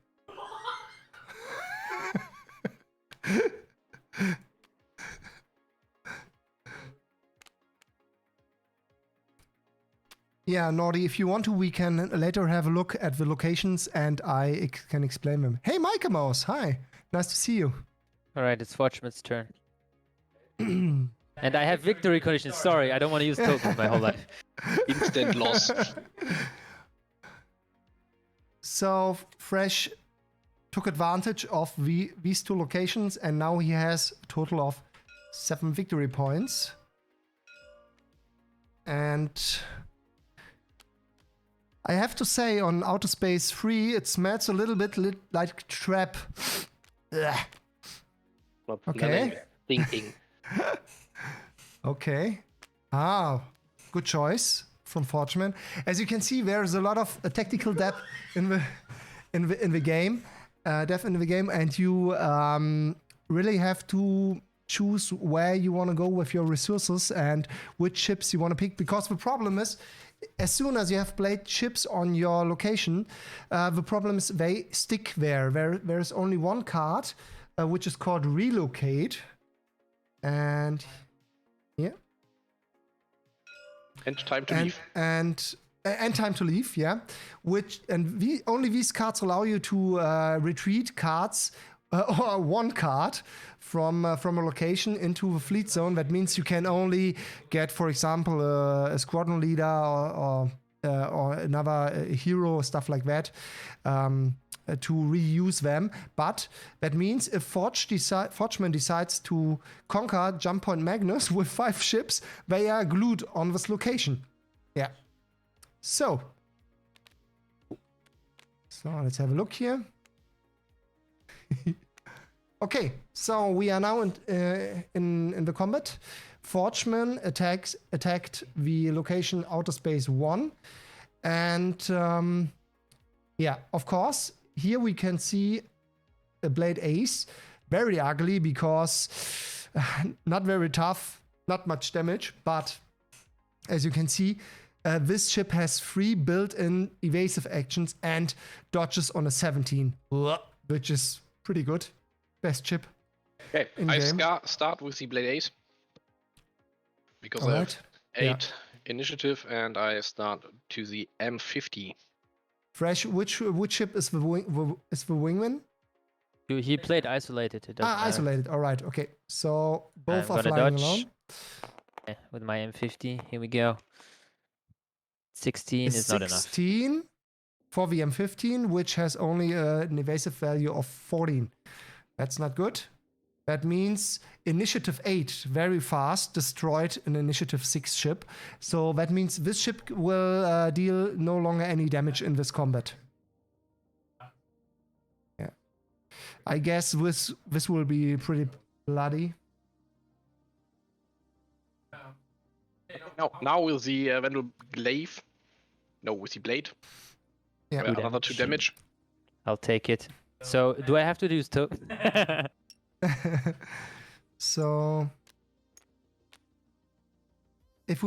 Yeah, Nordy, if you want to, we can later have a look at the locations, and I can explain them. Hey, Micah Mouse, hi. Nice to see you. All right, it's Forgeman's turn. And I have victory conditions. Sorry, I don't want to use tokens my whole life. Instant loss. So Fresh took advantage of these 2 locations, and now he has a total of 7 victory points. And I have to say, on Outer Space 3, it smells a little bit like Trap. Ugh. Okay. Thinking. Okay. Ah, good choice from Forgeman. As you can see, there is a lot of tactical depth in the game, and you really have to choose where you want to go with your resources and which ships you want to pick. Because the problem is, as soon as you have played ships on your location, the problem is they stick there. There's only 1 card, which is called Relocate. And yeah. And time to leave. And time to leave, yeah. Only these cards allow you to retreat cards or 1 card from a location into the fleet zone. That means you can only get, for example, a squadron leader or another hero, stuff like that, to reuse them. But that means if Forgeman decides to conquer Jump Point Magnus with 5 ships, they are glued on this location. Yeah. So let's have a look here. Okay, so we are now in the combat. Forgeman attacked the location Outer Space 1, and yeah, of course, here we can see a Blade Ace, very ugly because not very tough, not much damage, but as you can see, this ship has 3 built-in evasive actions and dodges on a 17, which is pretty good. Best chip. Okay, I start with the Blade Ace. Because I have 8 initiative, and I start to the M50. Fresh, which ship is the wingman? He played isolated. It doesn't matter. Isolated. All right. Okay. So both are I'm gonna flying dodge. alone. Yeah, with my M50. Here we go. 16 is not enough. 16 for the M15, which has only an evasive value of 14. That's not good. That means Initiative 8 very fast destroyed an Initiative 6 ship. So that means this ship will deal no longer any damage in this combat. Yeah. I guess this will be pretty bloody. Now we'll see Vandal Glaive. No, with the blade. Yeah. Another 2 damage. I'll take it. So do I have to use two? So if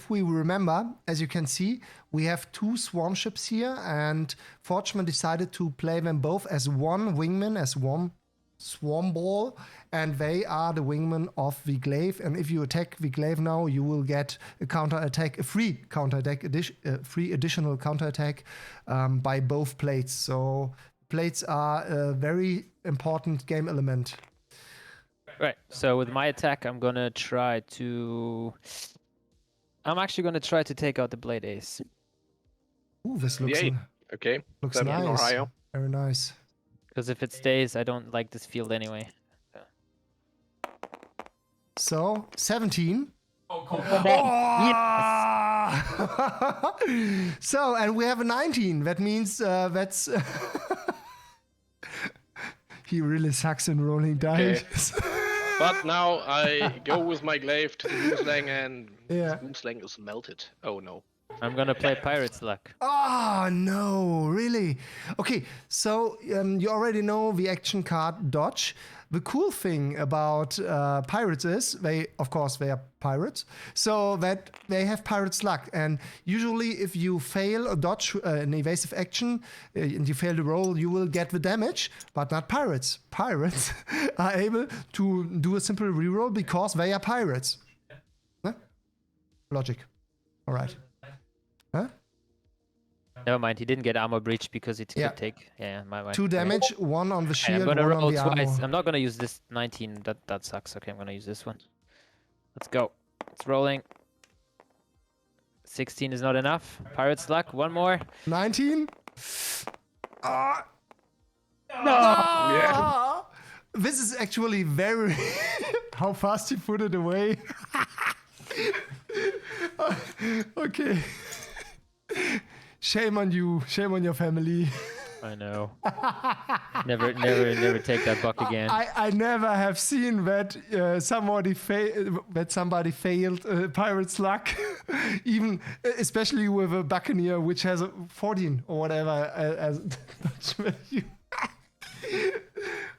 we remember, as you can see, we have 2 swarm ships here, and Forgeman decided to play them both as one wingman, as one swarm ball, and they are the wingman of the glaive. And if you attack the glaive now, you will get a counterattack, a free additional counterattack by both plates. So plates are a very important game element. Right. So with my attack, I'm actually gonna try to take out the blade ace. Ooh, this looks Okay. looks 17 or nice. higher. Very nice. Because if it stays, I don't like this field anyway. So 17. So, and we have a 19. That means that's he really sucks in rolling dice. But now I go with my glaive to the boomslang, and Yeah. the boomslang is melted. Oh no. I'm gonna play Pirate's Luck. Oh no, really? Okay, so you already know the action card Dodge. The cool thing about pirates is they are pirates, so that they have Pirate's Luck. And usually, if you fail a dodge, an evasive action, and you fail the roll, you will get the damage. But not pirates. Pirates are able to do a simple reroll because they are pirates. Huh? Logic. All right. Huh? Never mind, he didn't get armor breach because it Yeah. could take. Yeah, my 2 damage, 1 on the Okay, shield, I'm 1 gonna on roll the twice. armor. I'm not gonna use this 19. That sucks. Okay, I'm gonna use this one. Let's go. It's rolling. 16 is not enough. Pirate's Luck. One more. 19? No. Ah! This is actually very... How fast you put it away. Okay. Shame on you. Shame on your family. I know. never take that buck again. I never have seen that somebody failed Pirate's Luck, even especially with a Buccaneer which has a 14 or whatever as dodge value.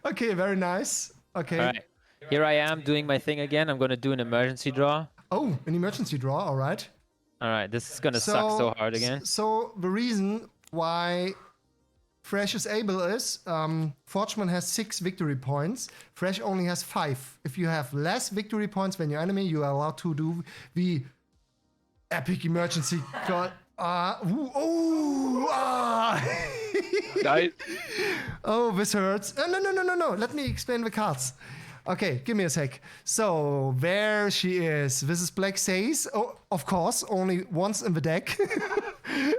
Okay, very nice. Okay. All right. Here I am doing my thing again. I'm gonna do an emergency draw. Oh, an emergency draw. All right. All right, this is gonna suck so hard again. So the reason why Fresh is able is Forgeman has 6 victory points. Fresh only has 5. If you have less victory points than your enemy, you are allowed to do the epic emergency. Nice. Oh, this hurts. No. Let me explain the cards. Okay, give me a sec. So, there she is. This is Black Says. Oh, of course, only once in the deck.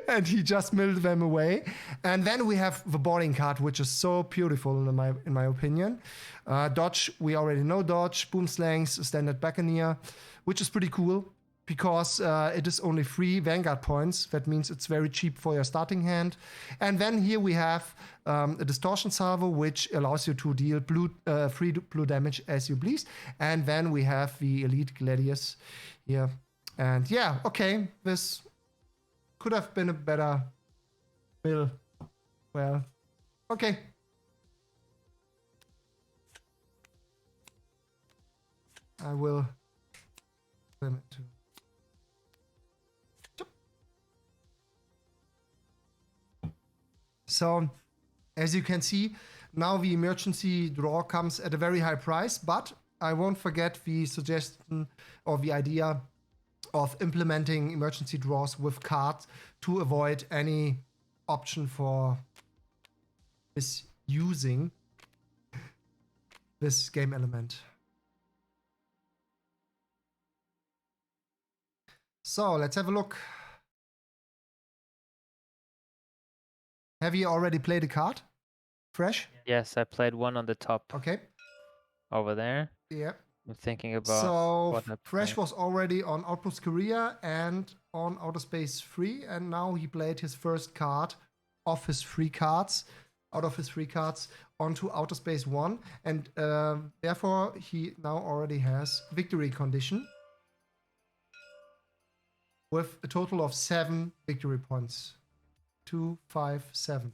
And he just milled them away. And then we have the boarding card, which is so beautiful in my opinion. Dodge, we already know Dodge. Boomslangs, standard Buccaneer, which is pretty cool because it is only 3 Vanguard points. That means it's very cheap for your starting hand. And then here we have a distortion salvo, which allows you to deal free blue damage as you please. And then we have the elite gladius here. And yeah, okay, this could have been a better bill. Well, okay. I will limit to. So, as you can see, now the emergency draw comes at a very high price, but I won't forget the suggestion or the idea of implementing emergency draws with cards to avoid any option for misusing this game element. So let's have a look. Have you already played a card? Fresh? Yes, I played one on the top Okay. over there. Yeah. I'm thinking about So what I Fresh play. was already on Outpost Korea and on Outer Space 3, and now he played his first card of his 3 cards, out of his 3 cards, onto Outer Space 1, and therefore he now already has victory condition with a total of 7 victory points. 2, 5, 7.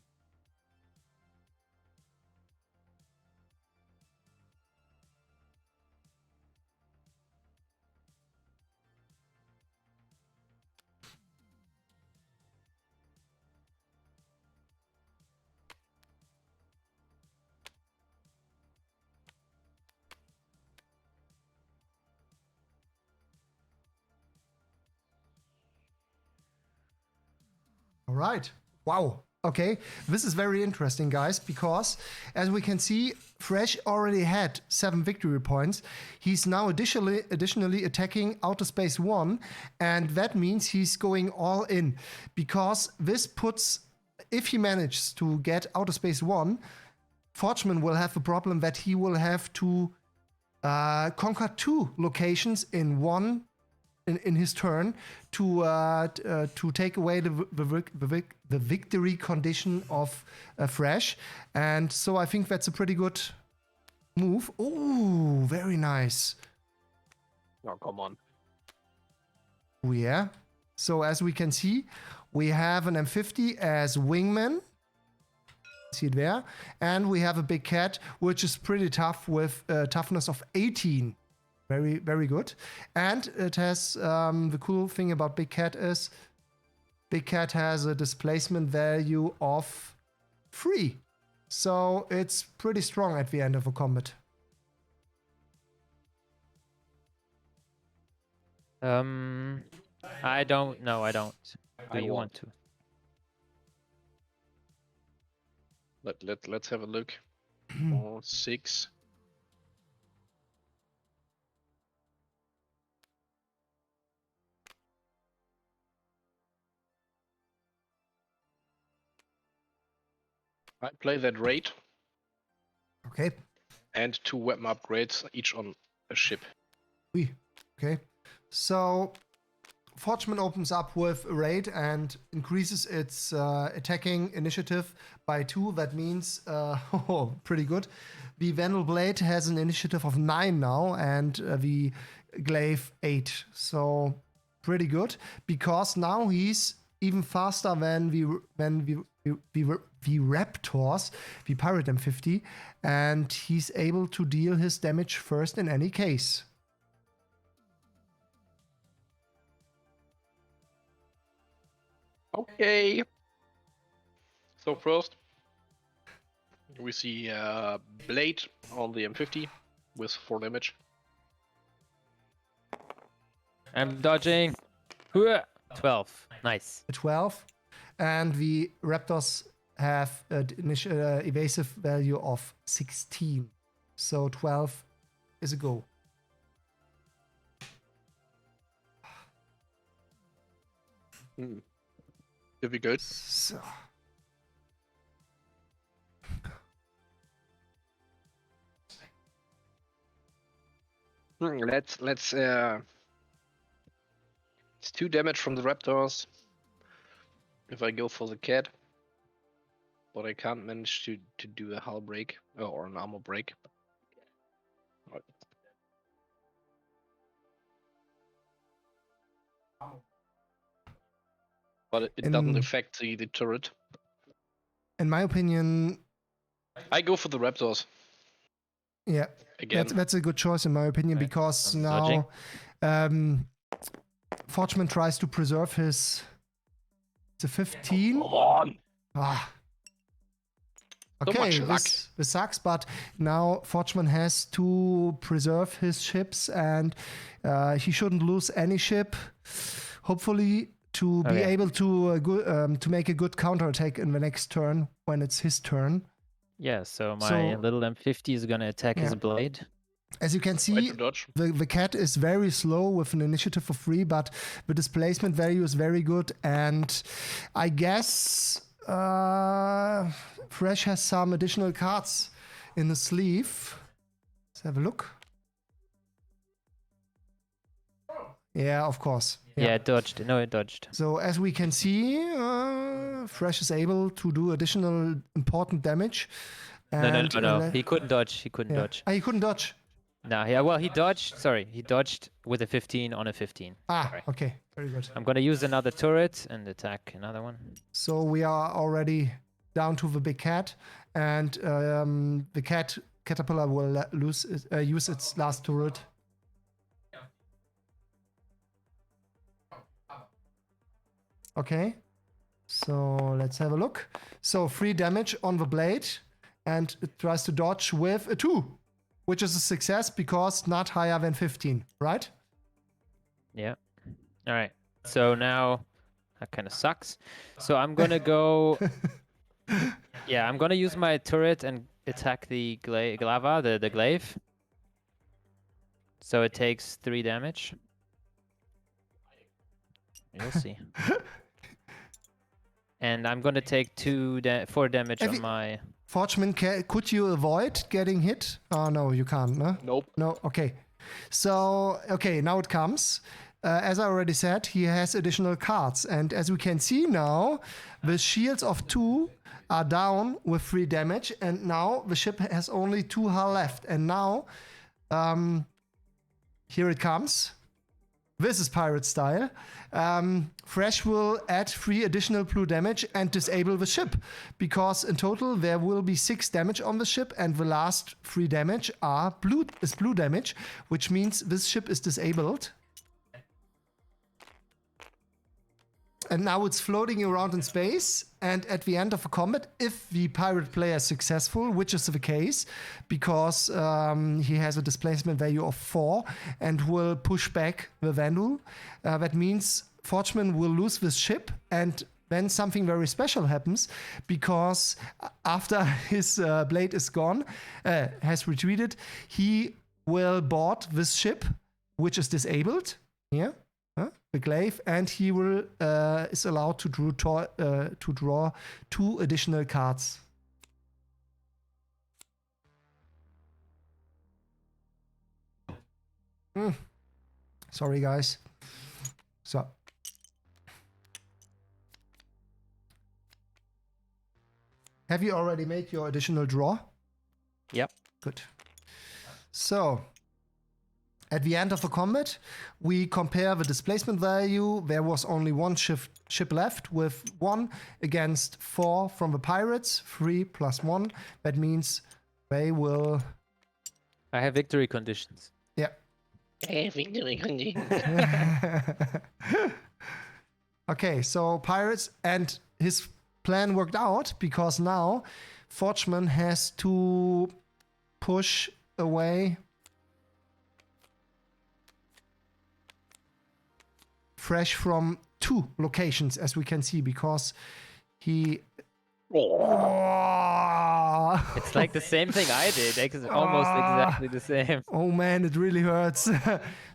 All right. Wow. Okay. This is very interesting, guys, because as we can see, Fresh already had 7 victory points. He's now additionally attacking Outer Space 1, and that means he's going all in, because this puts, if he manages to get Outer Space 1, Forgeman will have a problem that he will have to conquer 2 locations in one in his turn to take away the victory condition of Fresh, and so I think that's a pretty good move. Oh, very nice. Oh, come on. Oh, yeah. So as we can see, we have an M50 as wingman. See it there, and we have a big cat, which is pretty tough with toughness of 18. Very, very good. And it has, the cool thing about Big Cat is Big Cat has a displacement value of 3. So it's pretty strong at the end of a combat. I don't. No, I don't. Do you want to? Let's have a look. 6. I play that raid. Okay. And 2 weapon upgrades, each on a ship. Okay. So Forgeman opens up with a raid and increases its attacking initiative by 2. That means, pretty good. The Vandal Blade has an initiative of 9 now, and the Glaive 8. So pretty good, because now he's even faster than the Raptors, the Pirate M50, and he's able to deal his damage first in any case. Okay. So first, we see Blade on the M50 with 4 damage. I'm dodging. Hooah! 12. Nice. 12, and the Raptors have an evasive value of 16. So 12 is a go. Should be good. So. Let's it's 2 damage from the Raptors. If I go for the cat, but I can't manage to do a hull break or an armor break. Right. But it doesn't affect the turret. In my opinion, I go for the Raptors. Yeah, again. That's a good choice in my opinion, because now Forgeman tries to preserve his. It's a 15. Come on. Ah. So Okay, much this sucks, but now Forgeman has to preserve his ships, and he shouldn't lose any ship. Hopefully, to be able to make a good counterattack in the next turn when it's his turn. Yeah, so my little M50 is gonna attack his blade. As you can see, the cat is very slow with an initiative of 3, but the displacement value is very good, and I guess Fresh has some additional cards in the sleeve. Let's have a look. Yeah, of course. Yeah, it dodged. No, it dodged. So as we can see, Fresh is able to do additional important damage. No. He couldn't dodge. He couldn't Yeah. dodge. Ah, he couldn't dodge. No, yeah, well, he dodged. Sorry, he dodged with a 15 on a 15. Ah, Sorry. okay. Very good. I'm gonna use another turret and attack another one. So we are already down to the big cat, and the caterpillar will use its last turret. Okay, so let's have a look. So 3 damage on the blade, and it tries to dodge with a 2, which is a success because not higher than 15, right? Yeah. All right. So now that kind of sucks. So I'm gonna go. Yeah, I'm gonna use my turret and attack the glava, the glaive. So it takes 3 damage. You'll see. And I'm gonna take 4 damage on my. Forgeman, could you avoid getting hit? Oh no, you can't. No. Nope. No. Okay. So okay, now it comes. As I already said, he has additional cards, and as we can see now, the shields of 2 are down with 3 damage, and now the ship has only 2 hull left. And now, here it comes. This is pirate style. Fresh will add 3 additional blue damage and disable the ship, because in total there will be 6 damage on the ship, and the last 3 damage are blue damage, which means this ship is disabled. And now it's floating around in space, and at the end of a combat, if the pirate player is successful, which is the case, because he has a displacement value of 4 and will push back the Vandal, that means Forgeman will lose this ship, and then something very special happens, because after his blade is gone, has retreated, he will board this ship, which is disabled. Here. The glaive, and he will is allowed to draw 2 additional cards. Sorry, guys. So. Have you already made your additional draw? Yep. Good. So. At the end of the combat, we compare the displacement value. There was only 1 ship left with 1 against 4 from the pirates, 3 plus 1. That means they will... I have victory conditions. Yeah. Victory conditions. Okay, so pirates, and his plan worked out, because now Forgeman has to push away Fresh from 2 locations, as we can see, because he... Oh. It's like the same thing I did. It's almost exactly the same. Oh man, it really hurts.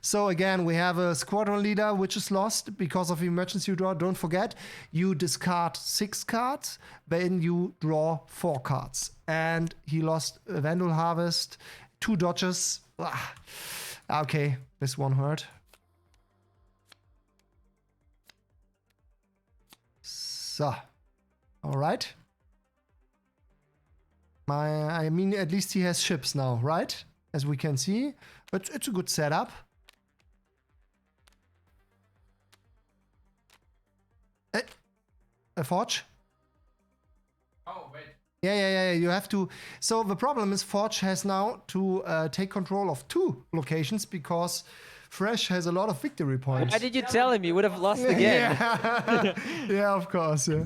So again, we have a squadron leader which is lost because of emergency draw. Don't forget, you discard 6 cards, then you draw 4 cards. And he lost a Vandal Harvest, 2 dodges. Okay, this one hurt. So, all right. I mean, at least he has ships now, right? As we can see, but it's a good setup. A Forge? Oh, wait. Yeah. You have to. So the problem is Forge has now to take control of 2 locations, because Fresh has a lot of victory points. Why did you tell him? You would have lost again. Yeah, yeah, of course. Yeah.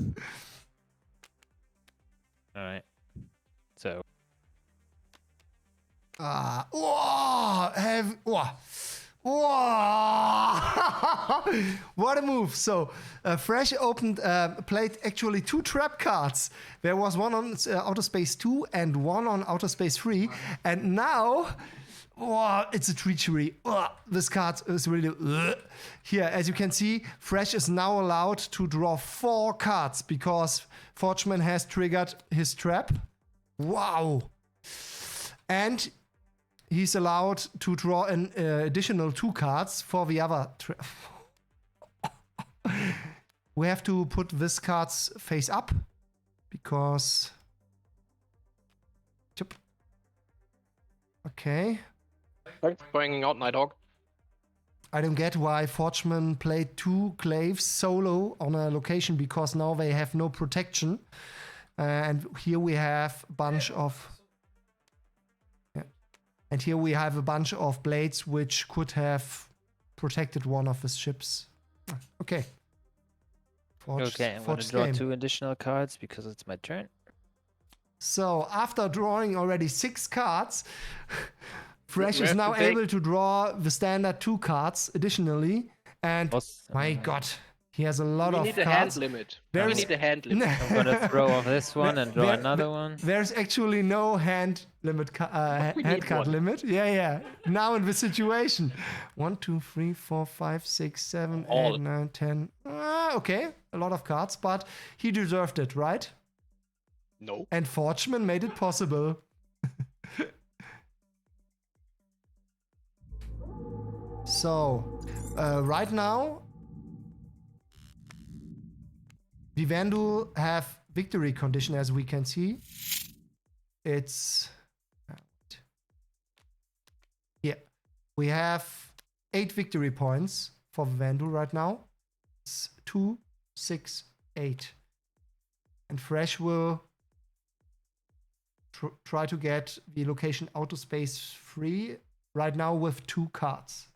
All right. So. What a move. So Fresh played actually 2 trap cards. There was one on Outer Space 2 and one on Outer Space 3. And now Oh, it's a treachery. This card is really... Here, as you can see, Fresh is now allowed to draw 4 cards because Forgeman has triggered his trap. Wow. And he's allowed to draw an additional 2 cards for the other trap. We have to put this card's face up because... Okay. Thanks for bringing out Nighthawk. I don't get why Forgeman played 2 Glaives solo on a location because now they have no protection. And here we have a bunch of... Yeah. And here we have a bunch of blades which could have protected one of his ships. Okay. Okay, I'm going to draw 2 additional cards because it's my turn. So after drawing already 6 cards, Fresh is now able to draw the standard 2 cards additionally. And my god, he has a lot of cards. We need a hand limit. We need a hand limit. I'm going to throw off this one and draw another one. There's actually no hand limit, hand card limit. Yeah. Now in this situation. 1, 2, 3, 4, 5, 6, 7, 8, 9, 10. Okay, a lot of cards, but he deserved it, right? No. And Forgeman made it possible. So, right now, Vivandu have victory condition, as we can see. It's... Yeah. We have 8 victory points for Vivandu right now. It's 2, 6, 8. And Fresh will try to get the location outer space free right now with 2 cards.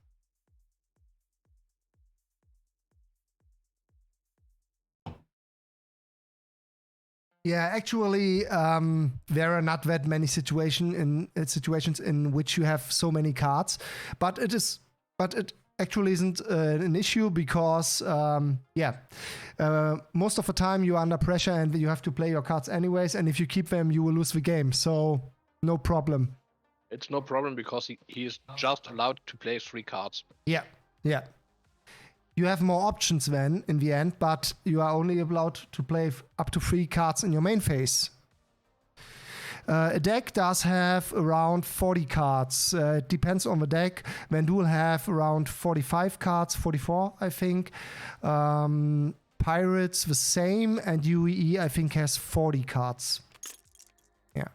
Yeah, actually, there are not that many situations in which you have so many cards, but it actually isn't an issue because most of the time you're under pressure and you have to play your cards anyways, and if you keep them, you will lose the game. So no problem. It's no problem because he is just allowed to play 3 cards. Yeah. You have more options then in the end, but you are only allowed to play up to 3 cards in your main phase. A deck does have around 40 cards. It depends on the deck. Vandu will have around 45 cards, 44, I think. Pirates the same, and UEE I think has 40 cards. Yeah.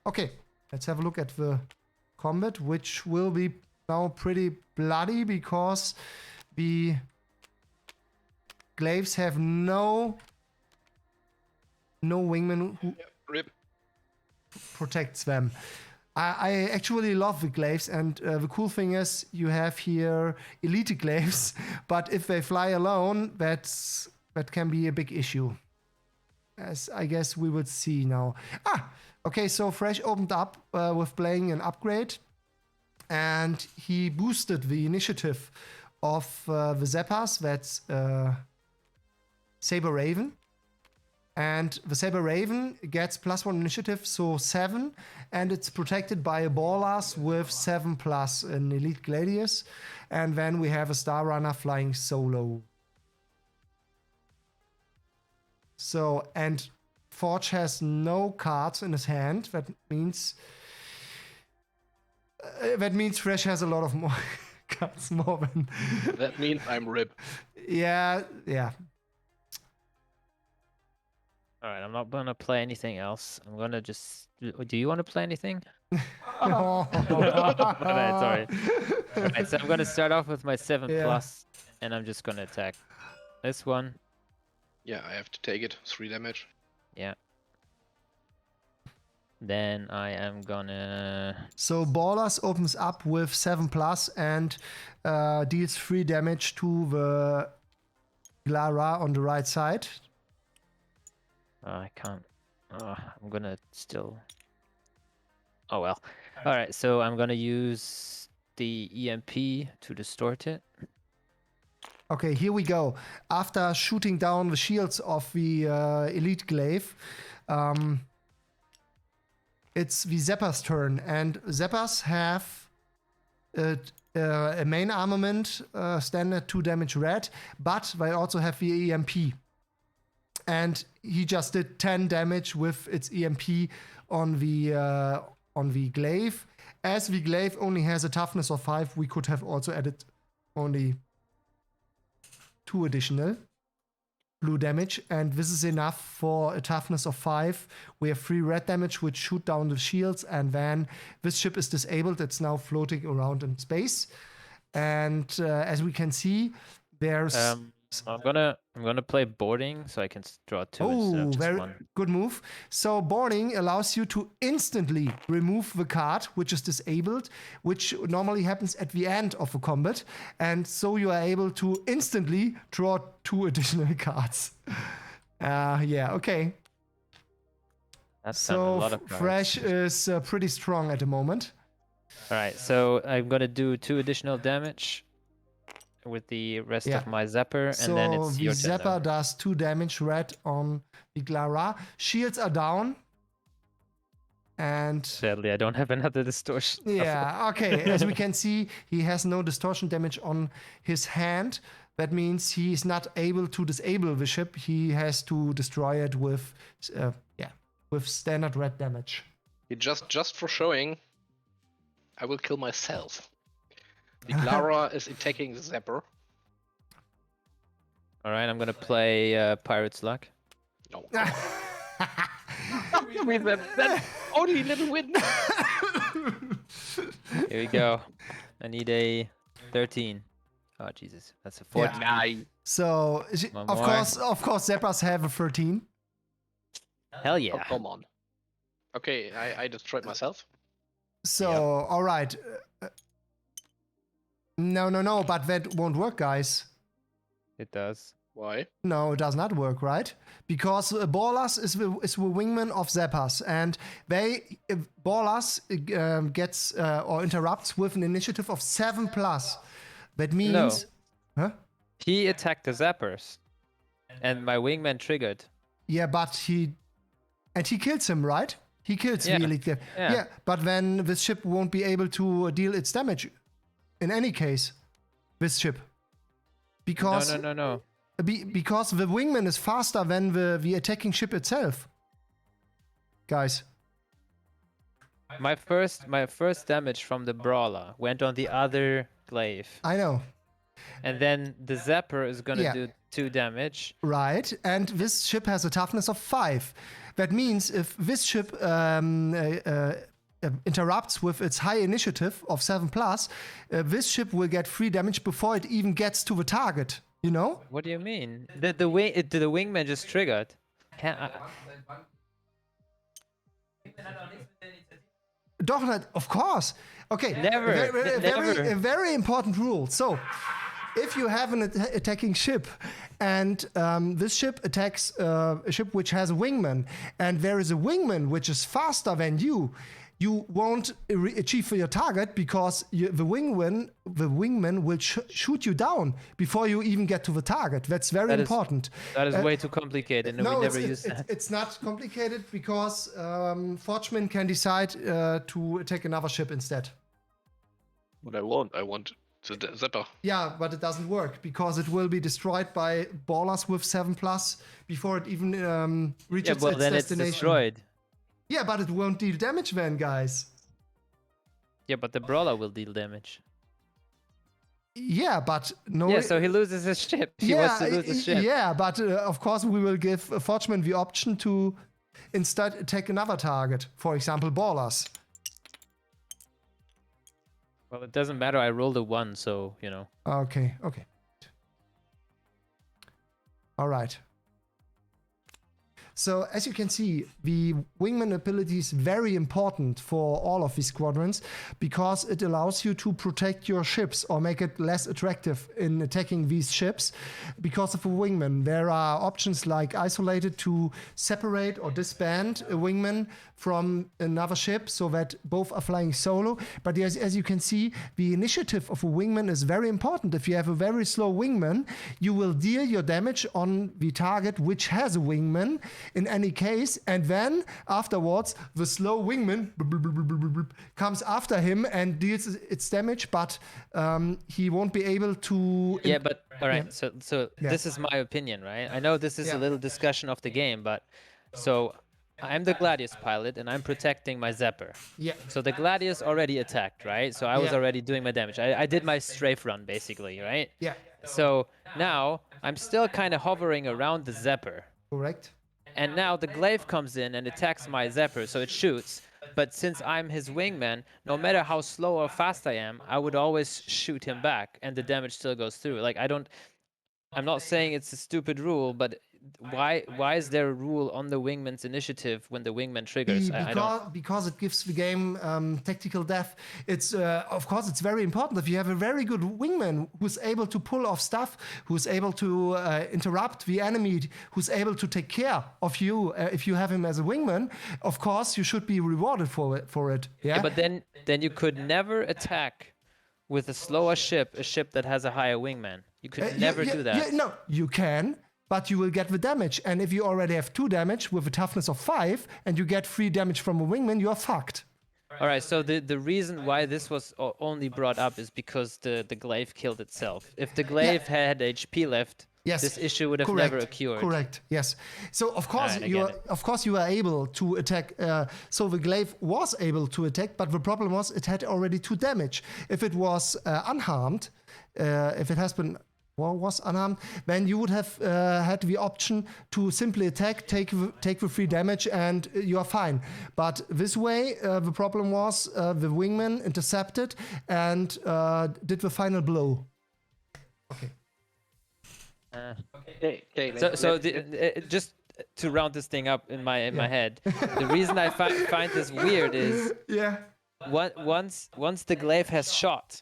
Okay, let's have a look at the combat, which will be now pretty bloody because the Glaives have no wingman who protects them. I actually love the Glaives, and the cool thing is you have here elite Glaives, but if they fly alone, that can be a big issue. As I guess we would see now. Okay, so Fresh opened up with playing an upgrade, and he boosted the initiative of the Zeppas. That's Saber Raven. And the Saber Raven gets +1 initiative, so 7, and it's protected by a Ballas with 7+ an Elite Gladius. And then we have a Star Runner flying solo. So, and Forge has no cards in his hand. That means Fresh has a lot of more cards more than... That means I'm RIP. Yeah. Alright, I'm not going to play anything else. I'm going to just... Do you want to play anything? Alright, sorry. Alright, so I'm going to start off with my 7+, and I'm just going to attack this one. Yeah, I have to take it. 3 damage. Yeah. Then I am gonna... So Ballas opens up with 7+ and deals 3 damage to the Glara on the right side. I can't. I'm gonna still... Oh well. Alright, so I'm gonna use the EMP to distort it. Okay, here we go. After shooting down the shields of the Elite Glaive, it's the Zepper's turn, and Zeppers have a main armament, standard 2 damage red, but they also have the EMP. And he just did 10 damage with its EMP on the glaive. As the glaive only has a toughness of 5, we could have also added only 2 additional blue damage, and this is enough for a toughness of 5. We have 3 red damage which shoot down the shields, and then this ship is disabled. It's now floating around in space, and as we can see, there's I'm gonna play boarding so I can draw 2 instead of just very 1. good move. So boarding allows you to instantly remove the card which is disabled, which normally happens at the end of a combat, and so you are able to instantly draw 2 additional cards. Yeah, okay. That's So a lot of cards. Fresh is pretty strong at the moment. All right, so I'm gonna do 2 additional damage with the rest Yeah. of my Zapper, and So then it's the your turn. Zapper does 2 damage red on the Glara. Shields are down. And Sadly, I don't have another distortion. yeah, okay. As we can see, he has no distortion damage on his hand. That means he is not able to disable the ship. He has to destroy it with standard red damage. Just for showing, I will kill myself. The Glara is attacking the Zapper. All right, I'm gonna play Pirate's Luck. No. With that only little win. Here we go. I need a 13. Oh Jesus, that's a 14. Yeah. So One of more. course, Zeppers have a 13. Hell Oh, yeah. come on. Okay, I destroyed myself. So all right. No, but that won't work, guys. It does. Why? No, it does not work, right? Because Bolas is the wingman of Zeppers, and Bolas gets or interrupts with an initiative of 7+. That means, huh? He attacked the Zappers, and my wingman triggered. Yeah, but he kills him, right? He kills Yeah. the elite guy. Yeah. Yeah, but then this ship won't be able to deal its damage. In any case, this ship, because No. because the wingman is faster than the attacking ship itself. Guys, My first damage from the brawler went on the other glaive, I know, and then the Zapper is gonna Yeah. do 2 damage. right? And this ship has a toughness of 5. That means if this ship interrupts with its high initiative of 7+, this ship will get 3 damage before it even gets to the target. You know? What do you mean? The wingman just triggered. Doch, of course. Okay. Never, A very important rule. So, if you have an attacking ship, and this ship attacks a ship which has a wingman, and there is a wingman which is faster than you won't achieve your target because the wingman will shoot you down before you even get to the target. That's very important. That is way too complicated, and we never use that. It's not complicated because Forgeman can decide to attack another ship instead. What I want the Zapper. Yeah, but it doesn't work because it will be destroyed by ballers with 7+ before it even reaches its then destination. it's destroyed. Yeah, but it won't deal damage then, guys. Yeah, but the brawler will deal damage. Yeah, but no. Yeah, so he loses his ship. He wants to lose his ship. Yeah, but of course we will give Forgeman the option to instead attack another target. For example, ballers. Well, it doesn't matter. I rolled a 1, so you know. Okay. All right. So as you can see, the wingman ability is very important for all of these squadrons because it allows you to protect your ships or make it less attractive in attacking these ships. Because of a wingman, there are options like isolated to separate or disband a wingman from another ship so that both are flying solo. But as you can see, the initiative of a wingman is very important. If you have a very slow wingman, you will deal your damage on the target which has a wingman. in any case. And then afterwards, the slow wingman comes after him and deals its damage, but he won't be able to. Yeah, but all right. Yeah. So Yeah. this is my opinion, right? I know this is Yeah. a little discussion of the game, but so I'm the Gladius pilot and I'm protecting my Zapper. Yeah. So the Gladius already attacked, right? So I was Yeah. already doing my damage. I did my strafe run basically, right? Yeah. So now I'm still kind of hovering around the Zapper. Correct. And now the glaive comes in and attacks my Zapper, so it shoots. But since I'm his wingman, no matter how slow or fast I am, I would always shoot him back, and the damage still goes through. Like I'm not saying it's a stupid rule, but why is there a rule on the wingman's initiative when the wingman triggers? I don't. Because it gives the game tactical depth. It's of course it's very important if you have a very good wingman who's able to pull off stuff, who's able to interrupt the enemy, who's able to take care of you. If you have him as a wingman, of course you should be rewarded for it. Yeah. Yeah, but then you could never attack with a slower ship, a ship that has a higher wingman. You could never do that. Yeah, no, you can, but you will get the damage. And if you already have 2 damage with a toughness of 5, and you get 3 damage from a wingman, you are fucked. All right, so the reason why this was only brought up is because the glaive killed itself. If the glaive had HP left, Yes, this issue would have correct, never occurred. Correct. Yes. So of course Alright, I get you are able to attack. So the glaive was able to attack, but the problem was it had already 2 damage. If it was unharmed, if it has been was unharmed, then you would have had the option to simply attack, take the 3 damage, and you are fine. But this way, the problem was the wingman intercepted and did the final blow. Okay. Okay, Just to round this thing up in my head, the reason I find this weird is Yeah. once the glaive has shot,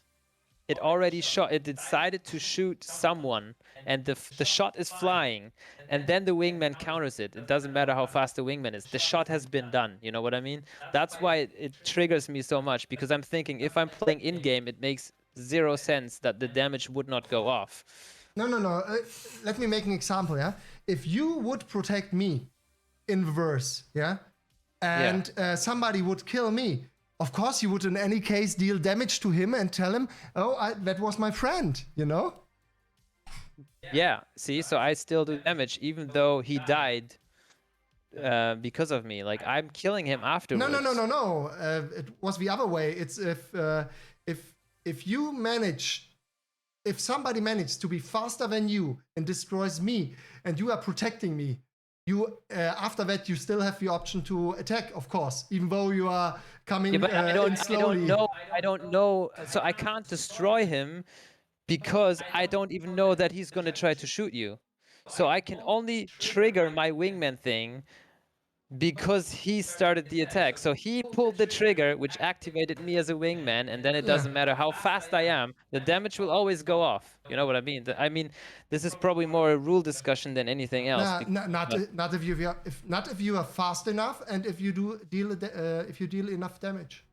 it already shot. It decided to shoot someone, and the shot is flying, and then the wingman counters it. It doesn't matter how fast the wingman is. The shot has been done. You know what I mean? That's why it triggers me so much, because I'm thinking if I'm playing in game, it makes 0 sense that the damage would not go off. No. Let me make an example, yeah? If you would protect me in reverse, yeah? And somebody would kill me, of course you would in any case deal damage to him and tell him, that was my friend, you know? Yeah, see, so I still do damage, even though he died because of me. Like, I'm killing him afterwards. No. It was the other way. It's if somebody manages to be faster than you and destroys me, and you are protecting me, you after that you still have the option to attack, of course, even though you are coming but in slowly. I don't know. So I can't destroy him because I don't even know that he's gonna try to shoot you. So I can only trigger my wingman thing because he started the attack. So he pulled the trigger, which activated me as a wingman, and then it doesn't matter how fast I am, the damage will always go off. You know what I mean? I mean, this is probably more a rule discussion than anything else. Not if you are fast enough and if you deal enough damage.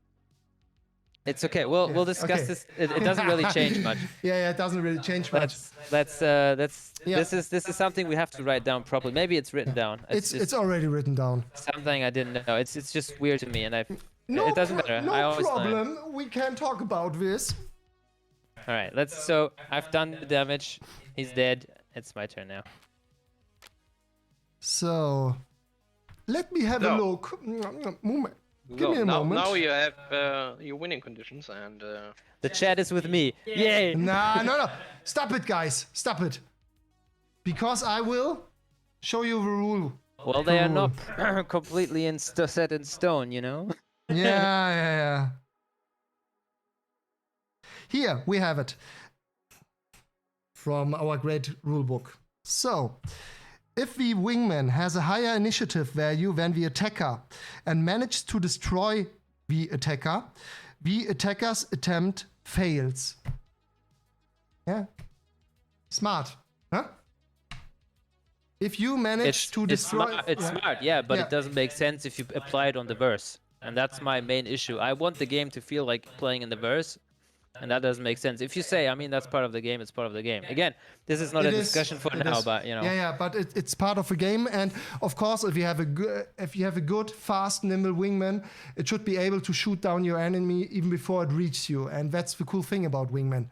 It's okay. We'll discuss this. It doesn't really change much. Yeah, it doesn't really change much. This is something we have to write down properly. Maybe it's written down. It's already written down. Something I didn't know. It's just weird to me, and it doesn't matter. No I always problem. learn. We can talk about this. All right, so I've done the damage. He's dead. It's my turn now. So, let me have a look. Moment. Give me a moment. Now you have your winning conditions, and the chat is with me. Yay! No. Stop it, guys. Stop it. Because I will show you the rule. Well, they are not completely set in stone, you know? Yeah. Here, we have it. From our great rulebook. So, if the wingman has a higher initiative value than the attacker and manages to destroy the attacker's attempt fails. Yeah? Smart. Huh? If you manage to destroy... It's smart, yeah, but it doesn't make sense if you apply it on the verse. And that's my main issue. I want the game to feel like playing in the verse, And that doesn't make sense. If you say, I mean, that's part of the game, it's part of the game. Again, this is not It a is, discussion for it now, is. but you know. Yeah, but it's part of the game, and of course, if you have a good, fast, nimble wingman, it should be able to shoot down your enemy even before it reaches you, and that's the cool thing about wingman.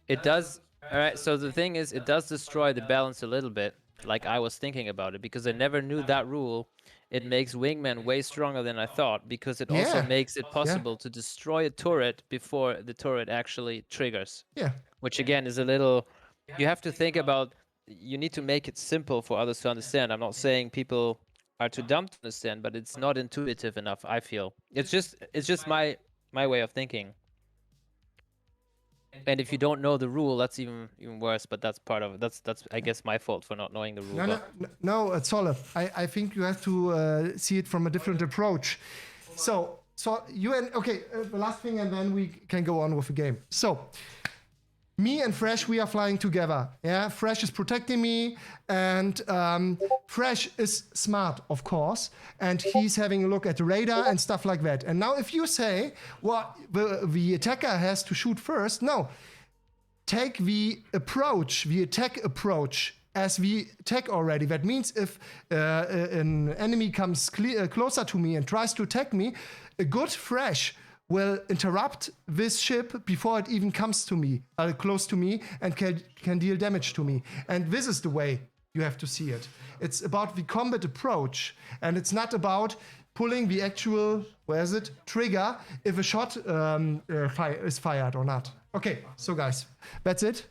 It does. All right. So the thing is, it does destroy the balance a little bit. Like I was thinking about it because I never knew that rule. It makes wingman way stronger than I thought because it also Yeah. makes it possible to destroy a turret before the turret actually triggers. Yeah. Which again is a little. You have to think about. You need to make it simple for others to understand. I'm not saying people are too dumb to understand, but it's not intuitive enough. I feel it's just my way of thinking. And if you don't know the rule, that's even worse. But that's part of it. That's I guess my fault for not knowing the rule. No, it's solid. I think you have to see it from a different approach. So you and okay, the last thing, and then we can go on with the game. So. Me and Fresh, we are flying together. Yeah, Fresh is protecting me, and Fresh is smart, of course, and he's having a look at the radar and stuff like that. And now, if you say, well, the attacker has to shoot first, no, take the attack approach as we attack already. That means if an enemy comes closer to me and tries to attack me, a good Fresh will interrupt this ship before it even comes to me, close to me, and can deal damage to me. And this is the way you have to see it. It's about the combat approach, and it's not about pulling the actual, trigger if a shot is fired or not. Okay, so guys, that's it.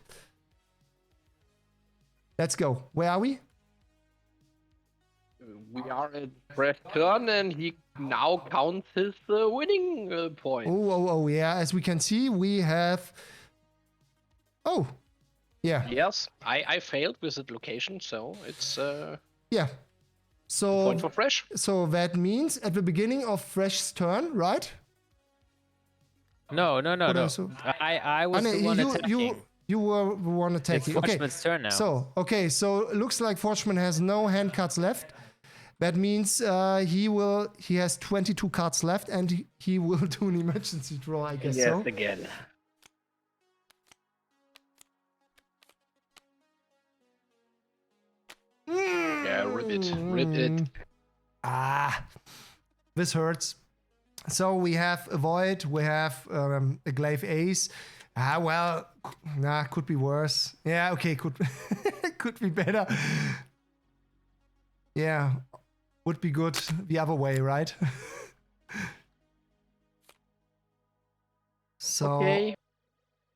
Let's go. Where are we? We are at Fresh turn, and he now counts his winning points. Oh, yeah. As we can see, we have. Oh, yeah. Yes, I failed with that location, so it's yeah. So point for Fresh. So that means at the beginning of Fresh's turn, right? No. Also? I was the one attacking. You were the one attacking. It's Forchman's turn now. So it looks like Forchman has no hand cards left. That means he has 22 cards left, and he will do an emergency draw, I guess. Yes, again. Yeah, rip it. This hurts. So we have a void, we have a glaive ace. Could be worse. Yeah, okay, could be better. Yeah, would be good the other way, right? So okay.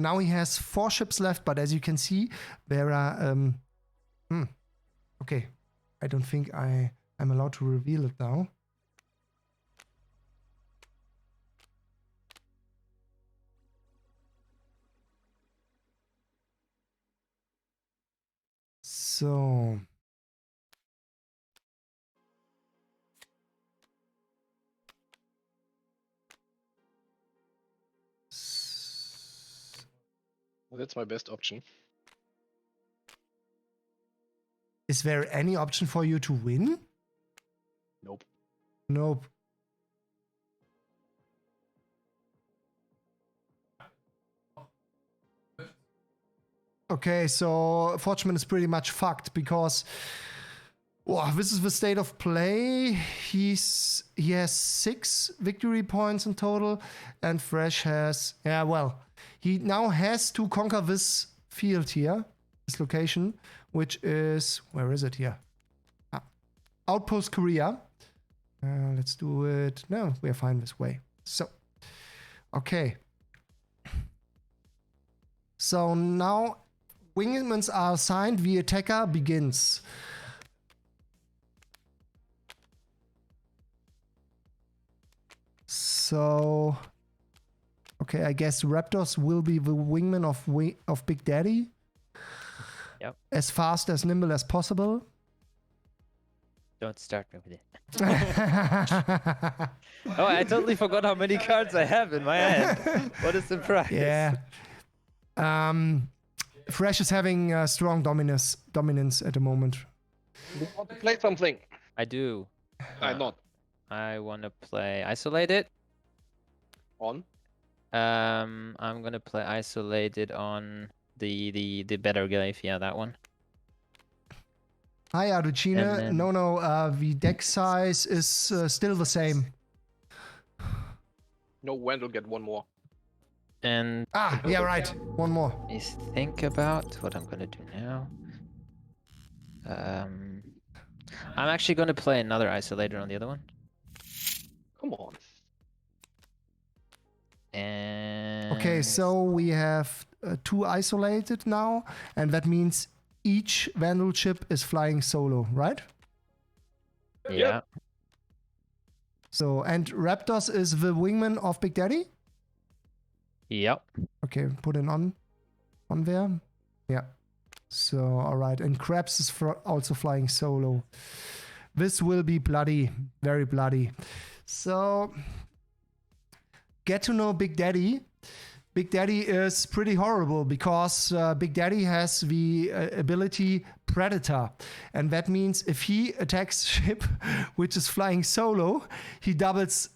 Now he has 4 ships left, but as you can see, there are okay. I don't think I'm allowed to reveal it now. So that's my best option. is there any option for you to win? Nope. Okay, so Forchman is pretty much fucked because this is the state of play. He has 6 victory points in total, and Fresh has he now has to conquer this field here, this location, which is where is it here? Outpost Korea. Let's do it. No, we're fine this way. So, okay. So now wingmans are assigned. The attacker begins. So, okay, I guess Raptors will be the wingman of Big Daddy. Yep. As fast, as nimble as possible. Don't start me with it. Oh, I totally forgot how many cards I have in my hand. What a surprise. Yeah. Fresh is having strong dominance at the moment. You want to play something? I do. I'm not. I want to play Isolated. On? I'm gonna play isolated on the better glaive. Yeah, that one. Hi, Aducina. then- No, the deck size is still the same. No, Wend will get one more. And Ah, yeah, right. One more. let me think about what I'm gonna do now. I'm actually gonna play another isolator on the other one. Come on. And Okay, so we have 2 isolated now, and that means each Vandal ship is flying solo, right? yeah. So, and Raptors is the wingman of Big Daddy? Yep. Okay, put it on there. Yeah. So, all right. And Krabs is also flying solo. This will be bloody, very bloody. So, get to know Big Daddy. Big Daddy is pretty horrible because Big Daddy has the ability Predator. And that means if he attacks ship which is flying solo, he doubles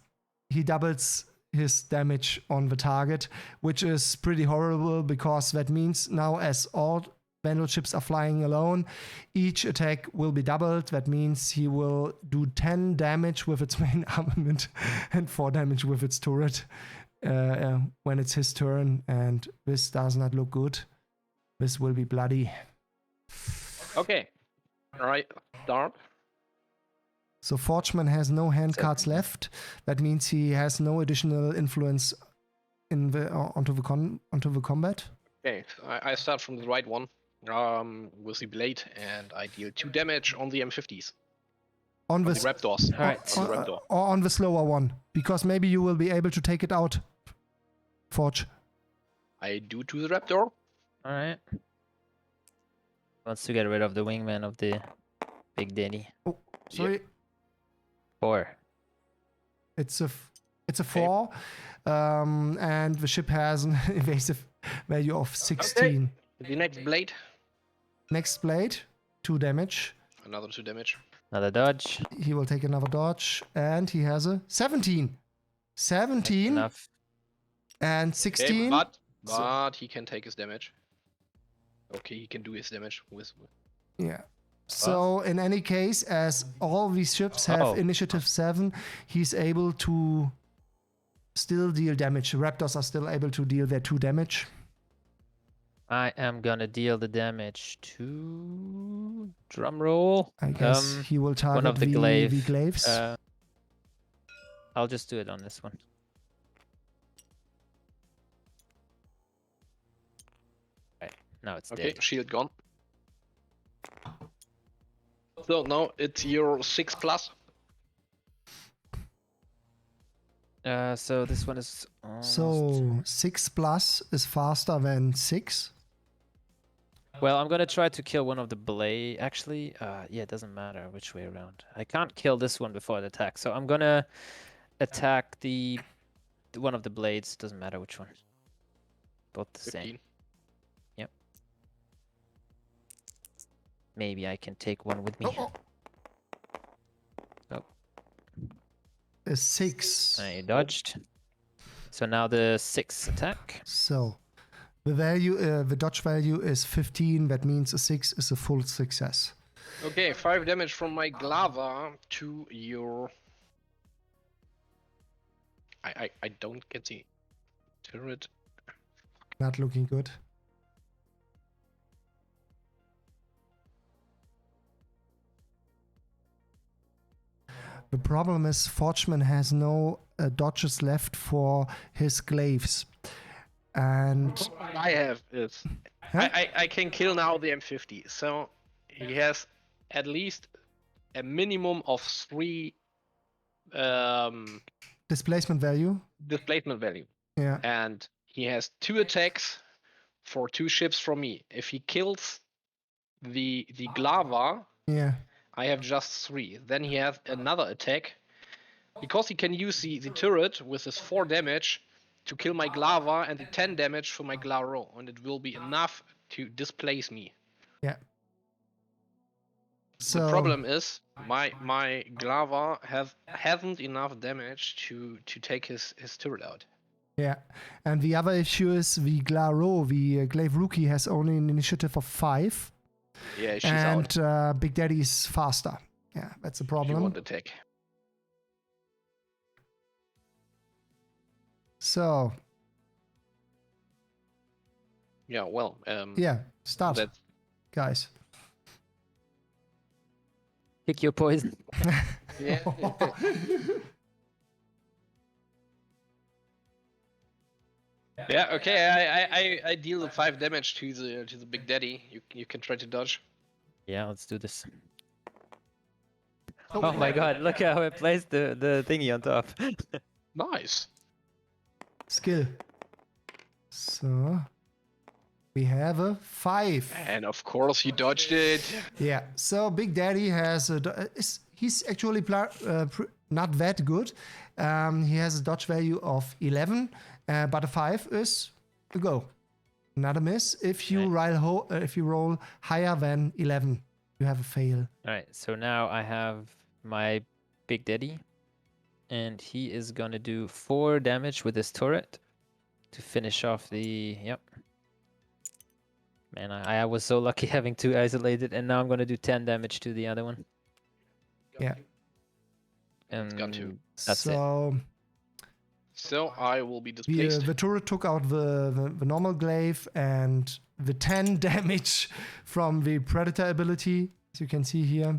his damage on the target, which is pretty horrible because that means now as all Vandal ships are flying alone, each attack will be doubled. That means he will do 10 damage with its main armament and 4 damage with its turret when it's his turn, and this does not look good. This will be bloody. Okay. Alright, start. So Forgeman has no hand cards left. That means he has no additional influence in the onto the combat. Okay, I start from the right one. With the blade, and I deal 2 damage on the M50s. On On the the Raptors. Alright. On the Raptor. or on the slower one, because maybe you will be able to take it out. Forge. I do to the Raptor. Alright. Wants to get rid of the wingman of the Big Daddy. Oh, sorry. 4. It's a 4, and the ship has an evasive value of 16. The next blade. Next blade, 2 damage. Another 2 damage. Another dodge. He will take another dodge, and he has a 17. 17 Enough. and Okay, 16. but he can take his damage. Okay, he can do his damage with. Yeah. So in any case, as all these ships have Oh. initiative 7, he's able to still deal damage. Raptors are still able to deal their 2 damage. I am gonna deal the damage to drum roll. I guess he will target one of the the glaives. I'll just do it on this one. Right, now it's Okay, dead. shield gone. So now it's your 6+. So this one is So 6 plus is faster than 6. well, I'm gonna try to kill one of the blade. Actually, yeah, it doesn't matter which way around. I can't kill this one before it attacks, so I'm gonna attack the one of the blades. Doesn't matter which one. Both the same. 15. Yep. Maybe I can take one with me. Oh. Oh. A 6. I dodged. So now the 6 attack. So the value, the dodge value is 15. That means a 6 is a full success. Okay, 5 damage from my Glava to your. I don't get the turret. Not looking good. The problem is Forgeman has no dodges left for his glaives. And What I have is Huh? I can kill now the M50, so he has at least a minimum of 3 displacement value. displacement value, Yeah. and he has 2 attacks for 2 ships from me. If he kills the Glava, Yeah. I have just 3. Then he has another attack. Because he can use the turret with his 4 damage to kill my Glava and the 10 damage for my Glaro, and it will be enough to displace me. Yeah. So The problem is my Glava hasn't enough damage to take his turret out. Yeah, and the other issue is the Glaive Rookie has only an initiative of 5, Yeah, she's and out. Big Daddy is faster. Yeah, that's a She problem. won't attack. So Yeah, well, yeah, start, that's guys. Pick your poison. yeah. Yeah, okay. I deal the 5 damage to the Big Daddy. You can try to dodge. Yeah, let's do this. Oh my god, look how I placed the thingy on top. Nice. Skill. So we have a 5. And of course you dodged it. Yeah. So Big Daddy has he's actually not that good. He has a dodge value of 11, but a 5 is a go. Not a miss. If you roll higher than 11, you have a fail. Alright, so now I have my Big Daddy. And he is gonna do 4 damage with his turret to finish off the. Yep. Man, I was so lucky having 2 isolated, and now I'm gonna do 10 damage to the other one. Yeah. And got 2. That's it. So I will be displaced. The turret took out the normal glaive and the 10 damage from the predator ability, as you can see here,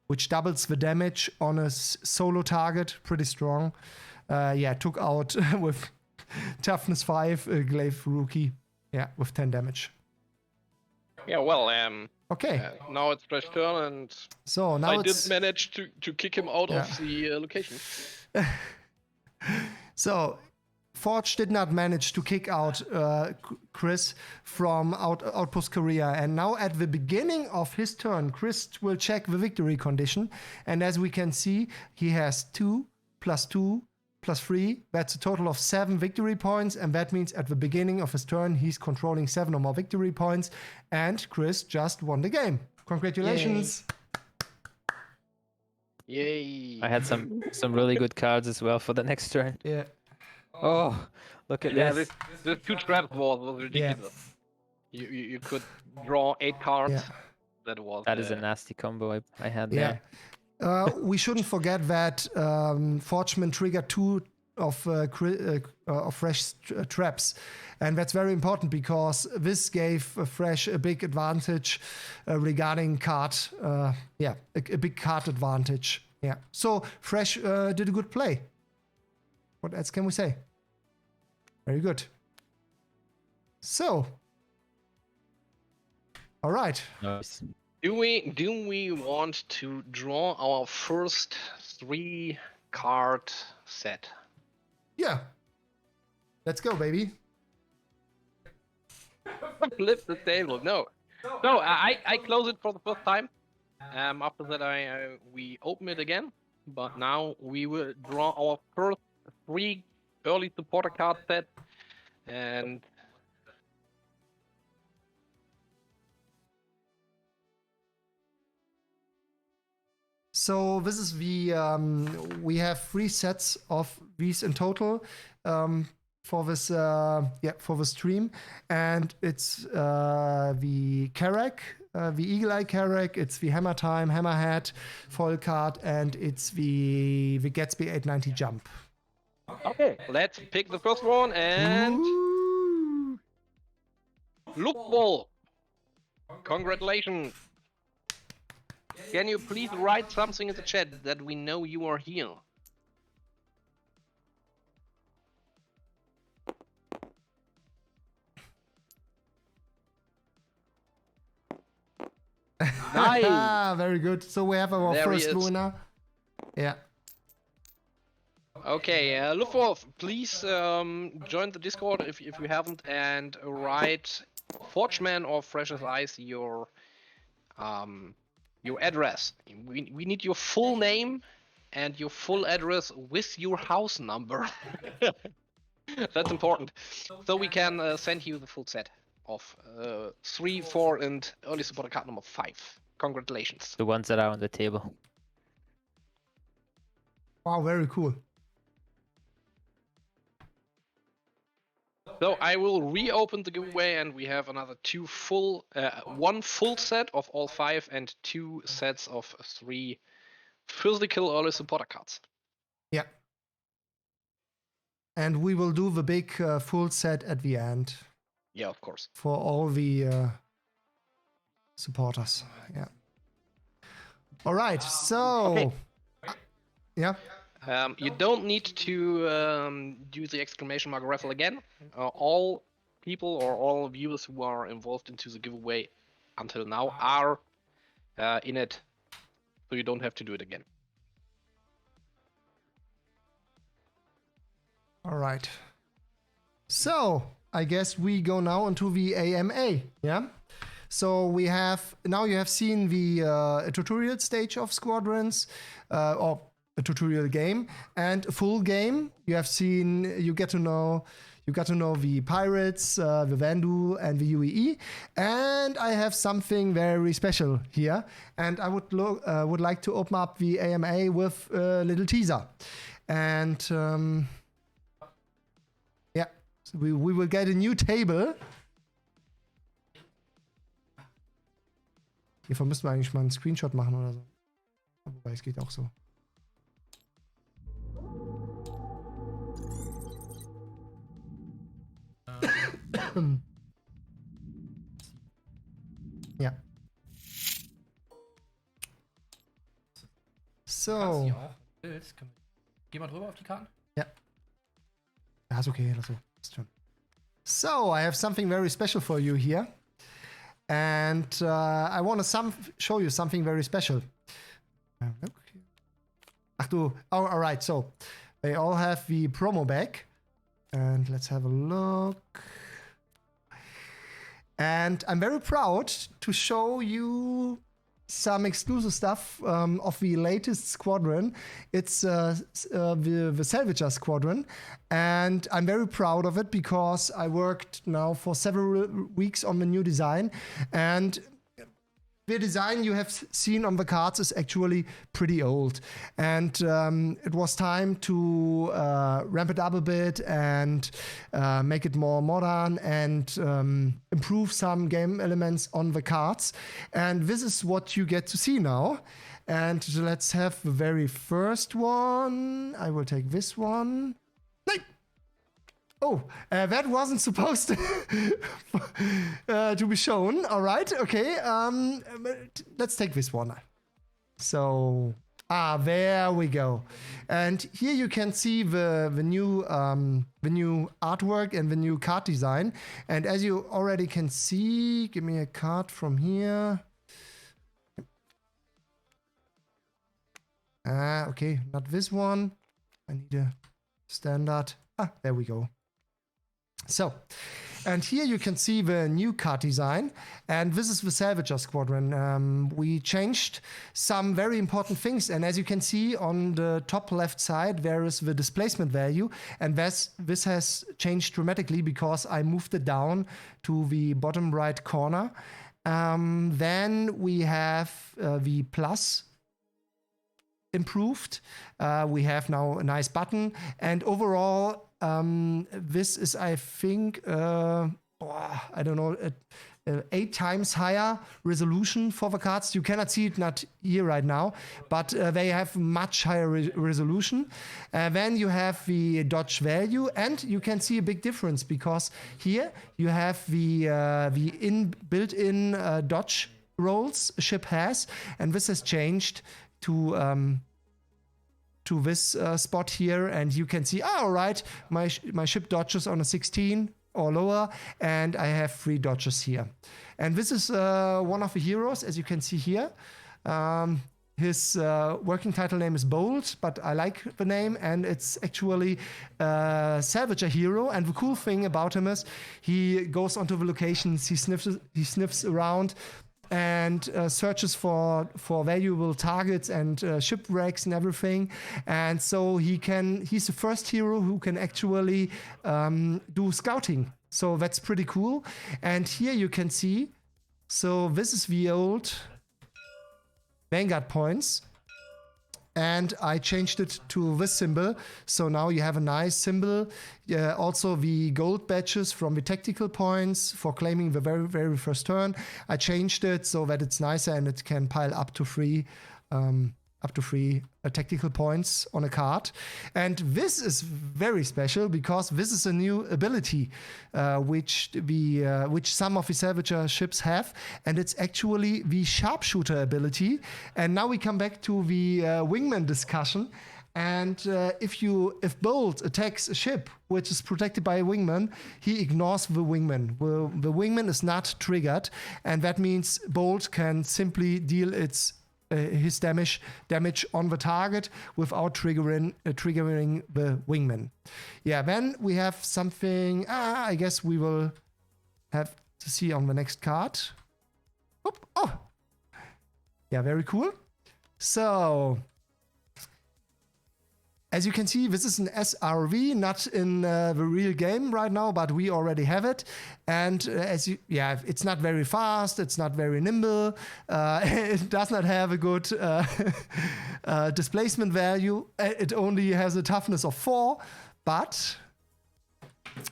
which doubles the damage on a solo target. Pretty strong. Yeah, took out with toughness 5 glaive rookie. Yeah, with 10 damage. Yeah, well, Okay. now it's fresh turn, and So now I it's did manage to kick him out of the location. So Forge did not manage to kick out Chris from Outpost Korea, and now at the beginning of his turn, Chris will check the victory condition, and as we can see, he has 2 plus 2 plus 3. That's a total of 7 victory points, and that means at the beginning of his turn, he's controlling 7 or more victory points, and Chris just won the game. Congratulations. Yay! I had some really good cards as well for the next turn. Yeah. Oh, look at Yeah, this. this 2 traps was ridiculous. You could draw 8 cards. Yeah. That is a nasty combo I had Yeah. there. We shouldn't forget that Forgeman triggered 2 of fresh traps, and that's very important because this gave Fresh a big advantage regarding card. A big card advantage. Yeah. So Fresh did a good play. What else can we say? Very good. So, all right. Nice. Do we want to draw our first 3 card set? Yeah. Let's go, baby. Flip the table. No, I close it for the first time. After that, we open it again. But now we will draw our first 3 early supporter card set, and So this is the we have 3 sets of these in total for this for the stream, and it's the Karak, the Eagle Eye Karak, it's the Hammer Time Hammerhead foil card, and it's the Gatsby 890 Jump. okay, let's pick the first one, and Ooh. Lookball. Congratulations. Can you please write something in the chat that we know you are here? Nice. Very good. So we have our There he first is. winner. Yeah. Okay, Luftwolf, please join the Discord if you haven't, and write Forgeman or Fresh as Ice your address. We need your full name and your full address with your house number. That's important. So we can send you the full set of 3, 4, and early supporter card number 5. Congratulations. The ones that are on the table. Wow, very cool. So I will reopen the giveaway, and we have another one full set of all 5 and 2 sets of 3 physical early supporter cards. Yeah. And we will do the big full set at the end Yeah, of course. for all the supporters. Yeah. All right. So. Okay. Yeah. You don't need to do the exclamation mark raffle again. All people or all viewers who are involved into the giveaway until now are in it, so you don't have to do it again. All right. So I guess we go now into the AMA. Yeah. So we have now you have seen the tutorial stage of Squadrons, or a tutorial game and a full game. You have seen. You got to know the pirates, the Vandu, and the UEE. And I have something very special here. And I would like to open up the AMA with a little teaser. And yeah, so we will get a new table. Hiervon müssen wir eigentlich mal einen Screenshot machen oder so. Wobei, es geht auch so. Ja. So. Geh mal drüber auf die Karten. Ja. Ja, ist okay. Lass so. Ist schon. So, I have something very special for you here. And I want to show you something very special. Ach du. Oh, all right. So, they all have the promo bag. And let's have a look. And I'm very proud to show you some exclusive stuff of the latest squadron. It's the Salvager Squadron. And I'm very proud of it because I worked now for several weeks on the new design. And the design you have seen on the cards is actually pretty old. And it was time to ramp it up a bit and make it more modern and improve some game elements on the cards. And this is what you get to see now. And let's have the very first one. I will take this one. Oh, that wasn't supposed to be shown. All right, okay. Let's take this one. So, there we go. And here you can see the new artwork and the new card design. And as you already can see, give me a card from here. Okay, not this one. I need a standard. There we go. So, and here you can see the new card design, and this is the Salvager Squadron. We changed some very important things, and as you can see on the top left side, there is the displacement value, and this has changed dramatically because I moved it down to the bottom right corner. Then we have the plus improved. We have now a nice button, and overall, this is, I think, I don't know, 8 times higher resolution for the cards. You cannot see it not here right now, but they have much higher resolution. Then you have the dodge value, and you can see a big difference because here you have the built-in dodge rolls a ship has, and this has changed to this spot here, and you can see, all right, my ship dodges on a 16 or lower, and I have 3 dodges here. And this is one of the heroes, as you can see here. His working title name is Bold, but I like the name, and it's actually a Salvager hero. And the cool thing about him is he goes onto the locations, he sniffs around, and searches for valuable targets and shipwrecks and everything. And so he's the first hero who can actually do scouting. So that's pretty cool. And here you can see, so this is the old Vanguard points. and I changed it to this symbol. So now you have a nice symbol. Also the gold badges from the tactical points for claiming the very, very first turn. I changed it so that it's nicer and it can pile up to 3 tactical points on a card. And this is very special because this is a new ability which some of the Salvager ships have, and it's actually the sharpshooter ability. And now we come back to the wingman discussion. And if Bolt attacks a ship which is protected by a wingman, he ignores the wingman. The wingman is not triggered, and that means Bolt can simply deal his damage on the target without triggering the wingman. Yeah, then we have something. I guess we will have to see on the next card. Oh, yeah, very cool. So, as you can see, this is an SRV, not in the real game right now, but we already have it. And it's not very fast, it's not very nimble, it does not have a good displacement value. It only has a toughness of 4, but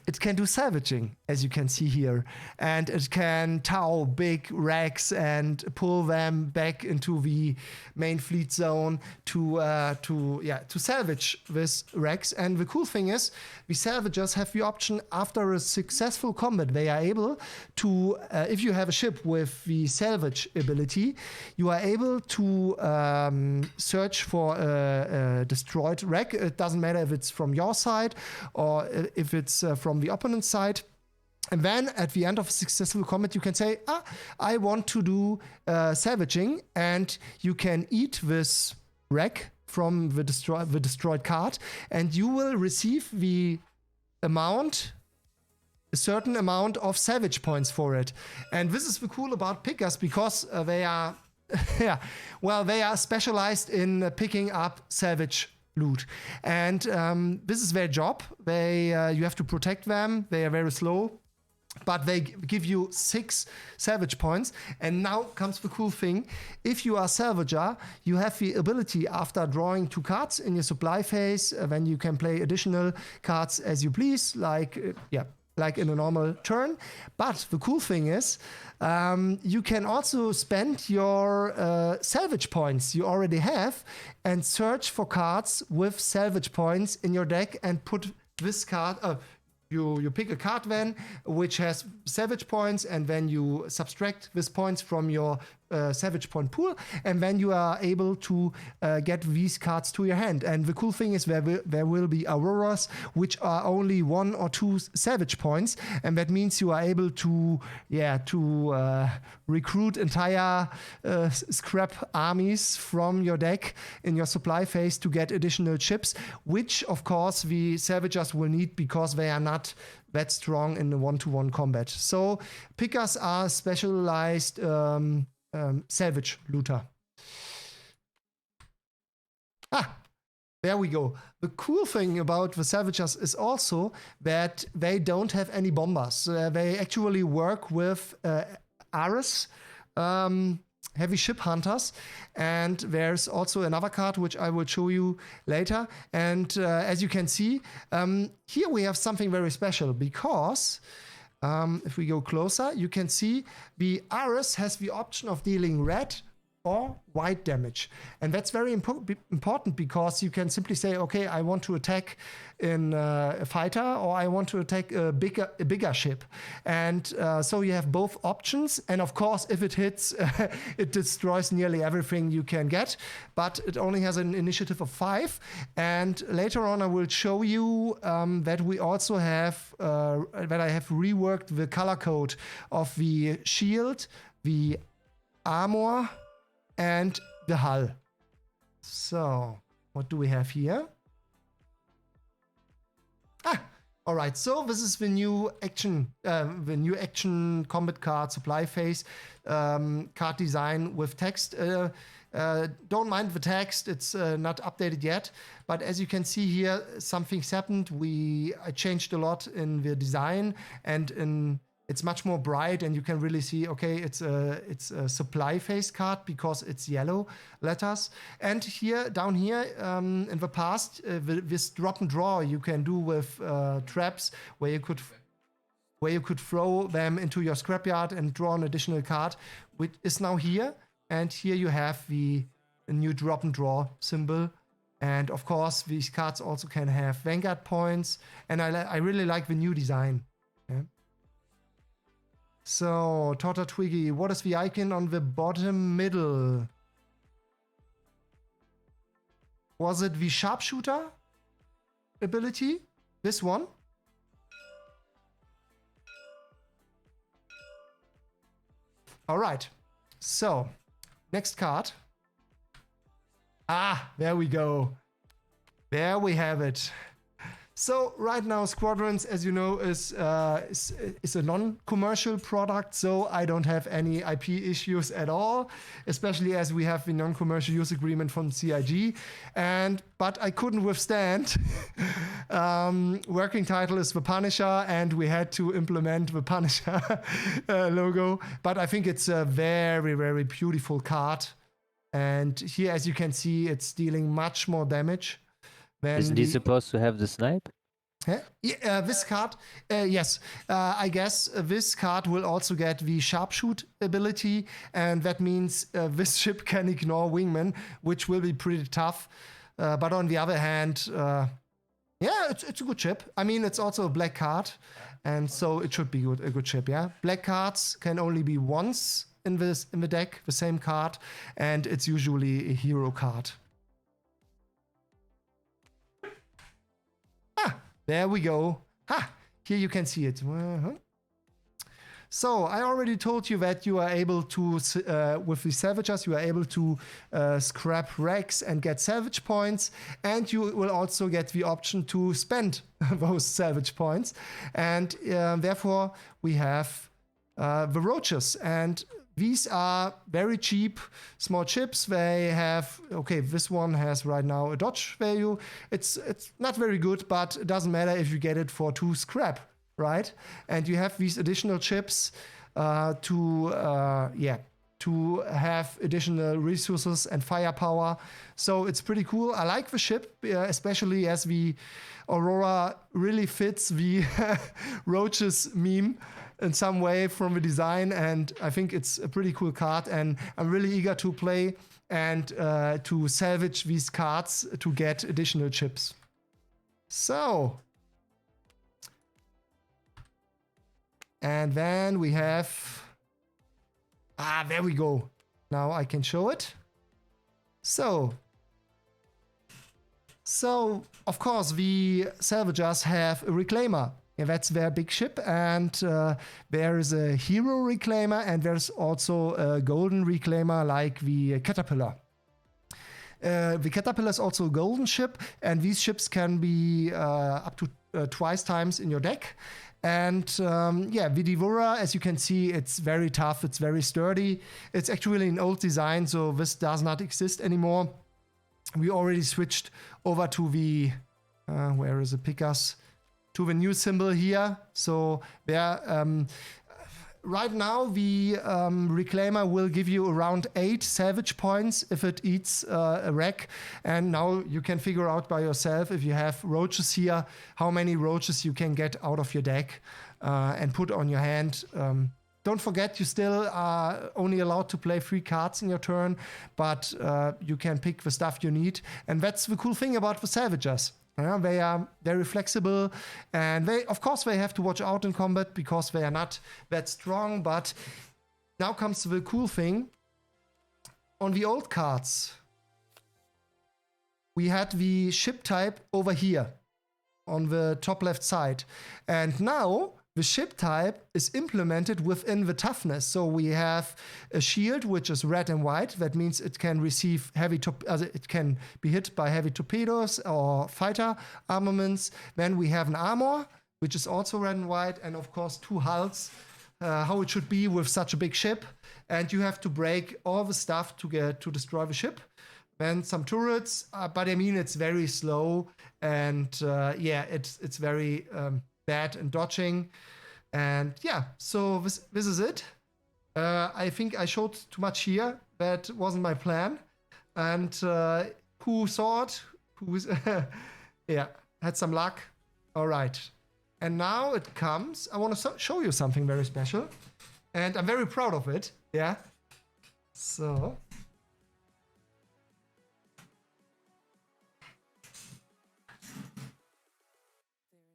it can do salvaging, as you can see here, and it can tow big wrecks and pull them back into the main fleet zone to salvage these wrecks. And the cool thing is, the salvagers have the option after a successful combat. They are able to, if you have a ship with the salvage ability, you are able to search for a destroyed wreck. It doesn't matter if it's from your side or if it's from the opponent's side. And then at the end of a successful combat, you can say, I want to do salvaging, and you can eat this wreck from the destroyed card, and you will receive a certain amount of salvage points for it. And this is the cool about pickers, because they are they are specialized in picking up salvage loot, and this is their job. You have to protect them. They are very slow, but they give you 6 salvage points. And now comes the cool thing. If you are a salvager, you have the ability, after drawing 2 cards in your supply phase, then you can play additional cards as you please, like in a normal turn. But the cool thing is, you can also spend your salvage points you already have and search for cards with salvage points in your deck and put this card. You pick a card then which has salvage points, and then you subtract these points from your salvage point pool, and then you are able to get these cards to your hand. And the cool thing is there will be auroras which are only 1 or 2 salvage points, and that means you are able to recruit entire scrap armies from your deck in your supply phase to get additional ships, which of course the salvagers will need because they are not that strong in the 1-to-1 combat. So pickers are specialized salvage looter. There we go. The cool thing about the salvagers is also that they don't have any bombers. They actually work with Ares, heavy ship hunters, and there's also another card which I will show you later. And as you can see, here we have something very special, because if we go closer, you can see the Ares has the option of dealing red or white damage. And that's very important, because you can simply say, okay, I want to attack in a fighter, or I want to attack a bigger ship. And so you have both options. And of course, if it hits, it destroys nearly everything you can get. But it only has an initiative of 5. And later on, I will show you that we also have, that I have reworked the color code of the shield, the armor, and the hull. So, what do we have here? All right. So this is the new action combat card supply phase card design with text. Don't mind the text; it's not updated yet. But as you can see here, something's happened. I changed a lot in the design and in It's much more bright, and you can really see, okay, it's a supply phase card because it's yellow letters. And here, down here, in the past, this drop and draw you can do with traps where you could throw them into your scrapyard and draw an additional card, which is now here. And here you have the new drop and draw symbol. And of course, these cards also can have Vanguard points. And I really like the new design. Yeah. So, Torta Twiggy, what is the icon on the bottom middle? Was it the sharpshooter ability? This one? All right. So, next card. Ah, there we go. There we have it. So right now, Squadrons, as you know, is a non-commercial product, so I don't have any IP issues at all, especially as we have the non-commercial use agreement from CIG. But I couldn't withstand. Working title is The Punisher, and we had to implement the Punisher logo. But I think it's a very, very beautiful card. And here, as you can see, it's dealing much more damage. Isn't he supposed to have the snipe? Yeah, this card, yes. I guess this card will also get the sharpshoot ability, and that means this ship can ignore wingman, which will be pretty tough. But on the other hand, yeah, it's a good ship. I mean, it's also a black card, and so it should be a good ship. Yeah, black cards can only be once in the deck, the same card, and it's usually a hero card. There we go. Ha! Here you can see it. So I already told you that you are able to, with the Salvagers, you are able to scrap wrecks and get salvage points. And you will also get the option to spend those salvage points. And therefore, we have the roaches. And these are very cheap small chips. They have, okay, this one has right now a dodge value. It's not very good, but it doesn't matter if you get it for 2 scrap, right? And you have these additional chips to have additional resources and firepower. So it's pretty cool. I like the ship, especially as the Aurora really fits the roaches meme in some way from the design, and I think it's a pretty cool card, and I'm really eager to play and to salvage these cards to get additional chips. So, and then we have, there we go. Now I can show it. So of course the Salvagers have a Reclaimer. Yeah, that's their big ship, and there is a Hero Reclaimer, and there's also a Golden Reclaimer like the Caterpillar. The Caterpillar is also a golden ship, and these ships can be up to twice times in your deck. And yeah, the Devourer, as you can see, it's very tough, it's very sturdy. It's actually an old design, so this does not exist anymore. We already switched over to the, where is the Pickers? To the new symbol here. So there, right now the Reclaimer will give you around 8 salvage points if it eats a wreck. And now you can figure out by yourself, if you have roaches here, how many roaches you can get out of your deck and put on your hand. Don't forget, you still are only allowed to play 3 cards in your turn, but you can pick the stuff you need. And that's the cool thing about the Salvagers. They are very flexible, and of course they have to watch out in combat because they are not that strong. But now comes the cool thing. On the old cards, we had the ship type over here on the top left side, and now the ship type is implemented within the toughness. So we have a shield, which is red and white. That means it can receive it can be hit by heavy torpedoes or fighter armaments. Then we have an armor, which is also red and white, and of course 2 hulls. How it should be with such a big ship. And you have to break all the stuff to destroy the ship. Then some turrets, but I mean it's very slow, and yeah, it's very bad in dodging. And yeah, so this is it. I think I showed too much here. That wasn't my plan. And who saw it? Who's yeah, had some luck. All right. And now it comes. I want to show you something very special. And I'm very proud of it. Yeah. So.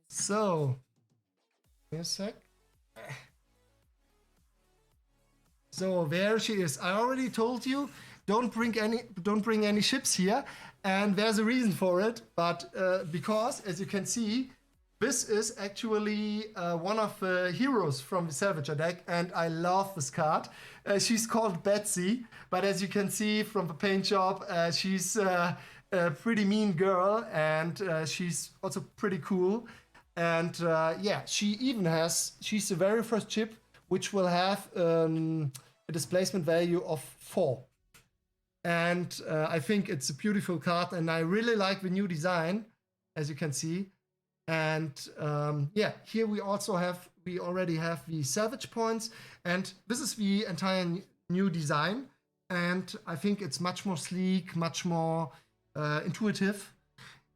So. Wait a sec. So there she is. I already told you, don't bring any ships here, and there's a reason for it. But because, as you can see, this is actually one of the heroes from the Salvager deck, and I love this card. She's called Betsy, but as you can see from the paint job, she's a pretty mean girl, and she's also pretty cool. And yeah, she's the very first chip which will have a displacement value of 4. And I think it's a beautiful card, and I really like the new design, as you can see. And yeah, here we already have the salvage points, and this is the entire new design. And I think it's much more sleek, much more intuitive.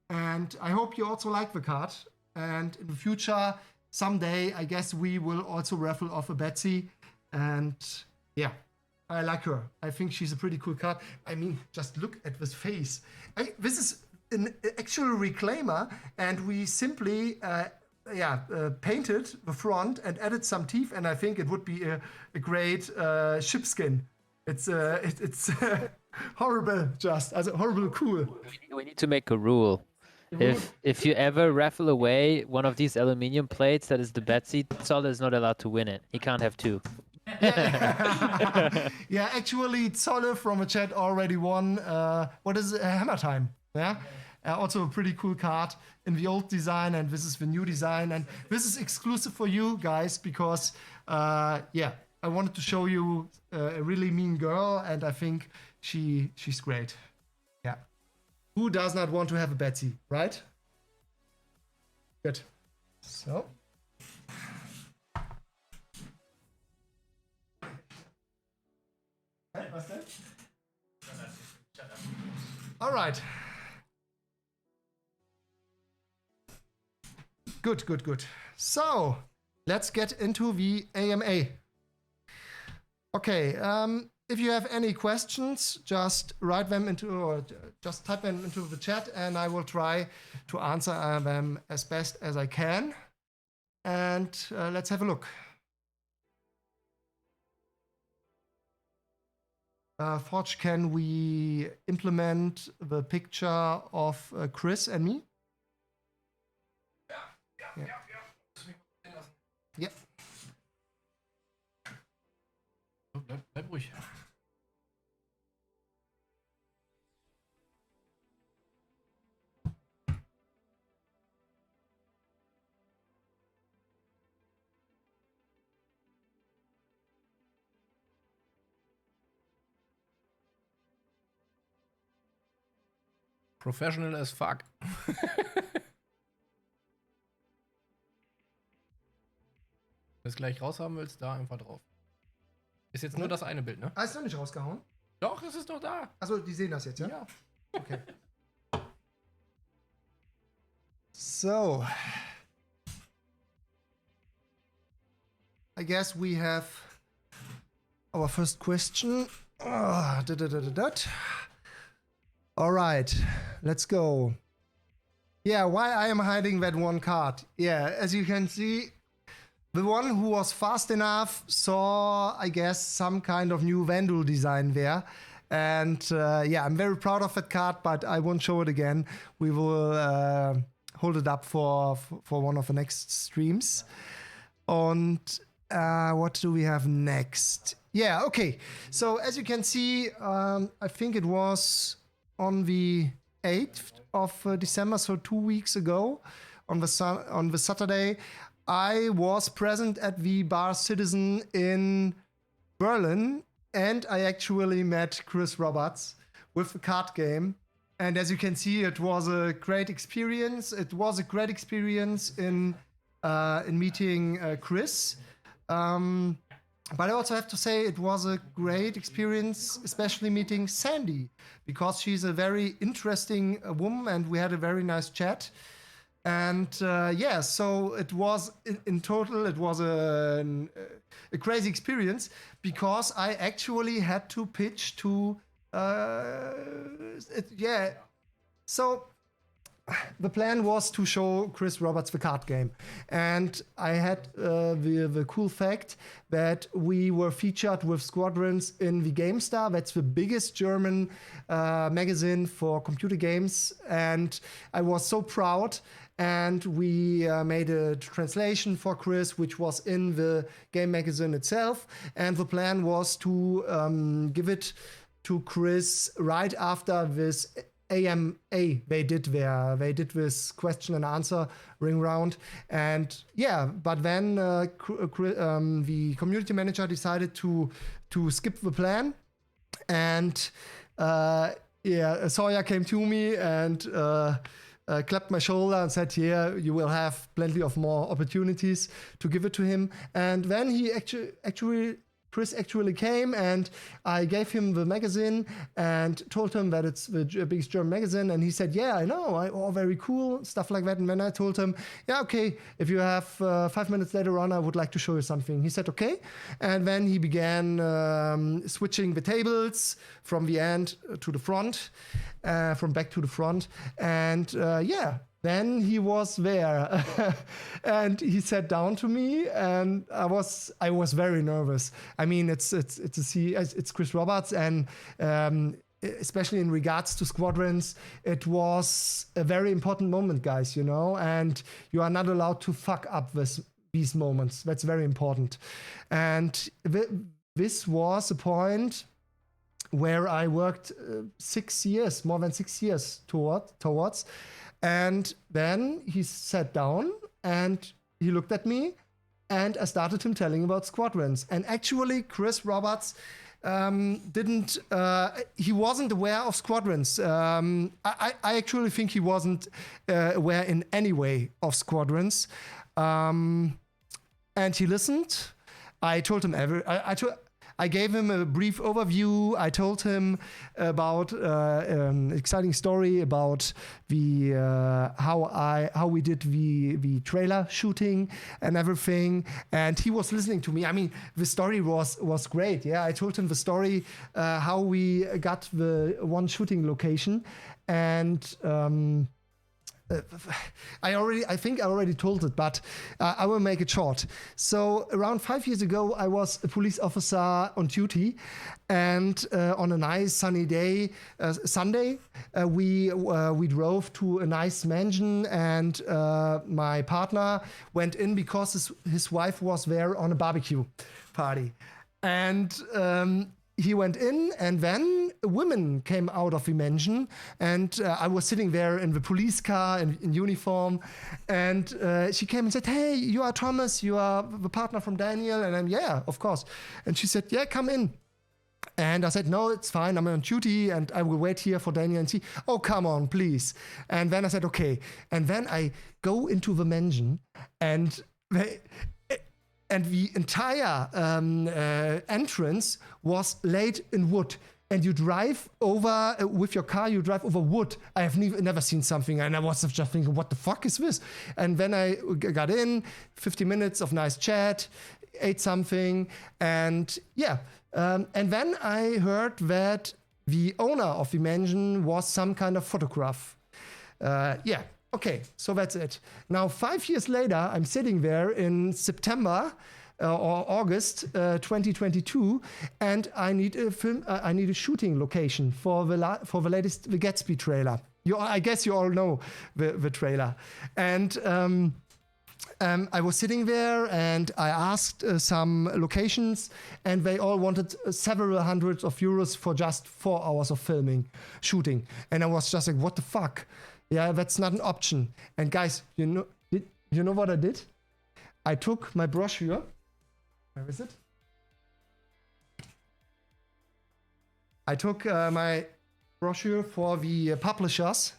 And I hope you also like the card. And in the future, someday, I guess we will also raffle off a Betsy. And yeah, I like her. I think she's a pretty cool card. I mean, just look at this face. This is an actual reclaimer, and we simply painted the front and added some teeth, and I think it would be a great ship skin. It's horrible, horrible cool. We need to make a rule. If you ever raffle away one of these aluminium plates that is the Betsy, Zoller is not allowed to win it. He can't have 2. Yeah, actually, Zoller from a chat already won. What is it? Hammer Time? Yeah. Also a pretty cool card in the old design, and this is the new design, and this is exclusive for you guys because, yeah, I wanted to show you a really mean girl, and I think she's great. Yeah. Who does not want to have a Betsy, right? Good. So. All right. Good. So, let's get into the AMA. Okay, if you have any questions, just write them or just type them into the chat, and I will try to answer them as best as I can. And let's have a look. Forge, can we implement the picture of Chris and me? Yeah. Yep. Bleib ruhig. Professional as fuck. Wenn du es gleich raushaben willst, da einfach drauf. Ist jetzt nur das eine Bild, ne? Ah, ist noch nicht rausgehauen? Doch, es ist doch da. Also, die sehen das jetzt, ja? Ja. Okay. So. I guess we have our first question. All right, let's go. Yeah, why I am hiding that one card? Yeah, as you can see, the one who was fast enough saw, I guess, some kind of new Vandal design there. And yeah, I'm very proud of that card, but I won't show it again. We will hold it up for one of the next streams. And what do we have next? Yeah, okay. So as you can see, I think it was on the 8th of December, so 2 weeks ago, on the Saturday, I was present at the bar Citizen in Berlin, and I actually met Chris Roberts with the card game. And as you can see, it was a great experience. It was a great experience in in meeting Chris. But I also have to say it was a great experience, especially meeting Sandy, because she's a very interesting woman and we had a very nice chat. And yeah, so it was, in total, it was a crazy experience because I actually had to pitch to, yeah. So the plan was to show Chris Roberts the card game. And I had the cool fact that we were featured with Squadrons in the GameStar. That's the biggest German magazine for computer games. And I was so proud. And we made a translation for Chris, which was in the game magazine itself. And the plan was to give it to Chris right after this AMA they did this question and answer ring round. And yeah, but then the community manager decided to skip the plan. And yeah, Sawyer came to me and clapped my shoulder and said, yeah, you will have plenty of more opportunities to give it to him. And then he Chris actually came and I gave him the magazine and told him that it's the biggest German magazine. And he said, yeah, I know, oh, very cool, stuff like that. And then I told him, yeah, okay, if you have 5 minutes later on, I would like to show you something. He said, okay. And then he began switching the tables from the end to the front, from back to the front. And yeah, then he was there and he sat down to me and I was very nervous. I mean, it's Chris Roberts and especially in regards to Squadrons, it was a very important moment, guys, you know, and you are not allowed to fuck up these moments. That's very important. And this was a point where I worked 6 years, more than 6 years towards. And then he sat down and he looked at me and I started him telling about Squadrons. And actually, Chris Roberts he wasn't aware of Squadrons. I actually think he wasn't aware in any way of Squadrons. And he listened. I told him I gave him a brief overview. I told him about an exciting story about the how we did the trailer shooting and everything. And he was listening to me. I mean, the story was great. Yeah, I told him the story how we got the one shooting location, and I think I already told it, but I will make it short. So around 5 years ago, I was a police officer on duty, and on a nice sunny day, Sunday, we drove to a nice mansion, and my partner went in because his wife was there on a barbecue party, and he went in, and then a woman came out of the mansion, and I was sitting there in the police car in uniform, and she came and said, hey, you are Thomas, you are the partner from Daniel, and I'm, yeah, of course. And she said, yeah, come in. And I said, no, it's fine, I'm on duty, and I will wait here for Daniel and see, oh, come on, please. And then I said, okay. And then I go into the mansion, and the entire entrance was laid in wood. And you drive over, with your car, you drive over wood. I have never seen something, and I was just thinking, what the fuck is this? And then I got in, 50 minutes of nice chat, ate something, and yeah. And then I heard that the owner of the mansion was some kind of photograph. Yeah. Okay, so that's it. Now, 5 years later, I'm sitting there in September or August 2022, and I need a film. I need a shooting location for the latest The Gatsby trailer. I guess you all know the trailer. And I was sitting there, and I asked some locations, and they all wanted several hundreds of euros for just 4 hours of shooting. And I was just like, what the fuck? Yeah, that's not an option. And guys, you know what I did? I took my brochure. Where is it? I took my brochure for the publishers,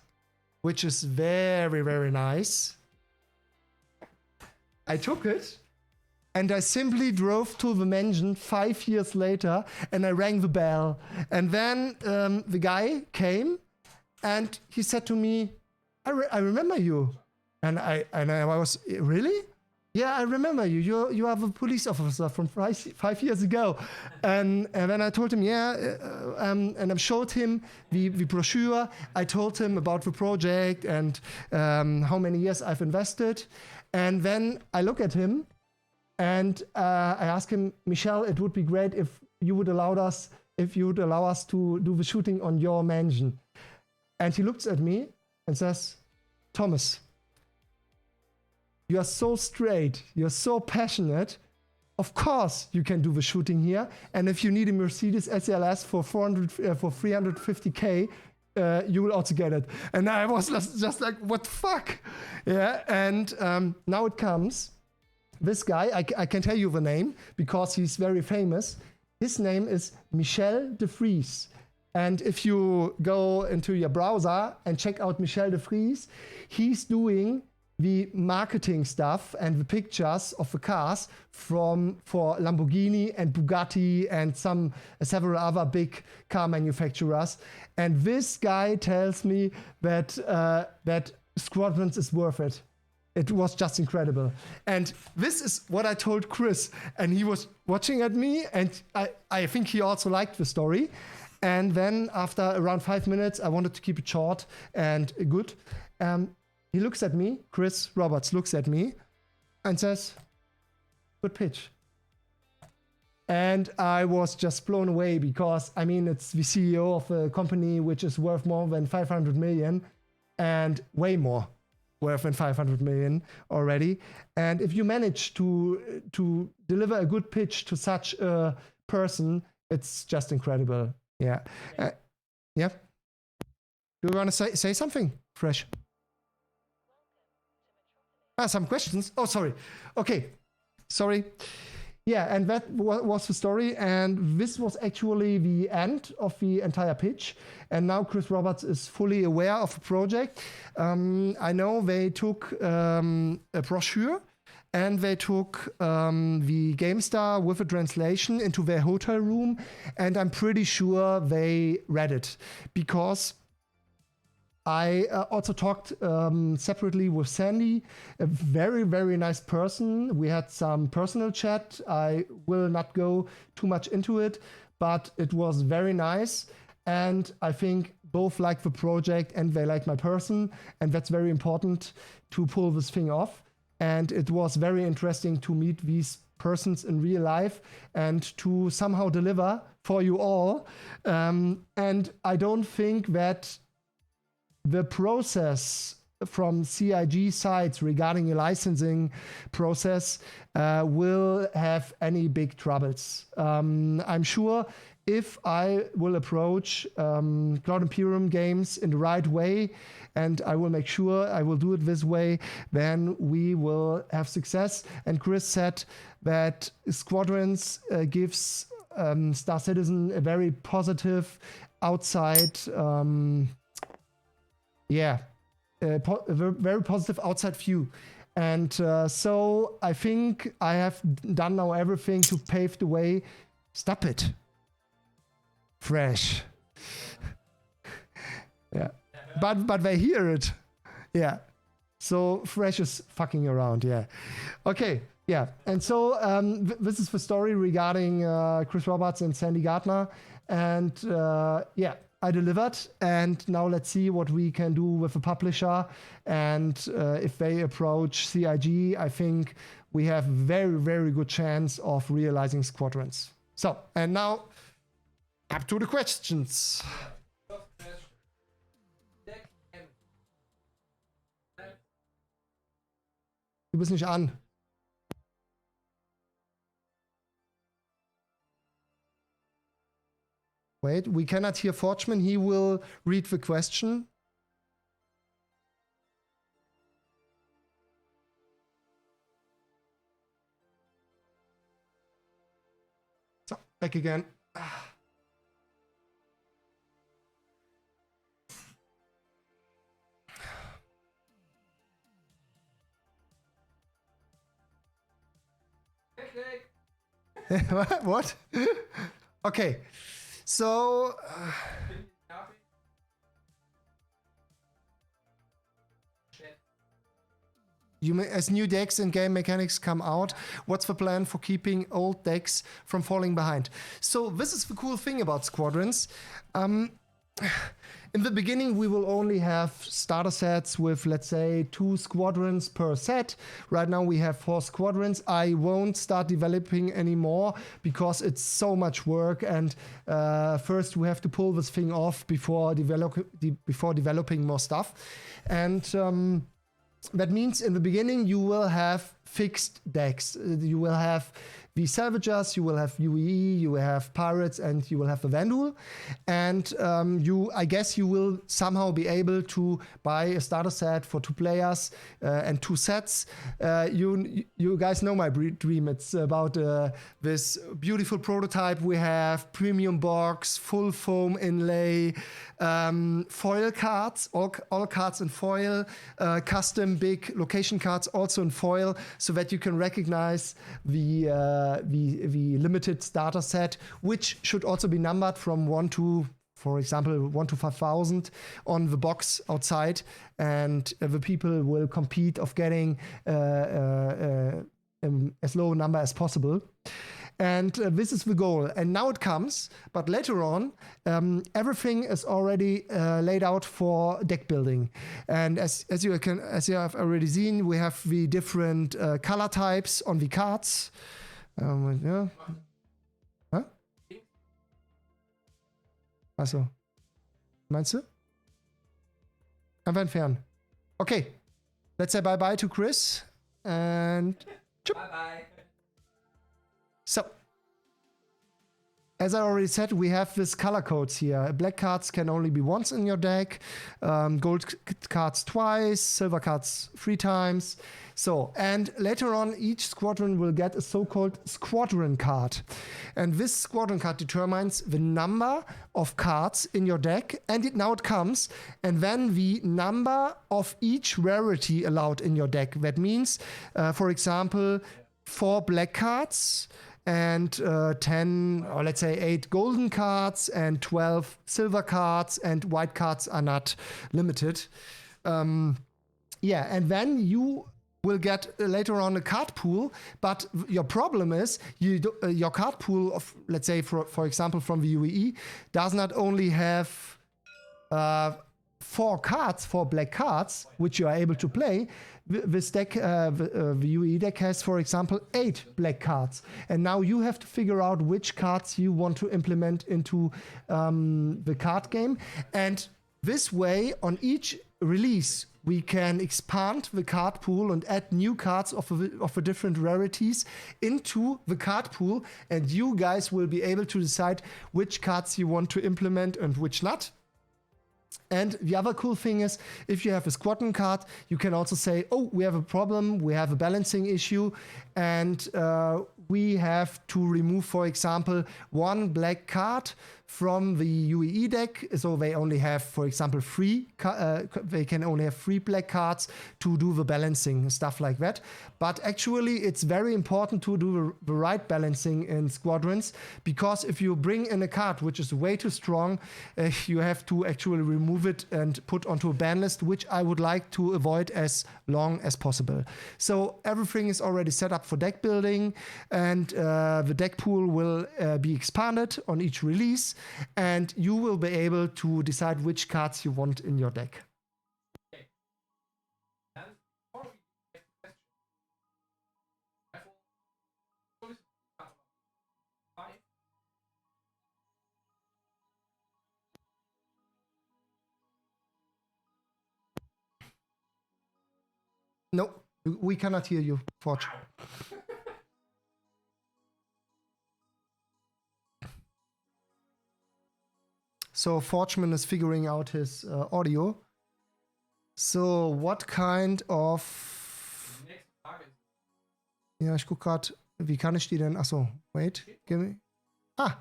which is very, very nice. I took it and I simply drove to the mansion 5 years later and I rang the bell. And then the guy came and he said to me, I remember you. And I was, really? Yeah, I remember you. You are the police officer from 5 years ago. And then I told him, and I showed him the brochure. I told him about the project and how many years I've invested. And then I look at him and I ask him, Michel, it would be great if you would allow us to do the shooting on your mansion. And he looks at me and says, Thomas, you are so straight, you're so passionate. Of course you can do the shooting here. And if you need a Mercedes SLS for 350K, you will also get it. And I was just like, what the fuck? Yeah, and now it comes. This guy, I can tell you the name because he's very famous. His name is Michel de Vries. And if you go into your browser and check out Michel de Vries, he's doing the marketing stuff and the pictures of the cars for Lamborghini and Bugatti and several other big car manufacturers. And this guy tells me that Squadrons is worth it. It was just incredible. And this is what I told Chris. And he was watching at me, and I think he also liked the story. And then after around 5 minutes, I wanted to keep it short and good. He looks at me, Chris Roberts looks at me and says, good pitch. And I was just blown away because, I mean, it's the CEO of a company which is worth more than 500 million and way more worth than 500 million already. And if you manage to deliver a good pitch to such a person, it's just incredible. Yeah. Yeah. Do you want to say something fresh? Some questions. Oh, sorry. Okay. Sorry. Yeah, and that was the story. And this was actually the end of the entire pitch. And now Chris Roberts is fully aware of the project. I know they took a brochure and they took the GameStar with a translation into their hotel room. And I'm pretty sure they read it because I also talked separately with Sandy, a very, very nice person. We had some personal chat. I will not go too much into it, but it was very nice. And I think both like the project and they like my person. And that's very important to pull this thing off. And it was very interesting to meet these persons in real life and to somehow deliver for you all. And I don't think that the process from CIG sides regarding a licensing process will have any big troubles. I'm sure if I will approach Cloud Imperium games in the right way, and I will make sure I will do it this way, then we will have success. And Chris said that Squadrons gives Star Citizen a very positive outside a very positive outside view. And so I think I have done now everything to pave the way. Stop it. Fresh. Yeah. But they hear it. Yeah. So Fresh is fucking around. Yeah. Okay. Yeah. And so this is the story regarding Chris Roberts and Sandy Gardner. And yeah. I delivered, and now let's see what we can do with the publisher. And if they approach CIG, I think we have very, very good chance of realizing Squadrons. So, and now up to the questions. Du bist nicht an. Wait, we cannot hear Forgeman. He will read the question. So, back again. What? Okay. So. As new decks and game mechanics come out, what's the plan for keeping old decks from falling behind? So this is the cool thing about Squadrons. In the beginning, we will only have starter sets with, let's say, 2 squadrons per set. Right now, we have 4 squadrons. I won't start developing anymore because it's so much work. And first, we have to pull this thing off before developing more stuff. And that means in the beginning, you will have fixed decks. You will have the Salvagers, you will have UEE, you will have Pirates, and you will have the Vandal. And I guess you will somehow be able to buy a starter set for 2 players and 2 sets. You guys know my dream. It's about this beautiful prototype we have, premium box, full foam inlay, foil cards, all cards in foil, custom big location cards also in foil, so that you can recognize the limited starter set, which should also be numbered from 1 to, for example, 1 to 5,000 on the box outside, and the people will compete of getting as low a number as possible. And this is the goal. And now it comes, but later on, everything is already laid out for deck building. And as you have already seen, we have the different color types on the cards. Ja. Hä? Achso. Meinst du? Einfach entfernen. Okay. Let's say bye-bye to Chris. And... Bye-bye. So, as I already said, we have this color codes here. Black cards can only be once in your deck, gold cards twice, silver cards 3 times. So, and later on, each squadron will get a so-called squadron card. And this squadron card determines the number of cards in your deck, and now it comes, and then the number of each rarity allowed in your deck. That means, for example, 4 black cards, and 10, or let's say 8 golden cards, and 12 silver cards, and white cards are not limited. Yeah, and then you will get later on a card pool, but your problem is your card pool of, let's say, for example, from the UEE, does not only have 4 cards, 4 black cards, which you are able to play. This deck, the UE deck has, for example, 8 black cards. And now you have to figure out which cards you want to implement into the card game. And this way, on each release, we can expand the card pool and add new cards of the different rarities into the card pool. And you guys will be able to decide which cards you want to implement and which not. And the other cool thing is, if you have a squadron card, you can also say, oh, we have a problem, we have a balancing issue, and we have to remove, for example, 1 black card from the UEE deck, so they only have, for example, 3. They can only have 3 black cards to do the balancing, stuff like that. But actually, it's very important to do the right balancing in squadrons, because if you bring in a card which is way too strong, you have to actually remove it and put onto a ban list, which I would like to avoid as long as possible. So everything is already set up for deck building, and the deck pool will be expanded on each release, and you will be able to decide which cards you want in your deck. No, we cannot hear you, Forge. So Forgeman is figuring out his audio. So what kind of... Ja, ich guck grad, wie kann ich die denn... Achso, wait, give me... Ah!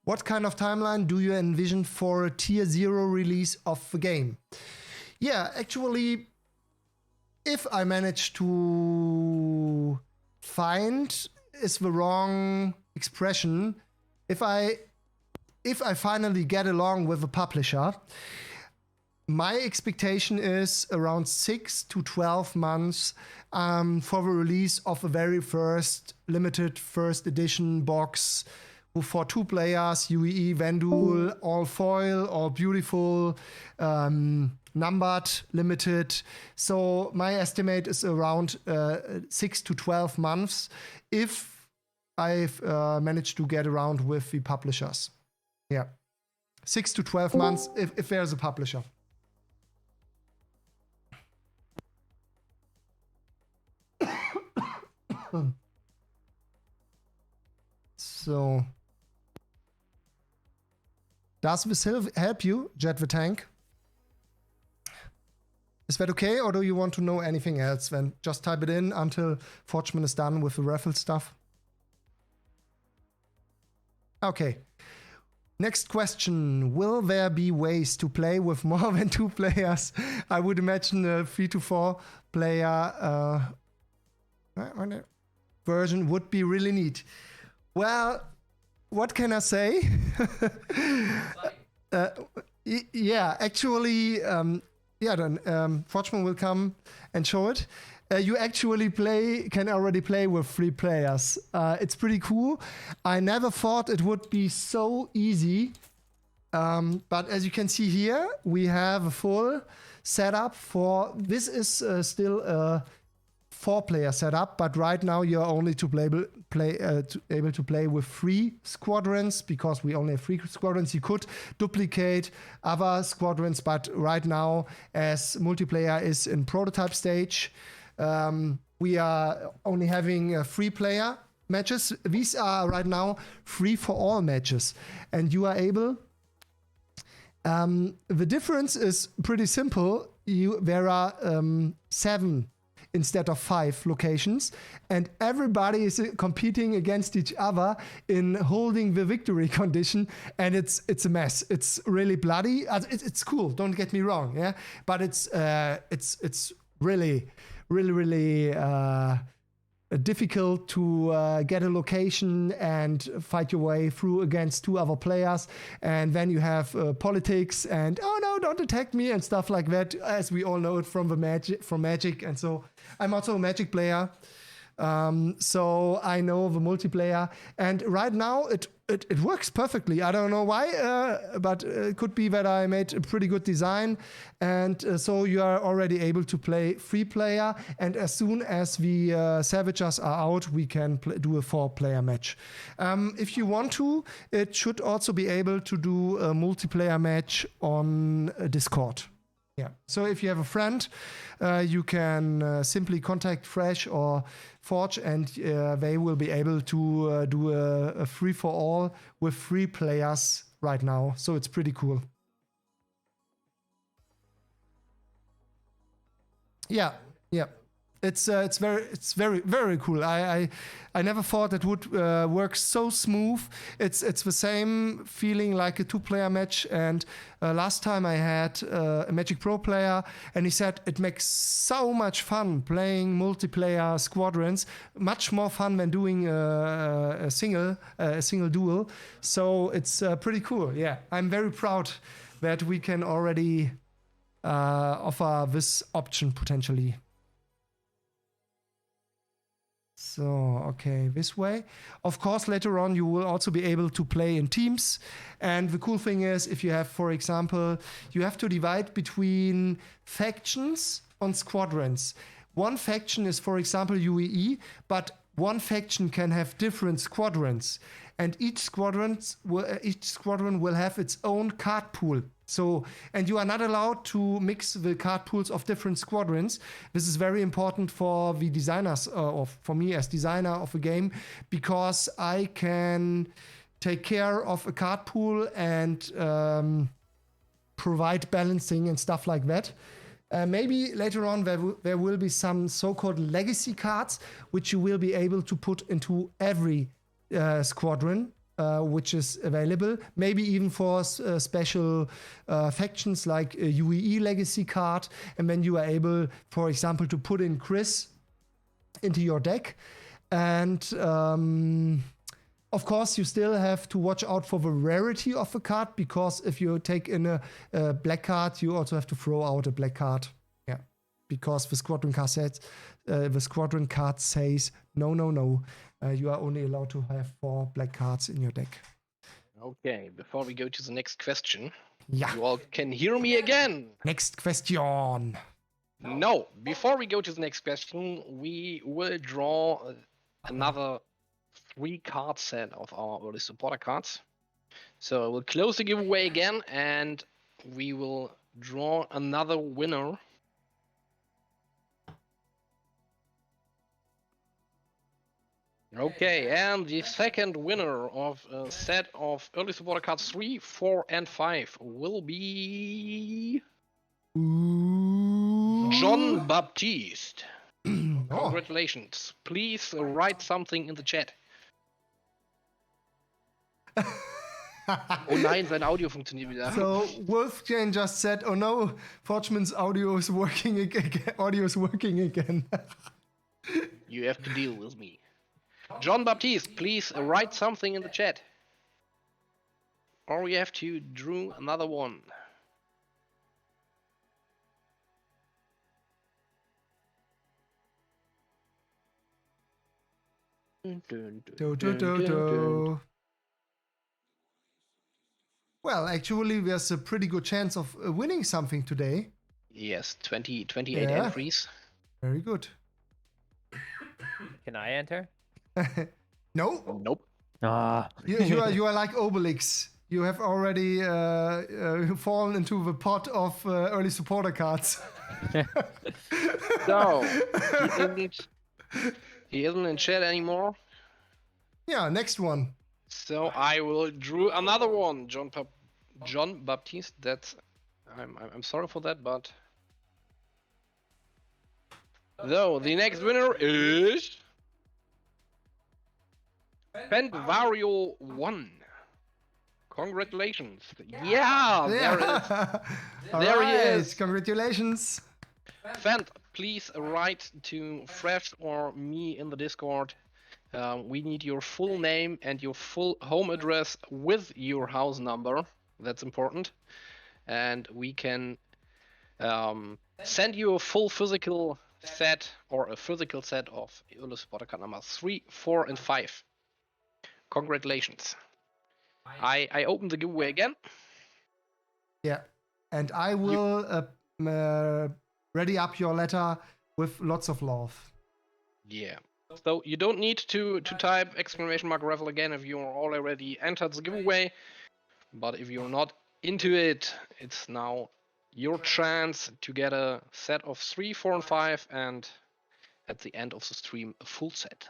What kind of timeline do you envision for a tier 0 release of the game? Yeah, actually, if I manage to find is the wrong expression. If I finally get along with a publisher, my expectation is around 6 to 12 months for the release of a very first limited first edition box for 2 players, UEE, Vandal, all foil, all beautiful, numbered, limited. So my estimate is around 6 to 12 months if I've managed to get around with the publishers. Yeah. 6 to 12 months if there's a publisher. So, does this help you, Jet the Tank? Is that okay, or do you want to know anything else? Then just type it in until Forgeman is done with the raffle stuff. Okay. Next question. Will there be ways to play with more than 2 players? I would imagine a 3 to 4 player version would be really neat. Well, what can I say? Yeah, actually, then Forgeman will come and show it. You actually can already play with 3 players. It's pretty cool. I never thought it would be so easy. But as you can see here, we have a full setup for, this is still a 4-player setup, but right now you're only able to play with 3 squadrons because we only have 3 squadrons. You could duplicate other squadrons, but right now, as multiplayer is in prototype stage, we are only having 3-player matches. These are right now free for all matches, and you are able. The difference is pretty simple. There are 7 instead of 5 locations, and everybody is competing against each other in holding the victory condition, and it's a mess. It's really bloody. It's cool. Don't get me wrong, yeah, but it's really difficult to get a location and fight your way through against 2 other players, and then you have politics and oh no, don't attack me and stuff like that, as we all know it from Magic. And so I'm also a Magic player, so I know the multiplayer, and right now it works perfectly. I don't know why, but it could be that I made a pretty good design, and so you are already able to play 3-player, and as soon as the Savagers are out, we can do a 4-player match. If you want to, it should also be able to do a multiplayer match on Discord. Yeah. So if you have a friend, you can simply contact Fresh or Forge, and they will be able to do a free-for-all with 3 players right now. So it's pretty cool. Yeah. It's very cool. I never thought it would work so smooth. It's the same feeling like a 2-player match. And last time I had a Magic Pro player, and he said it makes so much fun playing multiplayer squadrons, much more fun than doing a single duel. So it's pretty cool. Yeah, I'm very proud that we can already offer this option potentially. So, okay, this way. Of course, later on, you will also be able to play in teams. And the cool thing is, if you have, for example, you have to divide between factions on squadrons. One faction is, for example, UEE, but one faction can have different squadrons. And each squadron will have its own card pool. So, and you are not allowed to mix the card pools of different squadrons. This is very important for the designers, or for me as designer of a game, because I can take care of a card pool and provide balancing and stuff like that. Maybe later on there will be some so-called legacy cards, which you will be able to put into every squadron, which is available. Maybe even for special factions like a UEE legacy card. And then you are able, for example, to put in Chris into your deck. And of course, you still have to watch out for the rarity of a card, because if you take in a black card, you also have to throw out a black card. Yeah, because the squadron card says no. You are only allowed to have 4 black cards in your deck. Okay, before we go to the next question, Yeah. you all can hear me again. Next question. No, before we go to the next question, we will draw another 3-card set of our early supporter cards. So we'll close the giveaway again, and we will draw another winner. Okay, and the second winner of a set of early supporter cards 3, 4, and 5 will be John Baptiste. Congratulations. Please write something in the chat. Oh nein, sein Audio funktioniert wieder. So Wolfgang just said, "Oh no, Forgeman's audio is working again." You have to deal with me. John Baptiste, please write something in the chat. Or we have to draw another one. Do. Well, actually, there's a pretty good chance of winning something today. Yes, 28 Yeah. entries. Very good. Can I enter? No, Nope. Ah. you are like Obelix. You have already fallen into the pot of early supporter cards. So, he isn't in chat anymore. Yeah, next one. So I will draw another one, John Baptiste. That's I'm sorry for that, but though the next winner is Vario 1. Congratulations! Yeah, there he is. Congratulations. Fent, please write to Fresh or me in the Discord. We need your full name and your full home address with your house number. That's important. And we can send you a full physical set or a physical set of Early Supporter card number 3, 4, and 5. Congratulations. I open the giveaway again. Yeah, and I will ready up your letter with lots of love. Yeah. So you don't need to type !raffle again if you already entered the giveaway. But if you're not into it, it's now your chance to get a set of 3, 4, and 5, and at the end of the stream, a full set.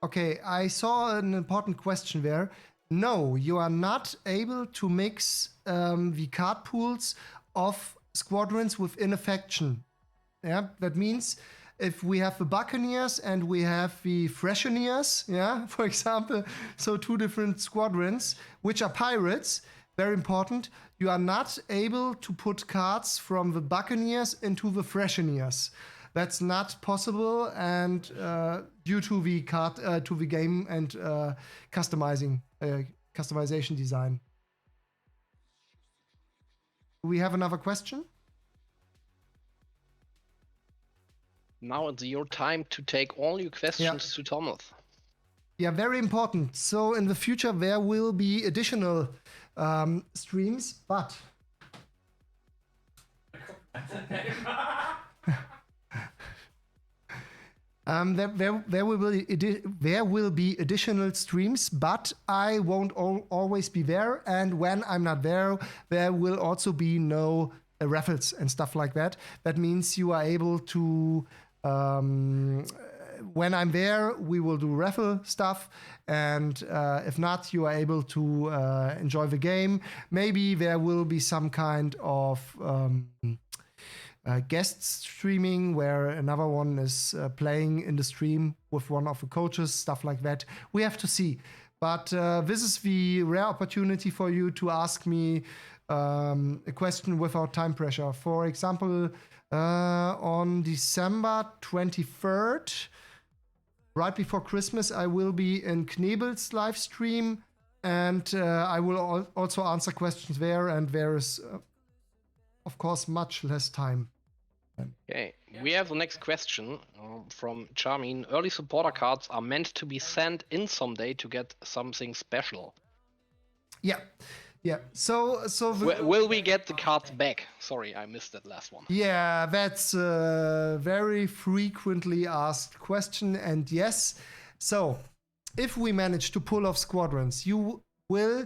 Okay, I saw an important question there. No, you are not able to mix the card pools of squadrons within a faction. Yeah, that means if we have the Buccaneers and we have the Fresheneers, yeah, for example, so 2 different squadrons, which are pirates, very important, you are not able to put cards from the Buccaneers into the Fresheneers. That's not possible, and due to the card, to the game and customization design. Do we have another question? Now it's your time to take all your questions to Thomas. Yeah, very important. So in the future there will be additional streams, but there will be additional streams, but I won't always be there. And when I'm not there, there will also be no raffles and stuff like that. That means you are able to. When I'm there, we will do raffle stuff, and if not, you are able to enjoy the game. Maybe there will be some kind of guest streaming where another one is playing in the stream with one of the coaches, stuff like that. We have to see. But this is the rare opportunity for you to ask me a question without time pressure. For example, on December 23rd, right before Christmas, I will be in Knebel's live stream, and I will also answer questions there. And there is, of course, much less time. Okay, we have the next question from Charmin. Early supporter cards are meant to be sent in someday to get something special. Yeah. So Will we get the cards back? Sorry, I missed that last one. Yeah, that's a very frequently asked question, and yes. So, if we manage to pull off squadrons, you will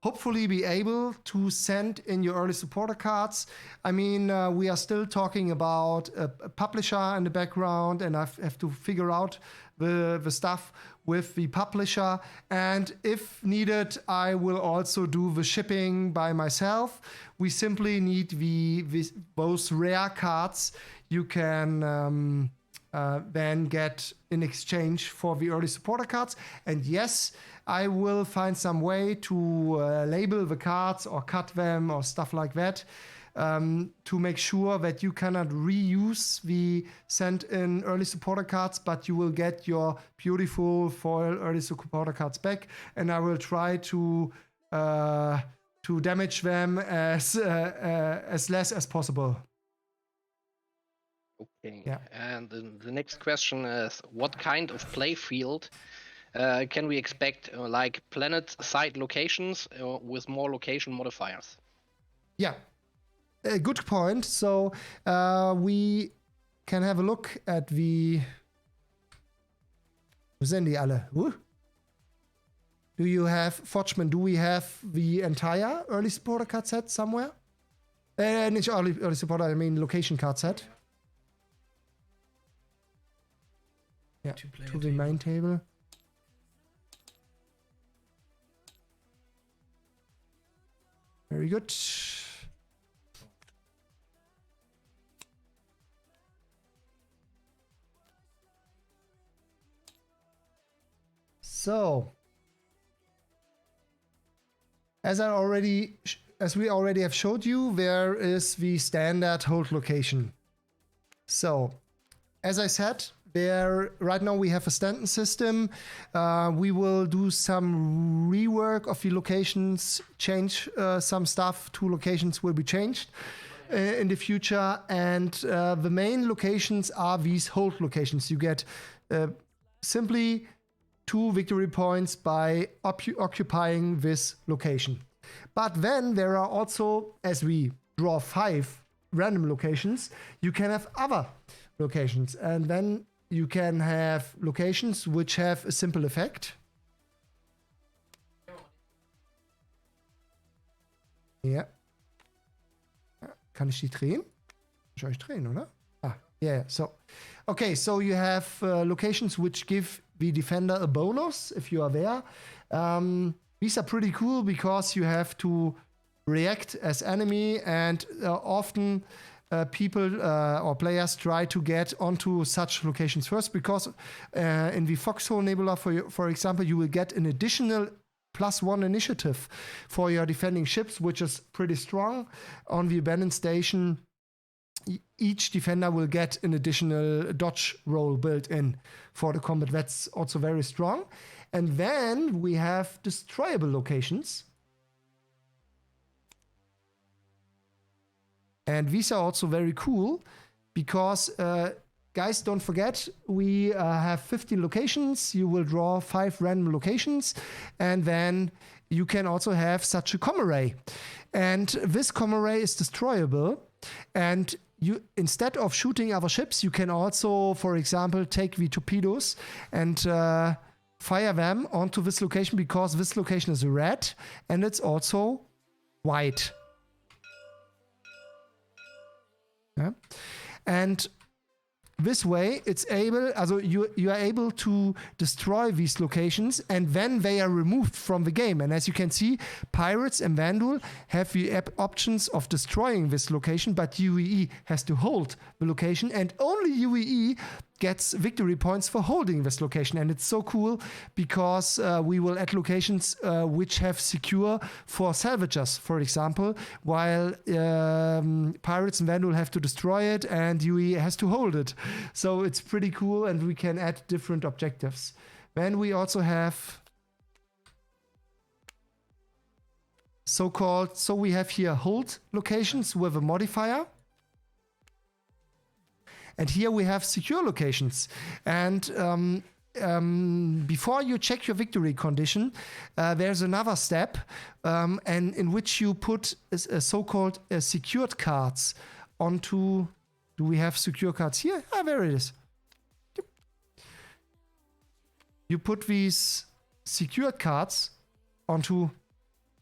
hopefully be able to send in your early supporter cards. I mean, we are still talking about a publisher in the background, and I have to figure out the stuff with the publisher. And if needed, I will also do the shipping by myself. We simply need those rare cards you can then get in exchange for the early supporter cards. And yes, I will find some way to label the cards or cut them or stuff like that, to make sure that you cannot reuse the sent-in early supporter cards, but you will get your beautiful foil early supporter cards back. And I will try to damage them as less as possible. Okay. Yeah. And the next question is, what kind of play field can we expect, like planet-side locations with more location modifiers? Yeah. A good point. So we can have a look at the... Wo sind die alle? Do you have, Forchman, do we have the entire early supporter card set somewhere? Nicht early supporter, I mean location card set. Yeah, to the main table. Very good. So, as we already have showed you, there is the standard hold location. So, as I said, right now we have a stand-in system. We will do some rework of the locations, change some stuff. 2 locations will be changed in the future, and the main locations are these hold locations. You get simply 2 victory points by occupying this location. But then there are also, as we draw 5 random locations, you can have other locations, and then you can have locations which have a simple effect. Ja. Kann ich die drehen? Soll ich drehen, oder? Yeah. So, okay. So you have locations which give the defender a bonus if you are there. These are pretty cool because you have to react as enemy, and often people or players try to get onto such locations first, because in the Foxhole Nebula, for example, you will get an additional +1 initiative for your defending ships, which is pretty strong. On the abandoned station, each defender will get an additional dodge roll built in for the combat. That's also very strong. And then we have destroyable locations. And these are also very cool because, guys, don't forget, we have 15 locations. You will draw 5 random locations, and then you can also have such a com array. And this com array is destroyable. And you, instead of shooting other ships, you can also, for example, take the torpedoes and fire them onto this location, because this location is red and it's also white. Yeah. And this way, it's able, also you are able to destroy these locations, and then they are removed from the game. And as you can see, Pirates and Vandal have the options of destroying this location, but UEE has to hold the location, and only UEE gets victory points for holding this location. And it's so cool because we will add locations which have secure for salvagers, for example, while pirates and Vandal have to destroy it and Yui has to hold it. So it's pretty cool, and we can add different objectives. Then we also have so we have here hold locations with a modifier. And here we have secure locations. And before you check your victory condition, there's another step, and in which you put so-called secured cards onto. Do we have secure cards here? Ah, there it is. You put these secured cards onto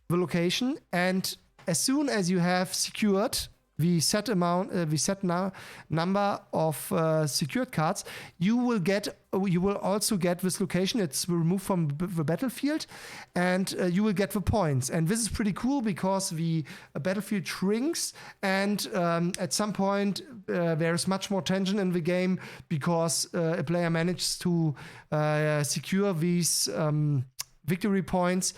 the location, and as soon as you have secured the set number of secured cards, you will also get this location. It's removed from the battlefield, and you will get the points. And this is pretty cool because the battlefield shrinks, and at some point there is much more tension in the game because a player manages to secure these victory points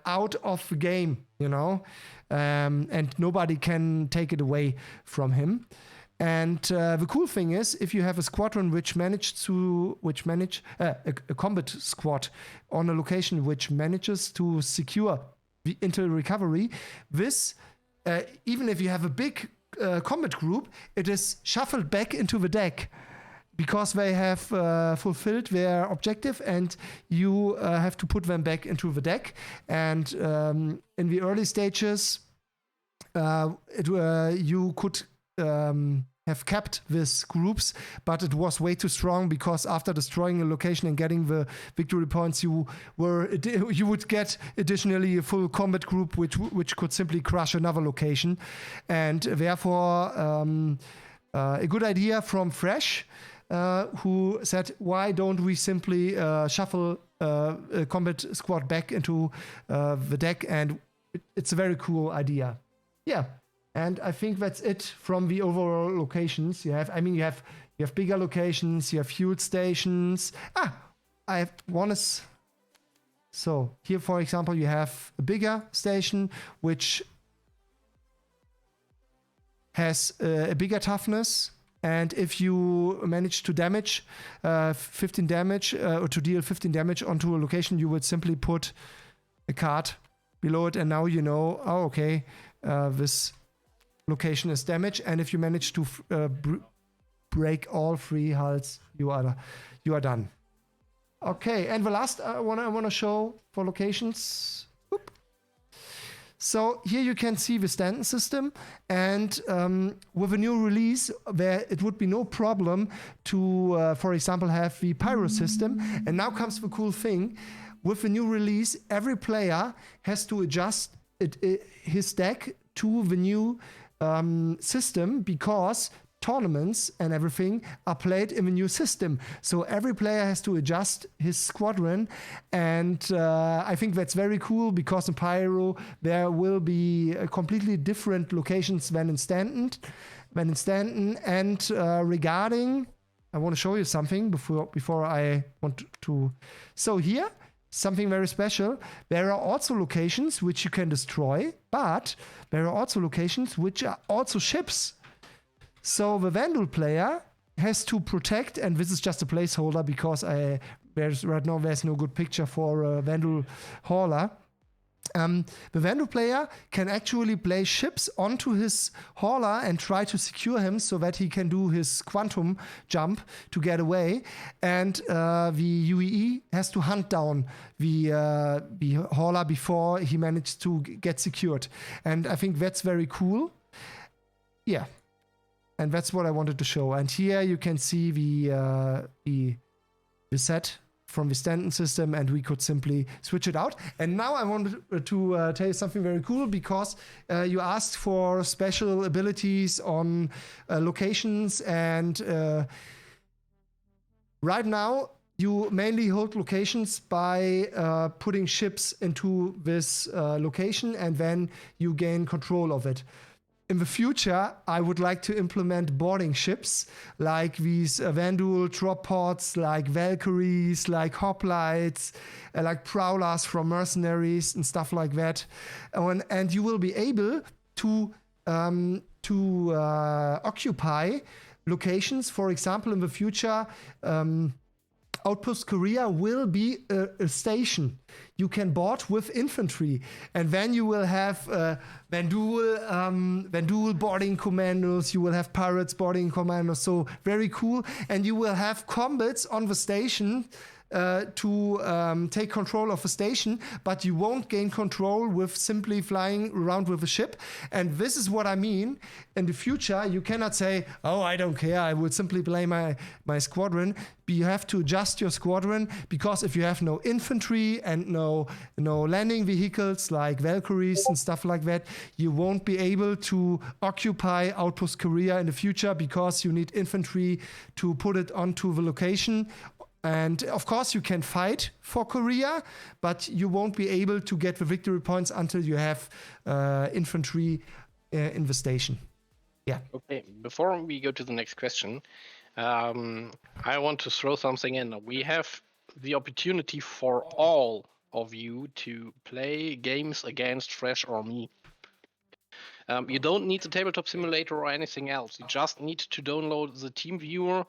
out of the game, you know. And nobody can take it away from him. And the cool thing is, if you have a squadron which managed a combat squad on a location which manages to secure until recovery, this even if you have a big combat group, it is shuffled back into the deck, because they have fulfilled their objective, and you have to put them back into the deck. And in the early stages, you could have kept these groups, but it was way too strong, because after destroying a location and getting the victory points, you would get additionally a full combat group which could simply crush another location. And therefore, a good idea from Fresh, who said, why don't we simply shuffle a combat squad back into the deck? And it's a very cool idea. Yeah, and I think that's it from the overall locations. You have bigger locations, you have fuel stations. So here, for example, you have a bigger station which has a bigger toughness. And if you manage to damage 15 damage or to deal 15 damage onto a location, you would simply put a card below it, and now you know, oh, okay, this location is damaged. And if you manage to break all 3 hulls, you are done. Okay, and the last I want to show for locations. Whoop. So here you can see the Stanton system, and with a new release, there it would be no problem to, for example, have the Pyro system. And now comes the cool thing. With the new release, every player has to adjust his deck to the new system, because tournaments and everything are played in the new system. So every player has to adjust his squadron, and I think that's very cool, because in Pyro there will be completely different locations than in Stanton. And regarding, I want to show you something before I want to. So here, something very special. There are also locations which you can destroy, but there are also locations which are also ships. So the Vandal player has to protect, and this is just a placeholder because there's no good picture for a Vandal hauler. The Vandal player can actually place ships onto his hauler and try to secure him so that he can do his quantum jump to get away. And the UEE has to hunt down the hauler before he manages to get secured. And I think that's very cool. Yeah. And that's what I wanted to show. And here you can see the set from the Stanton system, and we could simply switch it out. And now I wanted to tell you something very cool, because you asked for special abilities on locations, and right now you mainly hold locations by putting ships into this location, and then you gain control of it. in the future, I would like to implement boarding ships like these Vandal drop pods, like Valkyries, like hoplites, like prowlers from mercenaries and stuff like that. And you will be able to occupy locations. For example, in the future, Outpost Korea will be a station you can board with infantry, and then you will have Vandal boarding commandos, you will have pirates boarding commandos, so very cool, and you will have combats on the station to take control of a station, but you won't gain control with simply flying around with a ship. And this is what I mean. In the future, you cannot say, oh, I don't care, I would simply play my squadron. But you have to adjust your squadron, because if you have no infantry and no landing vehicles like Valkyries and stuff like that, you won't be able to occupy Outpost Korea in the future, because you need infantry to put it onto the location. And of course, you can fight for Korea, but you won't be able to get the victory points until you have infantry in the station. Yeah. Okay, before we go to the next question, I want to throw something in. We have the opportunity for all of you to play games against Fresh or me. You don't need the tabletop simulator or anything else. You just need to download the team viewer,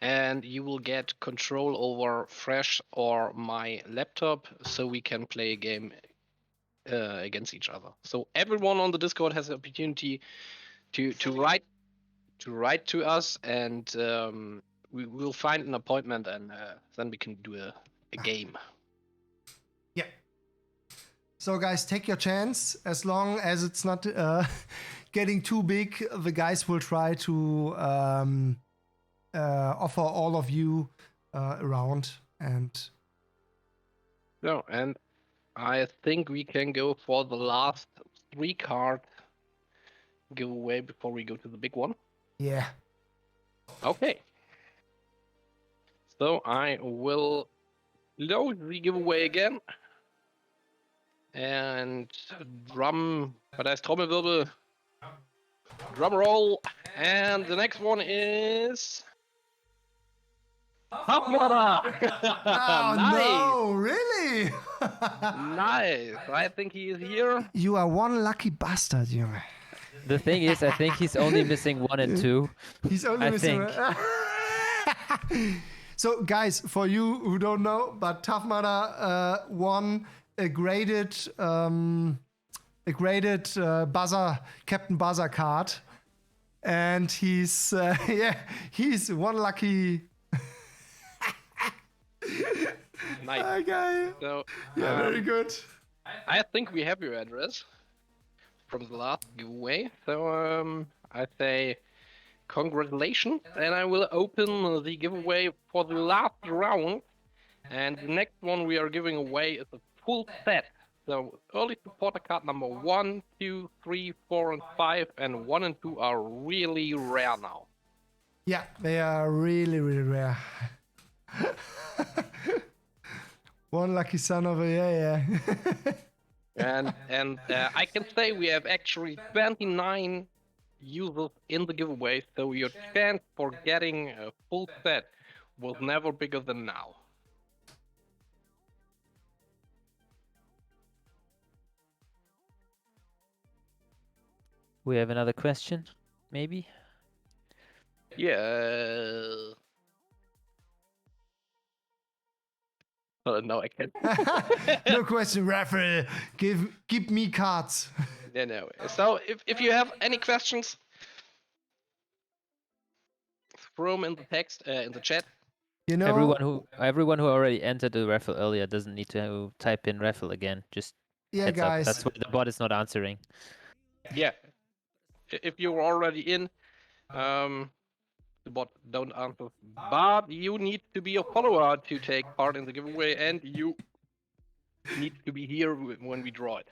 and you will get control over Fresh or my laptop, so we can play a game against each other. So everyone on the Discord has the opportunity to write to us, and we will find an appointment, and then we can do a game. Yeah. So guys, take your chance. As long as it's not getting too big, the guys will try to offer all of you around. And No, and I think we can go for the last 3 card giveaway before we go to the big one. yeah. Okay. So I will load the giveaway again. And drum roll. And the next one is Hafmara. Oh Nice. no, really? Nice. I think he is here. You are one lucky bastard, you. The thing is, I think he's only missing 1 and 2. He's only I missing. think. So, guys, for you who don't know, but Tafmada won a graded buzzer, Captain Buzzer card, and he's he's one lucky. Nice. Guy. So, Yeah, very good. I think we have your address from the last giveaway. So I say congratulations, and I will open the giveaway for the last round. And the next one we are giving away is a full set. So early supporter card number 1, 2, 3, 4, and 5, and 1 and 2 are really rare now. Yeah, they are really, really rare. One lucky son of a yeah. And I can say we have actually 29 users in the giveaway, so your chance for getting a full set was never bigger than now. We have another question, maybe? Yeah. No, I can't. No question, Raphael. Give me cards. No. So if you have any questions, throw them in the text in the chat. You know, Everyone who already entered the raffle earlier doesn't need to type in raffle again. Just yeah, heads up. guys. That's why the bot is not answering. Yeah. If you're already in, the bot don't answer. But you need to be a follower to take part in the giveaway, and you need to be here when we draw it.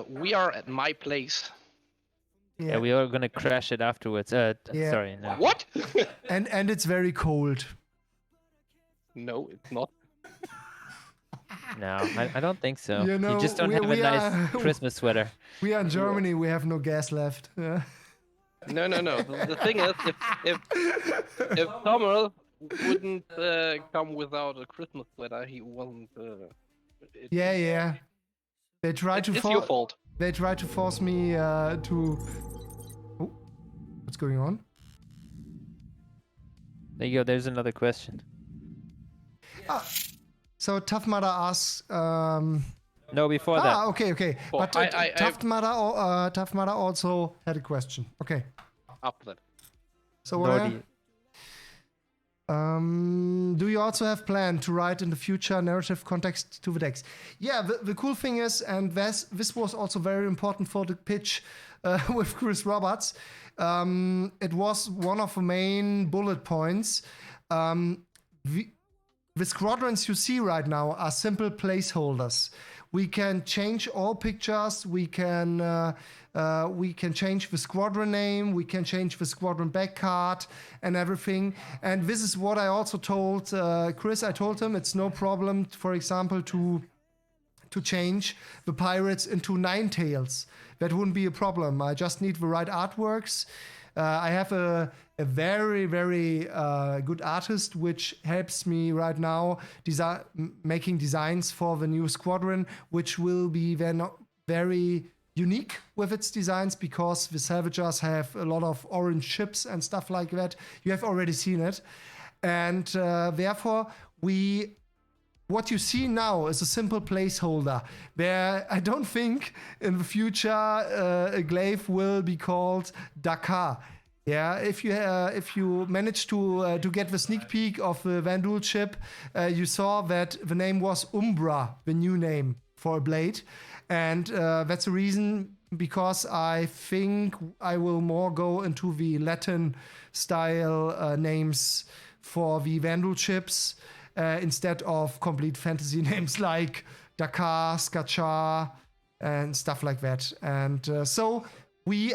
We are at my place. Yeah, we are gonna crash it afterwards. Yeah. Sorry, no. What? And it's very cold. No, it's not. No, I don't think so. You know, just don't have a nice Christmas sweater. We are in Germany. We have no gas left. Yeah. No. The thing is, if Tommel wouldn't come without a Christmas sweater, he wasn't. Yeah. They tried to It's your fault. They tried to force me to. Oh, what's going on? There you go. There's another question. So Tough Mudder asks. No, before that. Okay. Well, But Tough Mudder also had a question. Okay. Up that. So Nordi. do you also have planned to write in the future narrative context to the decks? Yeah, the cool thing is, and this was also very important for the pitch with Chris Roberts. It was one of the main bullet points. The squadrons you see right now are simple placeholders. We can change all pictures. We can change the squadron name. We can change the squadron back card and everything. And this is what I also told Chris. I told him it's no problem, for example, to change the pirates into Nine Tails. That wouldn't be a problem. I just need the right artworks. I have a very, very good artist which helps me right now making designs for the new squadron, which will be then very unique with its designs because the Salvagers have a lot of orange ships and stuff like that. You have already seen it. And therefore, what you see now is a simple placeholder where I don't think in the future a glaive will be called Dakar. Yeah, if you manage to get the sneak peek of the Vandul ship, you saw that the name was Umbra, the new name for a blade, and that's the reason because I think I will more go into the Latin style names for the Vandal ships instead of complete fantasy names like Dakar, Skachar, and stuff like that. And so we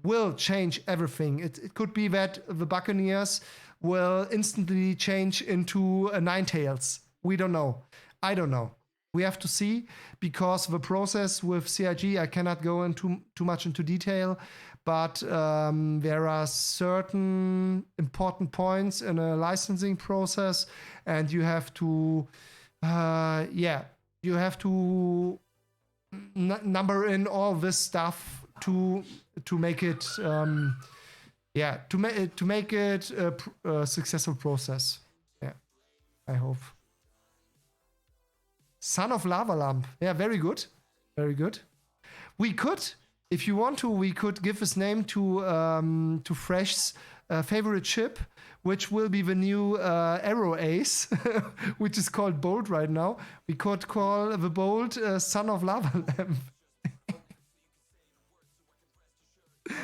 will change everything. It could be that the Buccaneers will instantly change into a Nine Tails. We don't know. I don't know. We have to see, because the process with CIG, I cannot go into too much into detail, but there are certain important points in a licensing process, and you have to, number in all this stuff to make it, to make it a successful process. Yeah, I hope. Son of Lava Lamp. Yeah, very good. Very good. We could, if you want to, we could give this name to Fresh's favorite ship, which will be the new Arrow Ace, which is called Bolt right now. We could call the Bolt Son of Lava Lamp.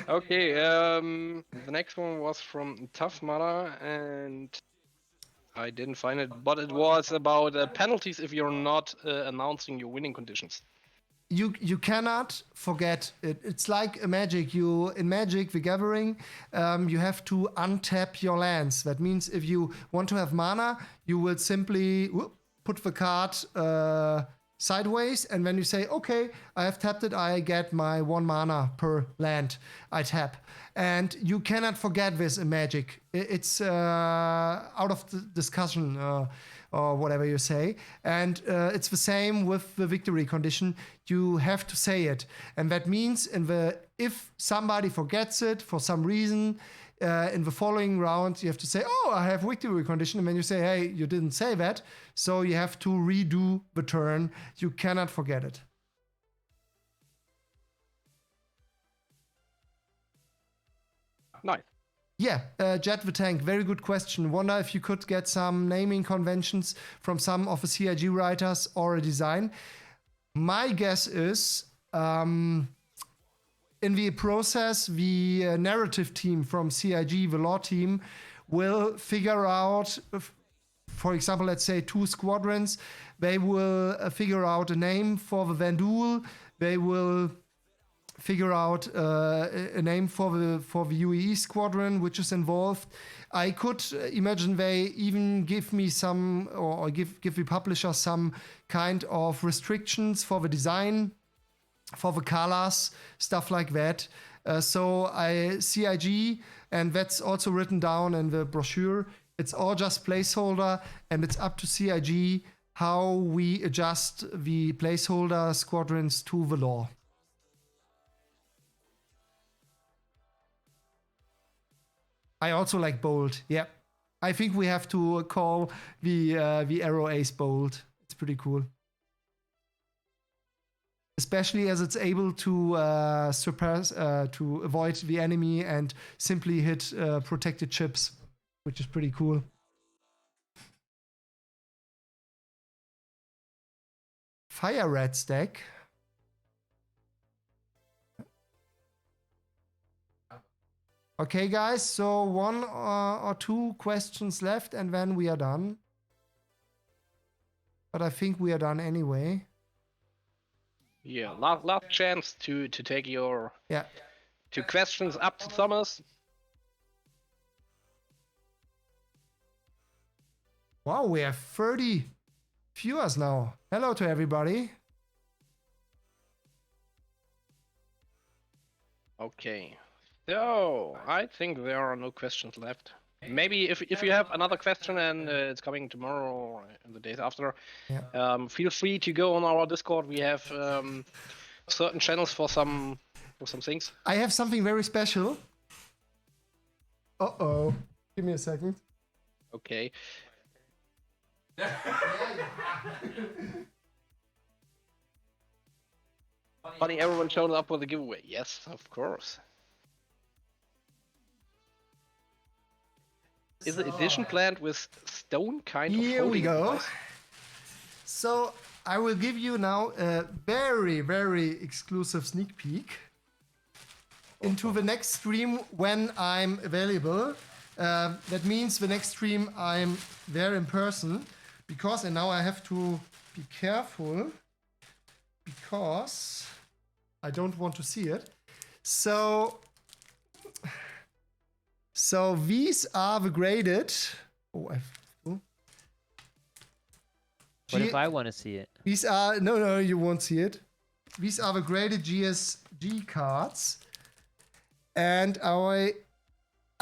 Okay, the next one was from Tough Mudder, and I didn't find it, but it was about penalties if you're not announcing your winning conditions. You cannot forget it. It's like a Magic. In Magic the Gathering, you have to untap your lands. That means if you want to have mana, you will simply put the card sideways, and when you say, okay, I have tapped it, I get my 1 mana per land I tap. And you cannot forget this in Magic. It's out of the discussion or whatever you say. And it's the same with the victory condition. You have to say it. And that means if somebody forgets it for some reason, in the following round, you have to say, oh, I have victory condition. And then you say, hey, you didn't say that. So you have to redo the turn. You cannot forget it. Nice. Yeah, Jet the Tank, very good question. Wonder if you could get some naming conventions from some of the CIG writers or a design. My guess is, in the process, the narrative team from CIG, the law team, will figure out, for example, let's say 2 squadrons. They will figure out a name for the Vandul. They will figure out a name for the UEE squadron which is involved. I could imagine they even give me some, or give the publisher some kind of restrictions for the design, for the colors, stuff like that. So CIG, and that's also written down in the brochure. It's all just placeholder, and it's up to CIG how we adjust the placeholder squadrons to the law. I also like bold. Yeah, I think we have to call the Arrow Ace bold. It's pretty cool, especially as it's able to surpass, to avoid the enemy and simply hit protected chips, which is pretty cool. Fire red stack. Okay, guys, so one or two questions left, and then we are done. But I think we are done anyway. Yeah, last chance to take your Yeah. 2 questions up to Thomas. Wow, we have 30 viewers now. Hello to everybody. Okay, so I think there are no questions left. Maybe if you have another question and it's coming tomorrow or in the days after, feel free to go on our Discord. We have certain channels for some things. I have something very special. Uh-oh. Give me a second. Okay. Funny, everyone showed up for the giveaway. Yes, of course. Is the edition planned with stone kind of Here we holding go. device? So I will give you now a very, very exclusive sneak peek into the next stream when I'm available. That means the next stream I'm there in person, because, and now I have to be careful because I don't want to see it. So these are the graded. Oh, What if I want to see it? These are no, you won't see it. These are the graded GSG cards, and I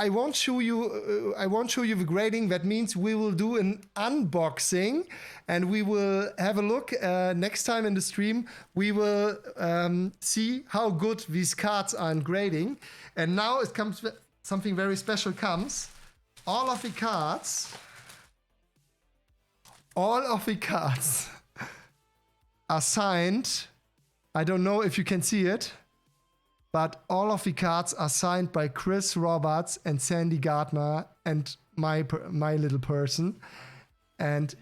won't show you. I won't show you the grading. That means we will do an unboxing, and we will have a look next time in the stream. We will see how good these cards are in grading. And now it comes. Something very special comes. All of the cards are signed. I don't know if you can see it, but all of the cards are signed by Chris Roberts and Sandy Gardner and my little person. And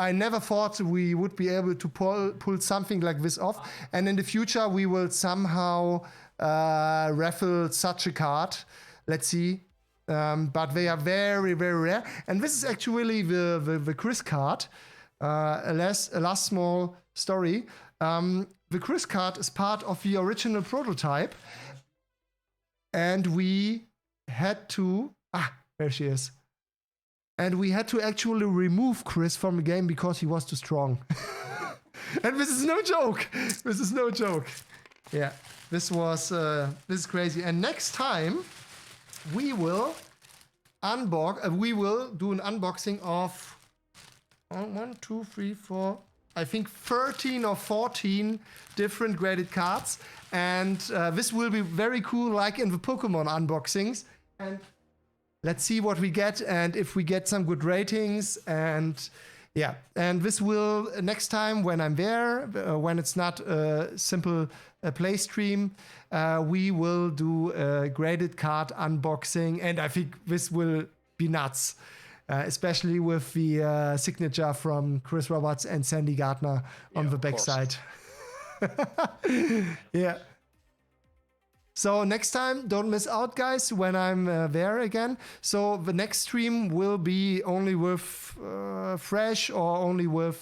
I never thought we would be able to pull something like this off. And in the future, we will somehow raffle such a card. Let's see. But they are very, very rare. And this is actually the Chris card. A last small story. The Chris card is part of the original prototype. And we had to... there she is. And we had to actually remove Chris from the game because he was too strong. And this is no joke. This is no joke. Yeah, this is crazy. And next time we will we will do an unboxing of 1, 2, 3, 4, I think 13 or 14 different graded cards. And this will be very cool, like in the Pokemon unboxings. And let's see what we get and if we get some good ratings. And yeah, and this will next time when I'm there, when it's not a simple play stream, we will do a graded card unboxing. And I think this will be nuts, especially with the signature from Chris Roberts and Sandy Gardner on the backside. Yeah. So next time, don't miss out, guys, when I'm there again. So the next stream will be only with Fresh or only with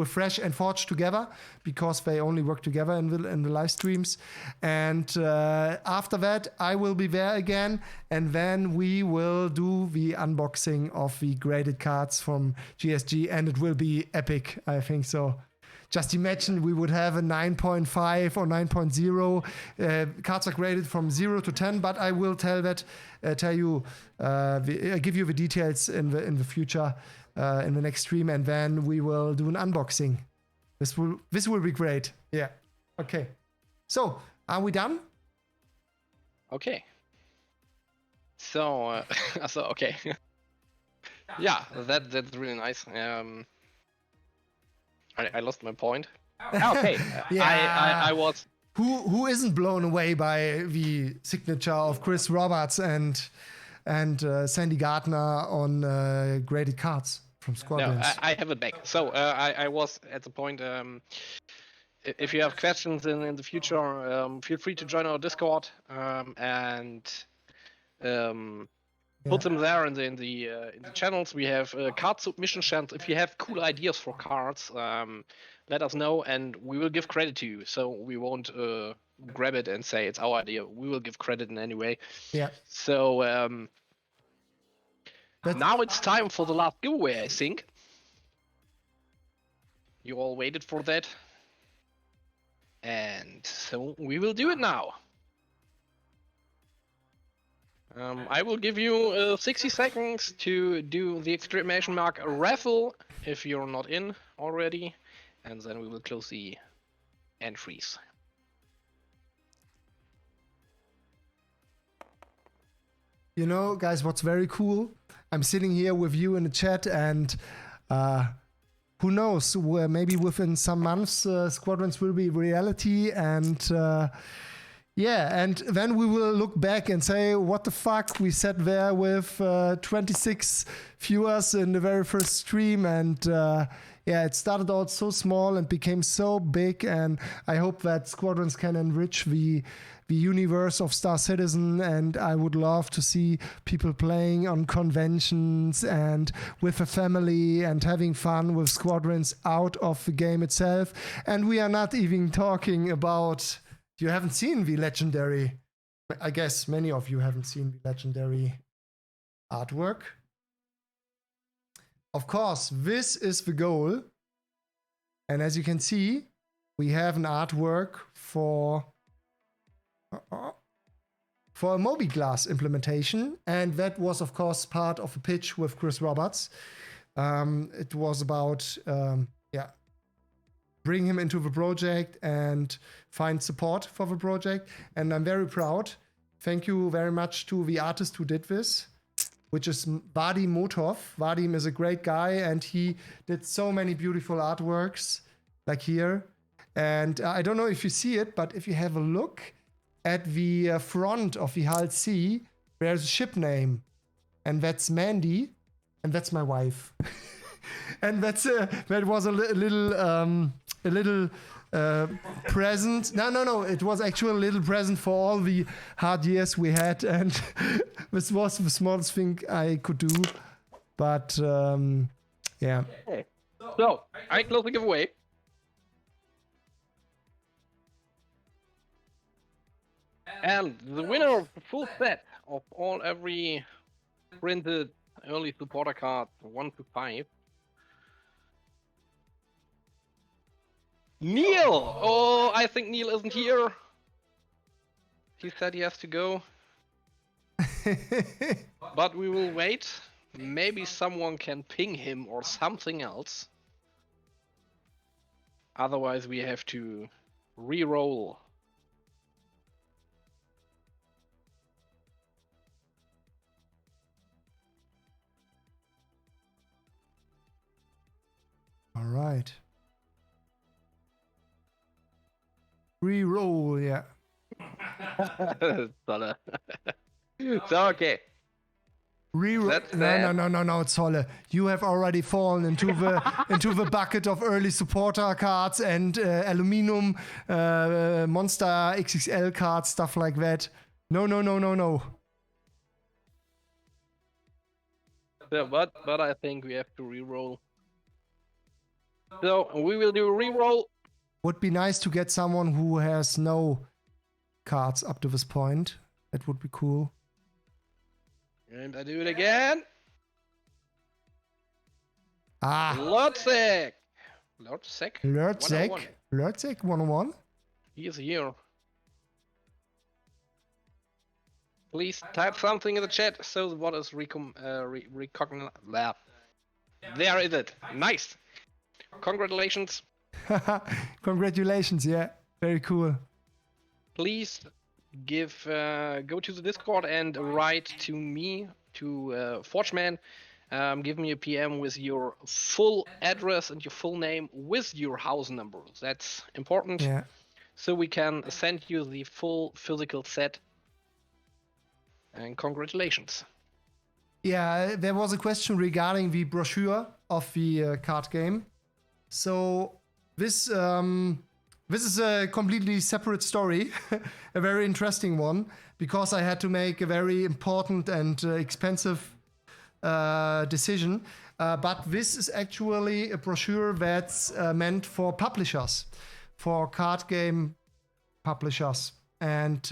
Fresh and Forge together, because they only work together in the live streams. And after that, I will be there again, and then we will do the unboxing of the graded cards from GSG, and it will be epic, I think so. Just imagine we would have a 9.5 or 9.0. Cards are graded from 0 to 10, but I will give you the details in the future, in the next stream, and then we will do an unboxing. This will be great. Yeah. Okay. So, are we done? Okay. So, okay. Yeah, that's really nice. I lost my point. Okay. Yeah. I was. Who isn't blown away by the signature of Chris Roberts and Sandy Gardner on graded cards from Squadrons? No, I have it back. So I was at the point. If you have questions in the future, feel free to join our Discord and put them there in the channels. We have card submission channels. If you have cool ideas for cards, let us know, and we will give credit to you. So we won't grab it and say it's our idea. We will give credit in any way. Yeah. So now it's time for the last giveaway, I think. You all waited for that. And so we will do it now. I will give you 60 seconds to do the exclamation mark raffle if you're not in already, and then we will close the entries. You know, guys, what's very cool? I'm sitting here with you in the chat, and who knows? Maybe within some months, Squadrons will be reality, and yeah, and then we will look back and say, what the fuck, we sat there with 26 viewers in the very first stream, and yeah, it started out so small and became so big, and I hope that Squadrons can enrich the universe of Star Citizen, and I would love to see people playing on conventions and with a family and having fun with Squadrons out of the game itself. And we are not even talking about... You haven't seen the legendary, I guess many of you haven't seen the legendary artwork. Of course, this is the goal. And as you can see, we have an artwork for a Mobi-Glass implementation. And that was, of course, part of a pitch with Chris Roberts. It was about, bring him into the project and find support for the project. And I'm very proud. Thank you very much to the artist who did this, which is Vadim Motov. Vadim is a great guy, and he did so many beautiful artworks, like here. And I don't know if you see it, but if you have a look at the front of the Hull C, there's a ship name. And that's Mandy, and that's my wife. And that was a little present. No. It was actually a little present for all the hard years we had, and this was the smallest thing I could do. But yeah. Okay. So I close the giveaway. And the winner of the full set of every printed early supporter card 1 to 5. Neil! Oh, I think Neil isn't here. He said he has to go. But we will wait. Maybe someone can ping him or something else. Otherwise we have to re-roll. All right. Re-roll, yeah. So okay. Reroll. That's No, Zolle. You have already fallen into the bucket of early supporter cards and aluminum monster XXL cards, stuff like that. No. Yeah, but I think we have to reroll. So we will do a reroll. Would be nice to get someone who has no cards up to this point. That would be cool. And I do it again. Ah, Lotzek. Lurtzek 101. 101. He is here. Please type something in the chat so what is recognized. There is it. Nice. Congratulations. Congratulations, yeah. Very cool. Please go to the Discord and write to me, to Forgeman. Give me a PM with your full address and your full name with your house number. That's important. Yeah. So we can send you the full physical set. And congratulations. Yeah, there was a question regarding the brochure of the card game. So this is a completely separate story, a very interesting one, because I had to make a very important and expensive decision. But this is actually a brochure that's meant for publishers, for card game publishers. And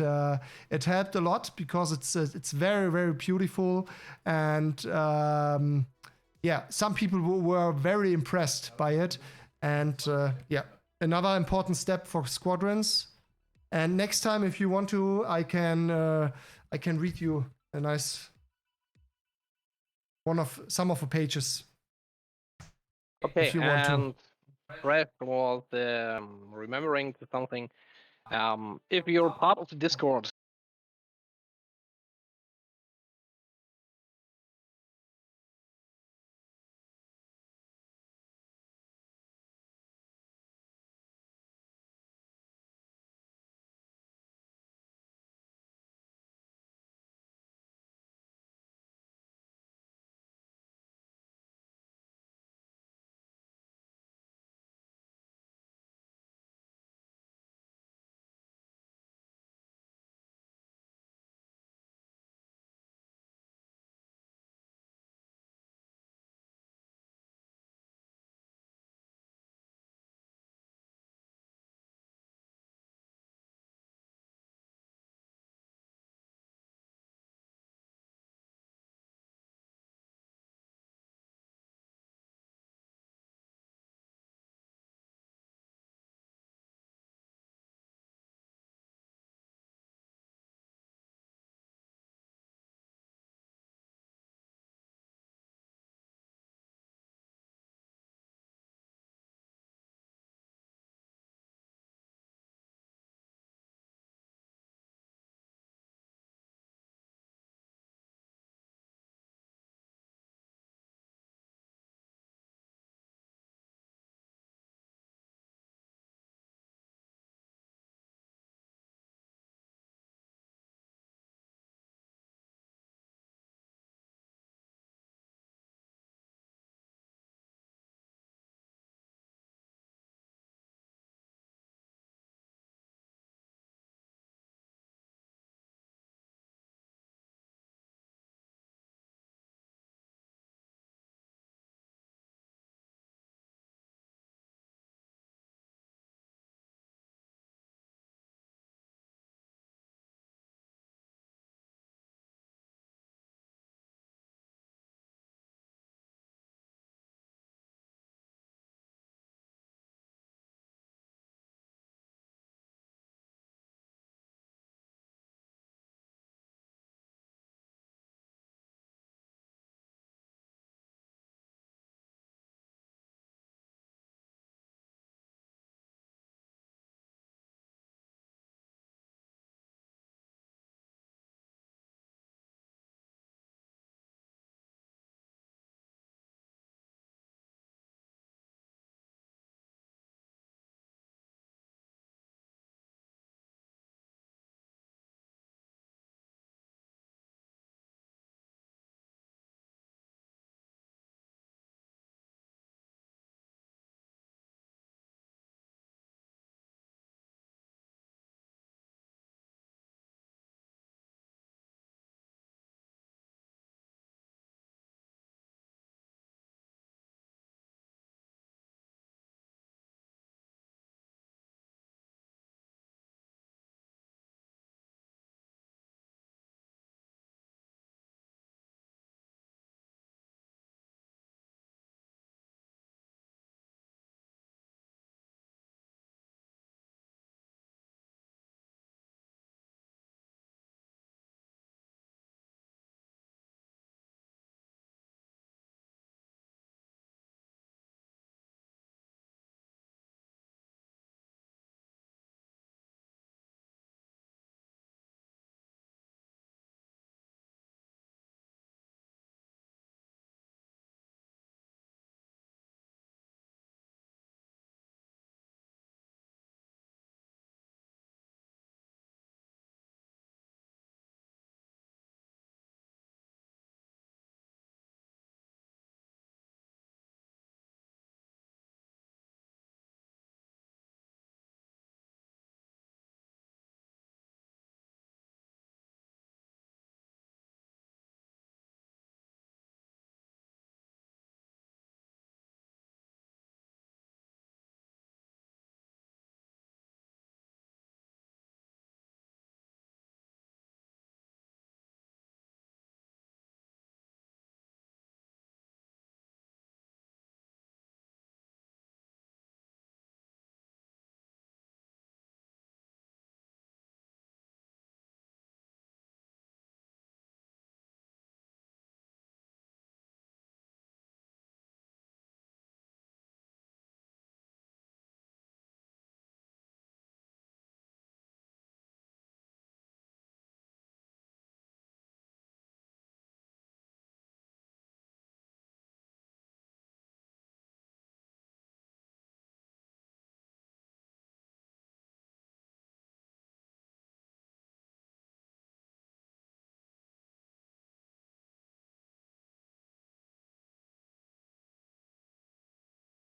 it helped a lot because it's very, very beautiful. And yeah, some people were very impressed by it. And yeah, another important step for Squadrons. And next time, if you want to, I can read you a nice some of the pages. Okay, if you want to. and Brett was remembering to something. If you're part of the Discord,